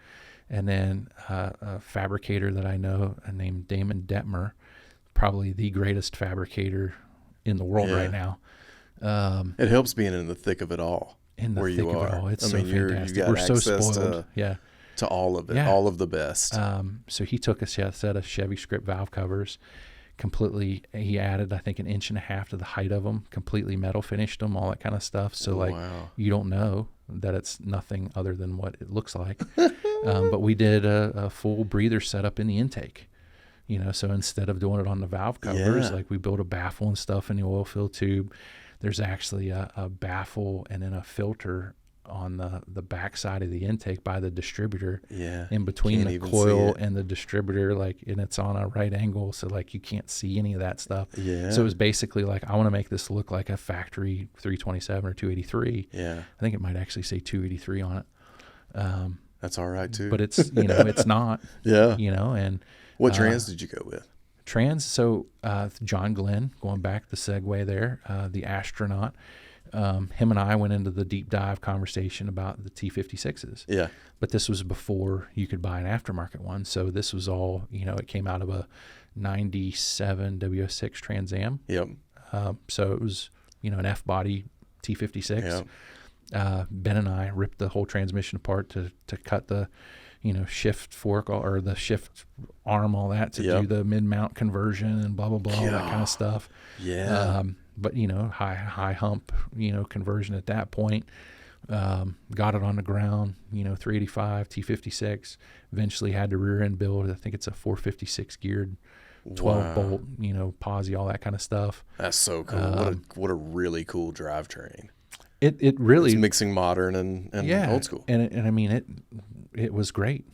And then a fabricator that I know named Damon Detmer, probably the greatest fabricator in the world right now. It helps being in the thick of it all. In the where thick you of are. it all. It's I mean, so fantastic. You got We're so access spoiled. to all of it, Yeah. all of the best. So he took a set of Chevy script valve covers, completely, he added, I think, 1.5 inches to the height of them, completely metal finished them, all that kind of stuff. So you don't know that it's nothing other than what it looks like. But we did a full breather setup in the intake, so instead of doing it on the valve covers, like we built a baffle and stuff in the oil fill tube. There's actually a baffle and then a filter on the back side of the intake by the distributor, in between the coil and the distributor, and it's on a right angle, so you can't see any of that stuff. So it was basically I want to make this look like a factory 327 or 283. I think it might actually say 283 on it. That's all right too. But it's it's not. And what trans did you go with? So John Glenn, going back the segue there, the astronaut. Him and I went into the deep dive conversation about the T56s. But this was before you could buy an aftermarket one. So this was all, it came out of a 97 WS6 Trans Am. So it was, an F-body T56. Ben and I ripped the whole transmission apart to cut the, shift fork or the shift arm, all that to do the mid-mount conversion and blah, blah, blah, all that kind of stuff. But, high hump, conversion at that point. Got it on the ground, 385, T56. Eventually had the rear end build. I think it's a 456 geared, 12 bolt, posi, all that kind of stuff. That's so cool. What a really cool drivetrain. It really it's mixing modern and old school. And I mean it was great.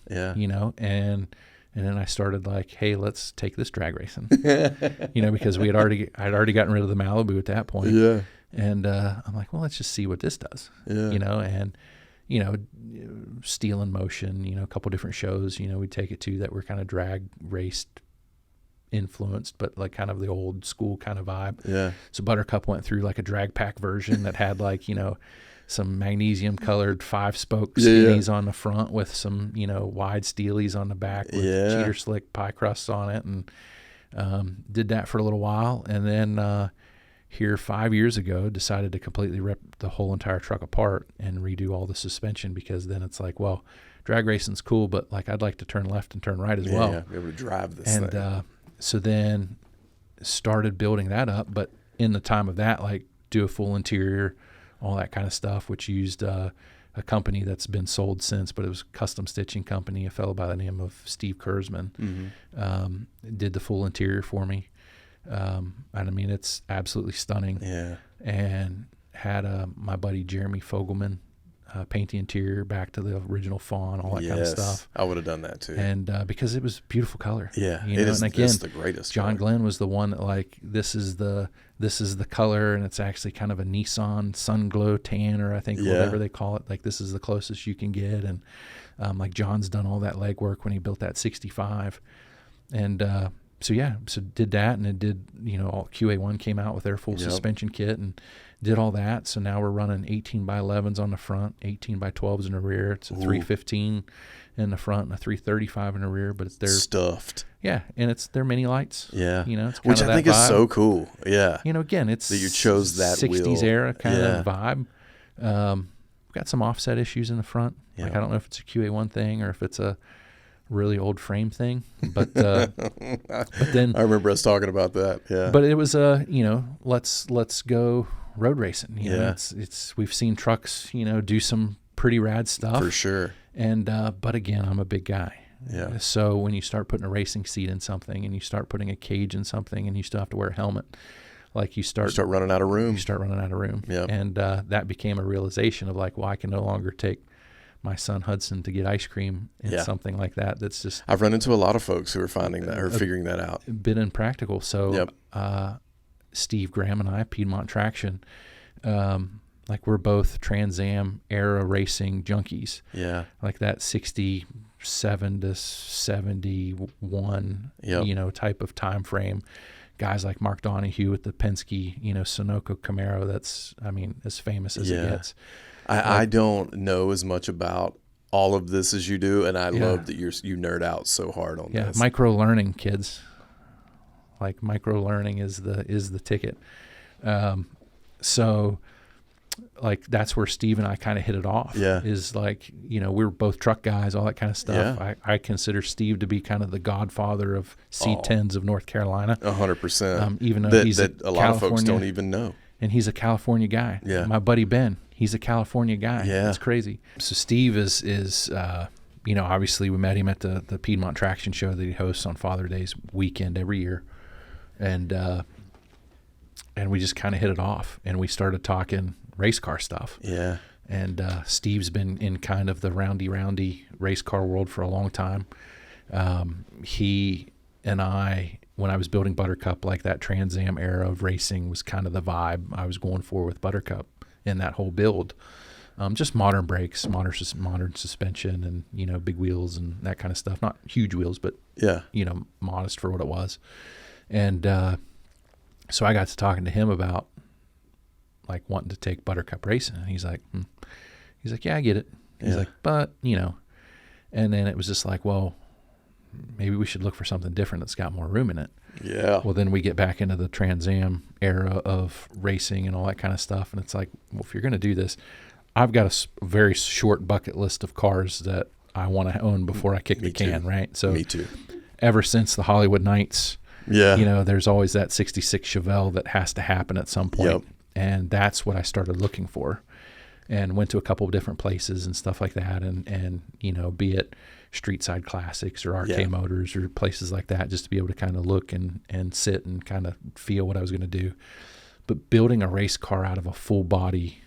And then I started hey, let's take this drag racing. Because I'd already gotten rid of the Malibu at that point. And I'm like, well, let's just see what this does. And Steel in Motion, a couple different shows, we'd take it to that were kind of drag raced influenced, but kind of the old school kind of vibe. So Buttercup went through a drag pack version that had some magnesium colored 5-spoke skinnies on the front with some wide steelies on the back with cheater slick pie crusts on it, and did that for a little while, and then here 5 years ago decided to completely rip the whole entire truck apart and redo all the suspension, because then it's well, drag racing's cool, but I'd like to turn left and turn right as well. Be able to drive this thing. So then started building that up, but in the time of that, do a full interior, all that kind of stuff, which used a company that's been sold since, but it was a custom stitching company, a fellow by the name of Steve Kurzman, did the full interior for me. And I mean, it's absolutely stunning. And had my buddy Jeremy Fogelman paint the interior back to the original fawn, all that kind of stuff. I would have done that too. And because it was beautiful color. It is. And again, it's the greatest. John Glenn was the one that this is the color, and it's actually kind of a Nissan Sun Glow tan, or I think whatever they call it. This is the closest you can get. And John's done all that legwork when he built that 65. And so did that, and it did, all QA1 came out with their full suspension kit and did all that. So now we're running 18x11s on the front, 18x12s in the rear. It's a 315 in the front and a 335 in the rear, but they're stuffed. And they're mini lights. It's which I think is so cool. Again, it's that you chose that 60s wheel. era kind of vibe. Got some offset issues in the front. I don't know if it's a QA1 thing or if it's a really old frame thing, but then I remember us talking about that. But it was let's go road racing. It's we've seen trucks do some pretty rad stuff for sure. And but again, I'm a big guy. So when you start putting a racing seat in something, and you start putting a cage in something, and you still have to wear a helmet, you start running out of room. And that became a realization of well, I can no longer take my son Hudson to get ice cream and something like that. That's just, I've run into a lot of folks who are finding that or figuring that out. A bit impractical. So, Steve Graham and I, Piedmont Traction, like we're both Trans Am era racing junkies. Yeah. Like that 67 to 71, type of time frame. Guys like Mark Donahue with the Penske, Sunoco Camaro. That's, as famous as it gets. I don't know as much about all of this as you do, and I love that you nerd out so hard on this. Micro learning, kids. Like micro learning is the ticket. So like that's where Steve and I kind of hit it off. Yeah. Is like, we were both truck guys, all that kind of stuff. Yeah. I consider Steve to be kind of the godfather of C10s of North Carolina. 100%. Even though he's a lot of folks don't even know. And he's a California guy. Yeah. My buddy Ben, he's a California guy. Yeah. It's crazy. So Steve is obviously we met him at the Piedmont Traction Show that he hosts on Father's Day's weekend every year. And we just kind of hit it off, and we started talking race car stuff. Yeah. And Steve's been in kind of the roundy race car world for a long time. He and I, when I was building Buttercup, like that Trans Am era of racing was kind of the vibe I was going for with Buttercup in that whole build. Just modern brakes, modern suspension, and big wheels and that kind of stuff. Not huge wheels, but modest for what it was. And so I got to talking to him about like wanting to take Buttercup racing. And he's like, yeah, I get it. He's like, but, and then it was just like, well, maybe we should look for something different that's got more room in it. Yeah. Well, then we get back into the Trans Am era of racing and all that kind of stuff. And it's like, well, if you're going to do this, I've got a very short bucket list of cars that I want to own before I kick the can, right? So me too. Ever since the Hollywood Nights, there's always that 66 Chevelle that has to happen at some point. Yep. And that's what I started looking for, and went to a couple of different places and stuff like that. And be it Street Side Classics or RK Motors or places like that, just to be able to kind of look and sit and kind of feel what I was going to do. But building a race car out of a full body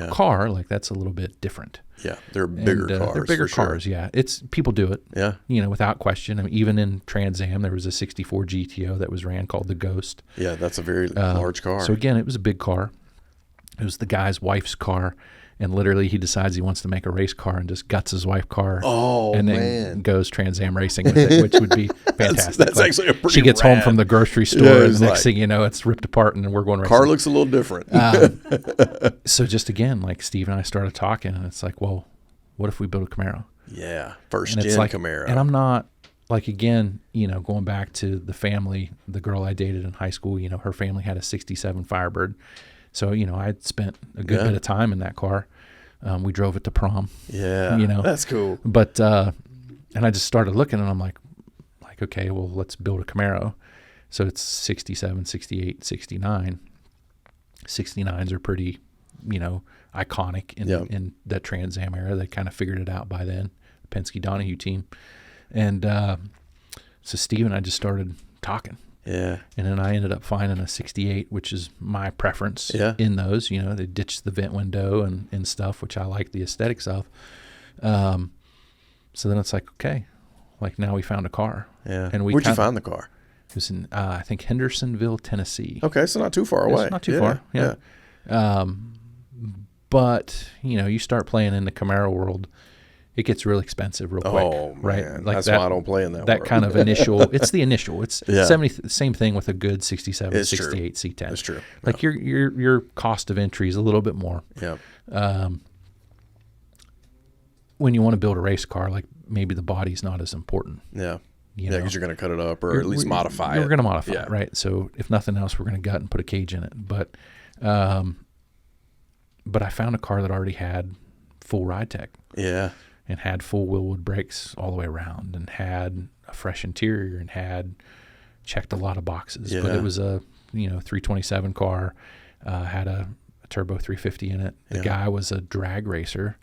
car, like that's a little bit different. Yeah, they're bigger cars. They're bigger cars, sure. Yeah. People do it. Yeah. Without question. I mean, even in Trans Am, there was a 64 GTO that was ran called the Ghost. Yeah, that's a very large car. So again, it was a big car. It was the guy's wife's car. And literally he decides he wants to make a race car and just guts his wife's car. Oh, and then goes Trans Am racing with it, which would be fantastic. that's like, actually a pretty She gets home from the grocery store and next thing you know, it's ripped apart and we're going racing. Car looks a little different. So just again, like Steve and I started talking and it's like, well, what if we build a Camaro? Yeah, first gen Camaro. And I'm not, like again, going back to the family, the girl I dated in high school, her family had a 67 Firebird. So, I'd spent a good bit of time in that car. We drove it to prom. Yeah, that's cool. But, and I just started looking and I'm like, okay, well, let's build a Camaro. So it's 67, 68, 69. 69s are pretty, iconic in that Trans Am era. They kind of figured it out by then, Penske Donahue team. And so Steve and I just started talking. Yeah. And then I ended up finding a 68, which is my preference in those. They ditched the vent window and stuff, which I like the aesthetics of. So then it's like, okay, like now we found a car. Yeah. And where'd you find the car? It was in, I think, Hendersonville, Tennessee. Okay, so not too far away. It's not too far. Yeah. But, you start playing in the Camaro world, it gets real expensive real quick, right? Man. Like that's why I don't play in that world. That kind of initial, it's the initial. It's 70, same thing with a good 67, it's 68 true. C10. That's true. Like your cost of entry is a little bit more. Yeah. When you want to build a race car, like maybe the body's not as important. Yeah. Because you're going to cut it up or at least modify it. We're going to modify it, right? So if nothing else, we're going to gut and put a cage in it. But I found a car that already had full ride tech. Yeah. And had full Willwood brakes all the way around and had a fresh interior and had checked a lot of boxes. Yeah. But it was a 327 car, had a turbo 350 in it. The guy was a drag racer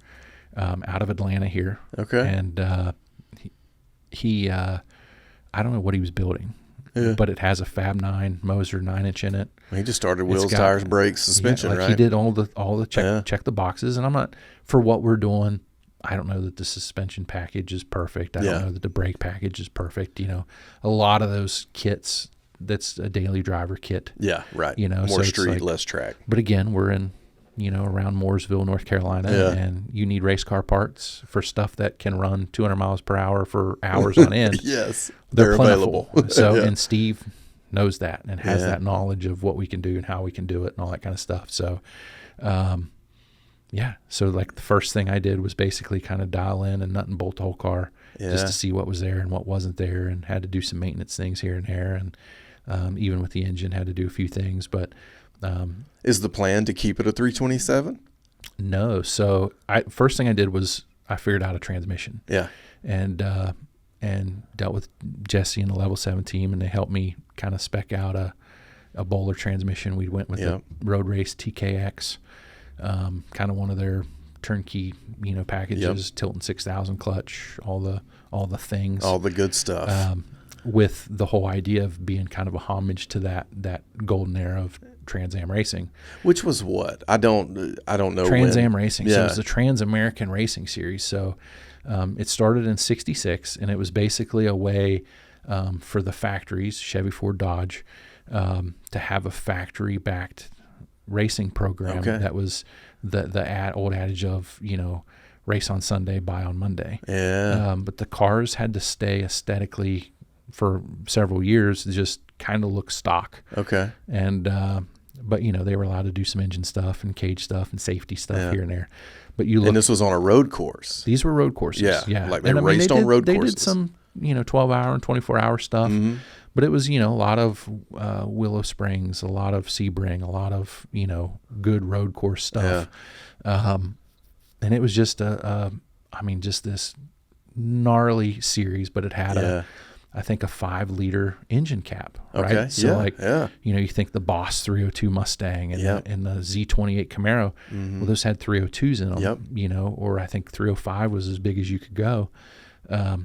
out of Atlanta here. Okay. And he I don't know what he was building. Yeah. But it has a Fab 9 Moser 9-inch in it. He just started wheels, tires, brakes, suspension, right? He did all the check the boxes. And I'm not, for what we're doing, I don't know that the suspension package is perfect. I Yeah. don't know that the brake package is perfect. You know, a lot of those kits, that's a daily driver kit. Yeah, right. You know, more so it's street, like, less track. But again, we're in, you know, around Mooresville, North Carolina, and you need race car parts for stuff that can run 200 miles per hour for hours on end. Yes, They're available. So, Yeah. and Steve knows that and has Yeah. that knowledge of what we can do and how we can do it and all that kind of stuff. So, yeah. So like the first thing I did was basically kind of dial in and nut and bolt the whole car just to see what was there and what wasn't there, and had to do some maintenance things here and there. And even with the engine, had to do a few things. But Is the plan to keep it a 327? no. So first thing I did was I figured out a transmission. Yeah. And dealt with Jesse and the Level 7 team, and they helped me kind of spec out a bowler transmission. We went with the Road Race TKX, kind of one of their turnkey, you know, packages, Tilton 6000 clutch, all the things, all the good stuff. with the whole idea of being kind of a homage to that golden era of Trans Am racing. Which was what? I don't know. Trans Am racing. So Yeah. it was the Trans American Racing Series. So it started in '66, and it was basically a way for the factories, Chevy, Ford, Dodge, to have a factory-backed racing program that was the old adage of, you know, race on Sunday, buy on Monday. Yeah. But the cars had to stay aesthetically for several years, just kind of look stock. Okay. And but, you know, they were allowed to do some engine stuff and cage stuff and safety stuff here and there. But you look, and this was on a road course. these were road courses. Yeah. Like they And, raced on road they courses. did some, you know, 12-hour and 24-hour stuff. Mm-hmm. But it was, you know, a lot of Willow Springs, a lot of Sebring, a lot of, you know, good road course stuff. And it was just just this gnarly series, but it had I think a 5-liter engine cap, right? Okay. So you know, you think the Boss 302 Mustang and the Z28 Camaro, well, those had 302s in them, you know, or I think 305 was as big as you could go.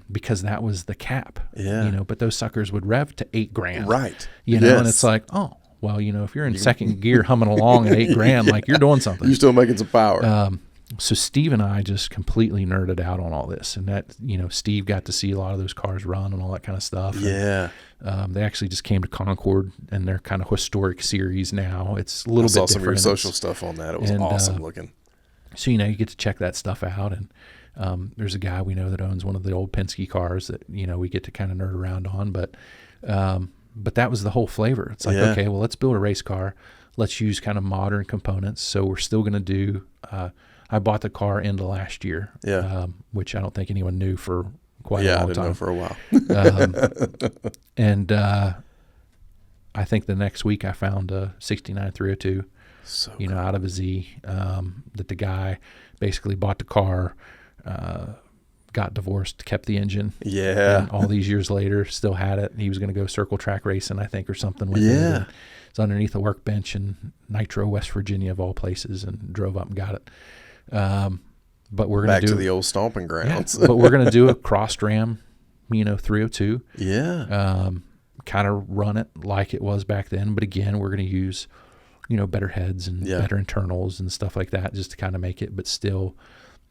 Because that was the cap, you know, but those suckers would rev to $8,000, right? You know, and it's like, oh, well, you know, if you're in second gear humming along at $8,000, like you're doing something. You're still making some power. So Steve and I just completely nerded out on all this, and that, you know, Steve got to see a lot of those cars run and all that kind of stuff. Yeah. And, they actually just came to Concord and their kind of historic series now. It's a little bit different. I saw some of your social stuff on that. It was awesome looking. So, you know, you get to check that stuff out, and there's a guy we know that owns one of the old Penske cars that, you know, we get to kind of nerd around on, but that was the whole flavor. It's like, okay, well, let's build a race car. Let's use kind of modern components. So we're still going to do, I bought the car into last year, which I don't think anyone knew for quite a long time. Yeah, I didn't know for a while. And I think the next week I found a 69 302, you know, out of a Z, that the guy basically bought the car, got divorced, kept the engine. Yeah. And all these years later, still had it. He was going to go circle track racing, I think, or something with it. Yeah. It's underneath a workbench in Nitro, West Virginia, of all places, and drove up and got it. But we're going to the old stomping grounds. But we're going to do a crossed Ram, you know, 302. Yeah. Kind of run it like it was back then. But again, we're going to use, you know, better heads and better internals and stuff like that, just to kind of make it, but still,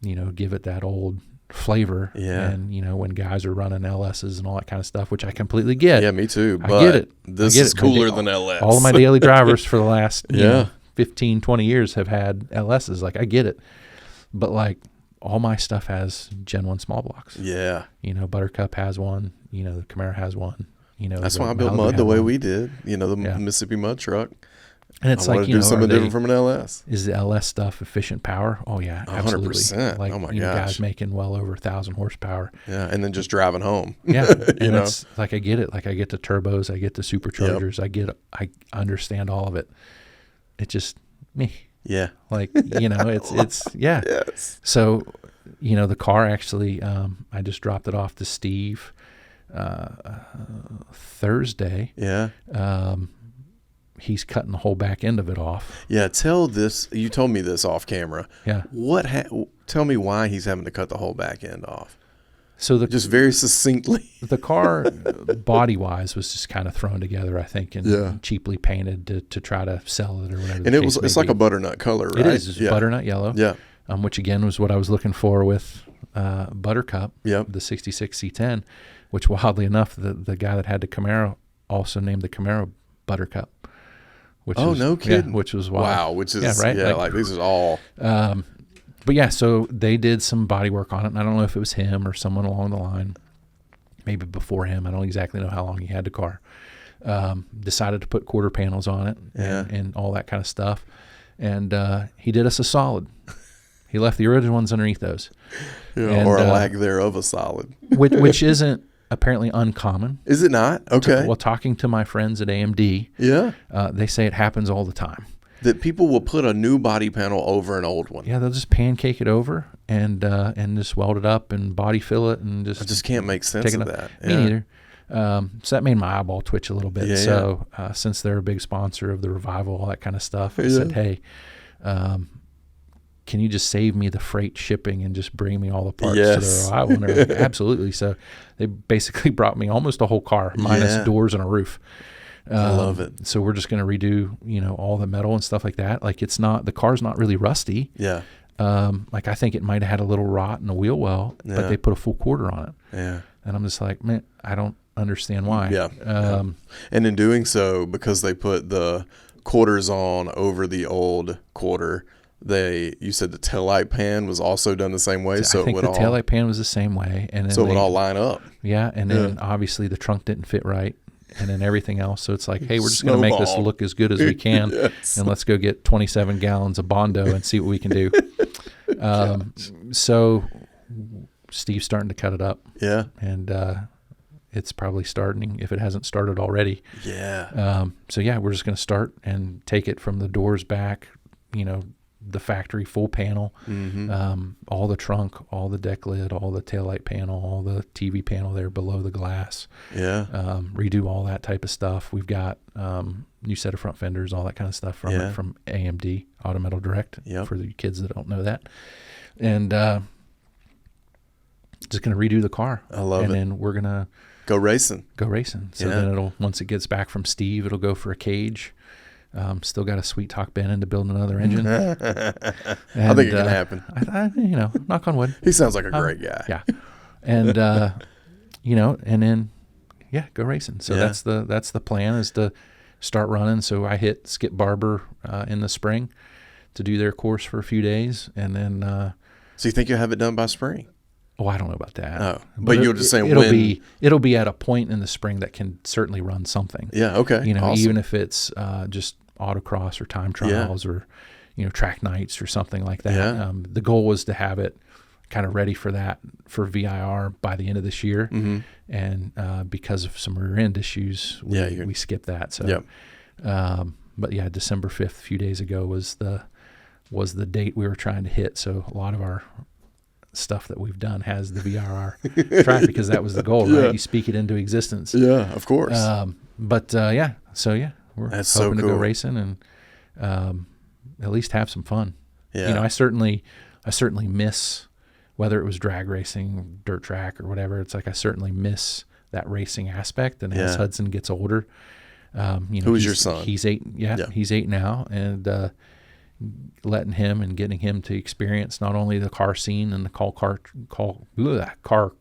you know, give it that old flavor. Yeah. And, you know, when guys are running LSs and all that kind of stuff, which I completely get. Yeah, me too. I get it. This is cooler than LS. All of my daily drivers for the last 15, 20 years have had LSs. Like, I get it. But, like, all my stuff has Gen 1 small blocks. Yeah. You know, Buttercup has one. You know, the Camaro has one. You know, that's why I built Mud the way we did. You know, the Mississippi mud truck. And it's I like, you know, do something different from an LS. Is the LS stuff efficient power? Oh yeah, absolutely. 100%. Like, oh my you know, gosh. guys making well over 1,000 horsepower. Yeah, and then just driving home. Yeah, and it's like, I get it. Like, I get the turbos, I get the superchargers, I understand all of it. It just me. Yeah. Like, you know, it's Yes. So, you know, the car actually, I just dropped it off to Steve Thursday. Yeah. He's cutting the whole back end of it off. Yeah, tell this. You told me this off camera. Yeah. Tell me why he's having to cut the whole back end off. So just very succinctly. The car, body wise, was just kind of thrown together, I think, and cheaply painted to try to sell it or whatever. And it's like a butternut color, right? It is. It's butternut yellow. Yeah. Which again was what I was looking for with Buttercup, Yep. the 66 C10, which wildly enough, the guy that had the Camaro also named the Camaro Buttercup. Which no kidding. which was wild. Wow, which is, right? like this is all. But yeah, so they did some body work on it, and I don't know if it was him or someone along the line, maybe before him. I don't exactly know how long he had the car. Decided to put quarter panels on it and all that kind of stuff. And he did us a solid. He left the original ones underneath those. Or a lack thereof a solid. which isn't apparently uncommon. Is it not? Okay. Well, talking to my friends at AMD, they say it happens all the time. That people will put a new body panel over an old one. Yeah, they'll just pancake it over and just weld it up and body fill it and just. I just can't make sense of that. Me neither. So that made my eyeball twitch a little bit. Since they're a big sponsor of the Revival, all that kind of stuff, I said, hey, can you just save me the freight shipping and just bring me all the parts to the Revival? And they're like, absolutely. So they basically brought me almost a whole car minus doors and a roof. I love it. So we're just going to redo, all the metal and stuff like that. Like the car's not really rusty. Yeah. Like I think it might have had a little rot in the wheel well, but they put a full quarter on it. Yeah. And I'm just like, man, I don't understand why. Yeah. And in doing so, because they put the quarters on over the old quarter, you said the taillight pan was also done the same way. So I think the taillight pan was the same way. And then so it would all line up. Yeah. And then obviously the trunk didn't fit right. And then everything else. So it's like, hey, we're just going to make this look as good as we can. And let's go get 27 gallons of Bondo and see what we can do. So Steve's starting to cut it up. Yeah. And it's probably starting, if it hasn't started already. Yeah. So yeah, we're just going to start and take it from the doors back, the factory full panel, all the trunk, all the deck lid, all the taillight panel, all the TV panel there below the glass. Yeah. Redo all that type of stuff. We've got new set of front fenders, all that kind of stuff from AMD, Automotive Direct, for the kids that don't know that. And just going to redo the car. I love it. And then we're going to go racing. So then once it gets back from Steve, it'll go for a cage. Still got a sweet talk Ben into building another engine. I think it can happen. Knock on wood. He sounds like a great guy. Yeah. And, and then, go racing. So that's the plan, is to start running. So I hit Skip Barber in the spring to do their course for a few days. And then. So you think you'll have it done by spring? Oh, I don't know about that. Oh, but you're just saying it'll be at a point in the spring that can certainly run something. Yeah. Okay. Awesome. Even if it's just autocross or time trials or, track nights or something like that. Yeah. The goal was to have it kind of ready for that for VIR by the end of this year. Mm-hmm. And because of some rear end issues, we skipped that. So, but yeah, December 5th, a few days ago was the date we were trying to hit. So a lot of our stuff that we've done has the VRR track because that was the goal, right? You speak it into existence. Yeah, of course. We're That's hoping so to cool. go racing and at least have some fun. Yeah. I certainly miss, whether it was drag racing, dirt track or whatever. It's like I certainly miss that racing aspect. And as Hudson gets older, who is your son? He's 8. Yeah, he's 8 now, and letting him and getting him to experience not only the car scene and the car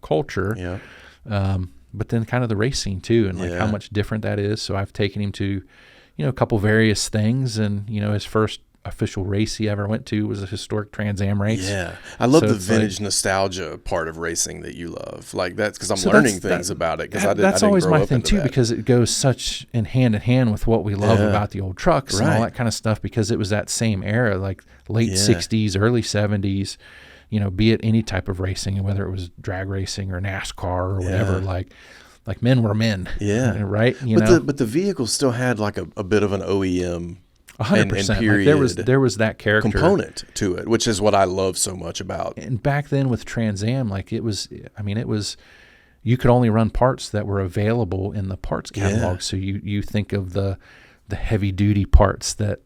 culture, but then kind of the race scene too, and how much different that is. So I've taken him to, a couple various things, and his first official race he ever went to was a historic Trans Am race. Yeah, I love the vintage nostalgia part of racing that you love. Like that's because I'm learning things about it. Because that's always my thing too, because it goes such in hand with what we love about the old trucks and all that kind of stuff. Because it was that same era, like late '60s, early '70s. Be it any type of racing, and whether it was drag racing or NASCAR or whatever, like men were men. Yeah, right. But the vehicle still had like a bit of an OEM. 100%. Like there was that character component to it, which is what I love so much about. And back then with Trans Am, like it was you could only run parts that were available in the parts catalog. So you think of the heavy duty parts that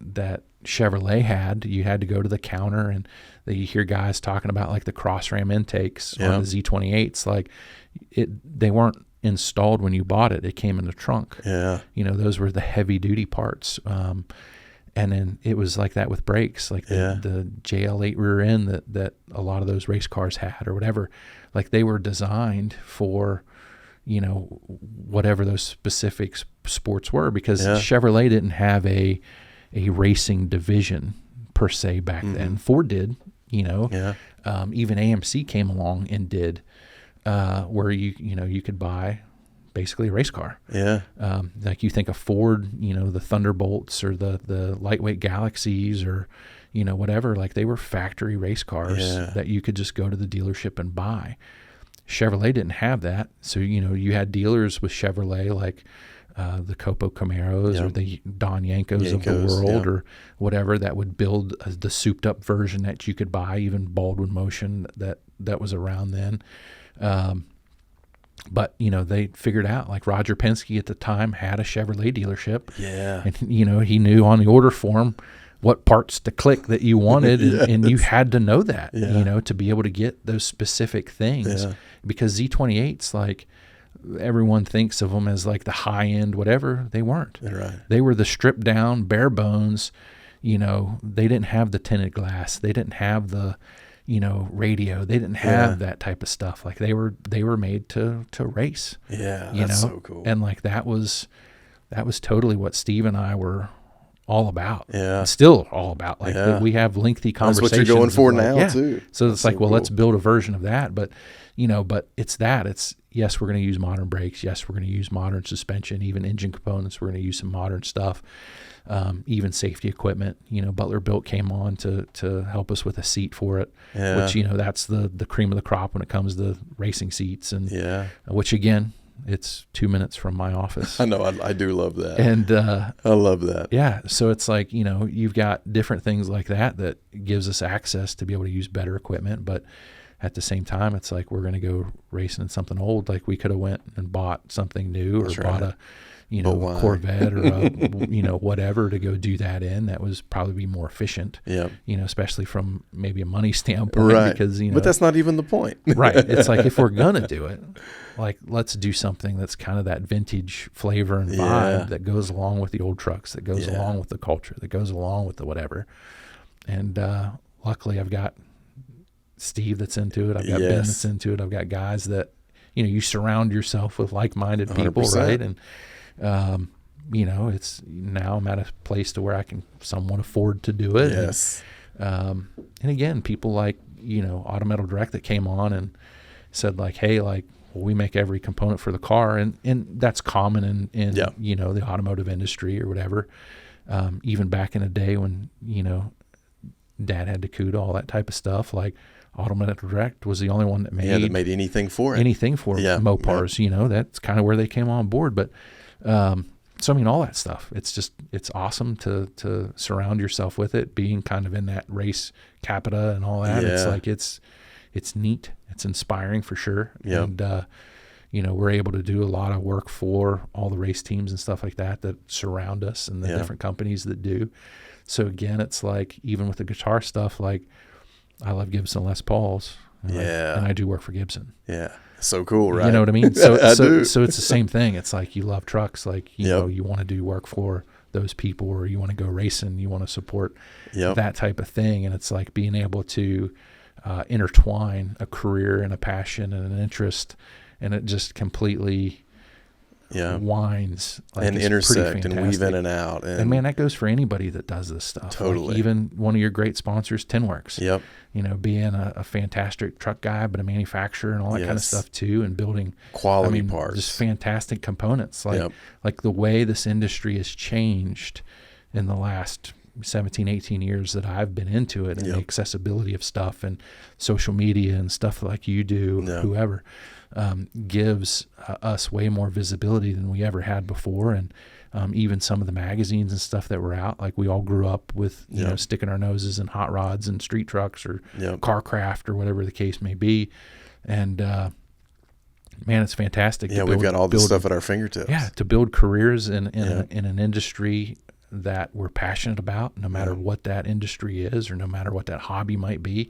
Chevrolet had. You had to go to the counter, and you hear guys talking about like the cross ram intakes on the Z28s. Like they weren't installed when you bought it. It came in the trunk. Yeah. Those were the heavy duty parts. And then it was like that with brakes, like the JL8 rear end that a lot of those race cars had or whatever. Like they were designed for, you know, whatever those specific sports were, because Chevrolet didn't have a racing division per se back then. Ford did, you know. Even AMC came along and did, where you could buy basically a race car. Like you think of Ford, you know, the Thunderbolts or the lightweight Galaxies or, you know, whatever, like they were factory race cars that you could just go to the dealership and buy. Chevrolet didn't have that. So, you know, you had dealers with Chevrolet like the Copo Camaros or the Don Yankos of the world or whatever that would build the souped up version that you could buy, even Baldwin Motion that was around then. But, you know, they figured out, like Roger Penske at the time had a Chevrolet dealership. And, you know, he knew on the order form what parts to click that you wanted, and you had to know that, you know, to be able to get those specific things. Because Z28s, like, everyone thinks of them as like the high end, whatever. They weren't. They were the stripped down, bare bones. You know, they didn't have the tinted glass. They didn't have the, you know, radio. They didn't have that type of stuff. Like they were made to race. That's so cool. And like that was totally what Steve and I were all about. Still all about. Like we have lengthy conversations. That's what you're going for now too. So it's like, well, let's build a version of that. But, you know, it's yes, we're going to use modern brakes. Yes, we're going to use modern suspension, even engine components. We're going to use some modern stuff, even safety equipment. You know, Butler Built came on to help us with a seat for it, which, you know, that's the cream of the crop when it comes to racing seats. And which, again, it's 2 minutes from my office. I know. I do love that. And I love that. Yeah. So it's like, you know, you've got different things like that gives us access to be able to use better equipment. But at the same time, it's like we're going to go racing in something old. Like we could have went and bought something new or bought a, you know, a Corvette or a, you know, whatever to go do that in. That was probably be more efficient. You know, especially from maybe a money standpoint. Because, you know, but that's not even the point. It's like if we're going to do it, like let's do something that's kind of that vintage flavor and vibe that goes along with the old trucks, that goes along with the culture, that goes along with the whatever. And luckily I've got Steve that's into it. I've got Ben that's into it. I've got guys that, you know, you surround yourself with like-minded people, 100%. Right? And, you know, it's now I'm at a place to where I can somewhat afford to do it. And again, people like, you know, Automotive Direct that came on and said like, hey, like, well, we make every component for the car. And that's common in you know, the automotive industry or whatever. Even back in the day when, you know, Dad had Dakota, all that type of stuff, like Automotive Direct was the only one that made anything for it. Mopars, you know, that's kind of where they came on board. But, so I mean, all that stuff, it's awesome to surround yourself with it, being kind of in that race capita and all that. It's like, it's neat. It's inspiring for sure. And, you know, we're able to do a lot of work for all the race teams and stuff like that surround us and the different companies that do. So again, it's like, even with the guitar stuff, like I love Gibson Les Pauls. And I do work for Gibson. So cool, right? You know what I mean? So do. So it's the same thing. It's like you love trucks, like, you know, you want to do work for those people, or you want to go racing, you want to support that type of thing. And it's like being able to intertwine a career and a passion and an interest, and it just completely winds like, and intersect and weave in and out. And man, that goes for anybody that does this stuff. Totally. Like even one of your great sponsors, Tinworks. You know, being a fantastic truck guy, but a manufacturer and all that kind of stuff too, and building quality parts, just fantastic components. Like the way this industry has changed in the last 17, 18 years that I've been into it, and the accessibility of stuff and social media and stuff like you do, whoever, gives us way more visibility than we ever had before. And even some of the magazines and stuff that were out, like we all grew up with, you know, sticking our noses in hot rods and street trucks or Carcraft or whatever the case may be. And, man, it's fantastic. We've got all this stuff at our fingertips. To build careers in an industry that we're passionate about, no matter what that industry is or no matter what that hobby might be.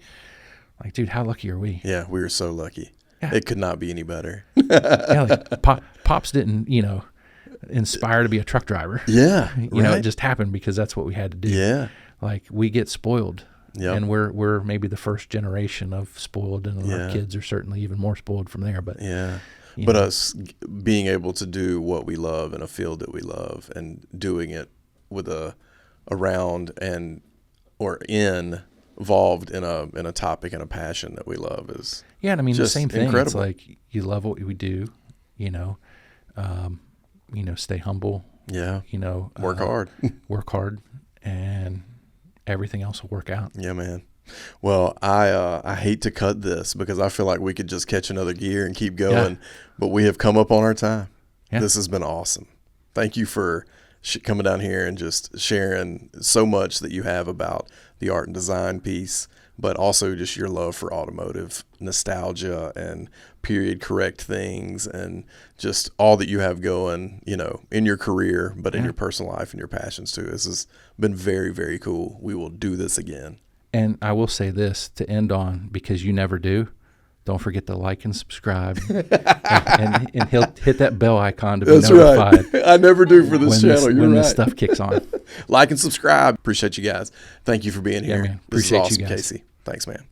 Like, dude, how lucky are we? Yeah, we are so lucky. It could not be any better. Like Pops didn't, you know, inspire to be a truck driver. Yeah. You know, it just happened because that's what we had to do. Yeah. Like we get spoiled. Yep. And we're maybe the first generation of spoiled, and our kids are certainly even more spoiled from there. But but us being able to do what we love in a field that we love, and doing it with around and or involved in a topic and a passion that we love is and I mean the same thing. Incredible. It's like you love what we do, you know, stay humble. Yeah. You know, work hard, and everything else will work out. Yeah, man. Well, I hate to cut this because I feel like we could just catch another gear and keep going, but we have come up on our time. Yeah. This has been awesome. Thank you for coming down here and just sharing so much that you have about the art and design piece, but also just your love for automotive, nostalgia, and period correct things, and just all that you have going, you know, in your career, but in your personal life and your passions too. This has been very, very cool. We will do this again. And I will say this to end on, because you never do. Don't forget to like and subscribe, and hit that bell icon to be notified. Right. I never do for this channel. You're when this stuff kicks on. Like and subscribe. Appreciate you guys. Thank you for being here. Man. Appreciate this is awesome, you guys. Kasey. Thanks, man.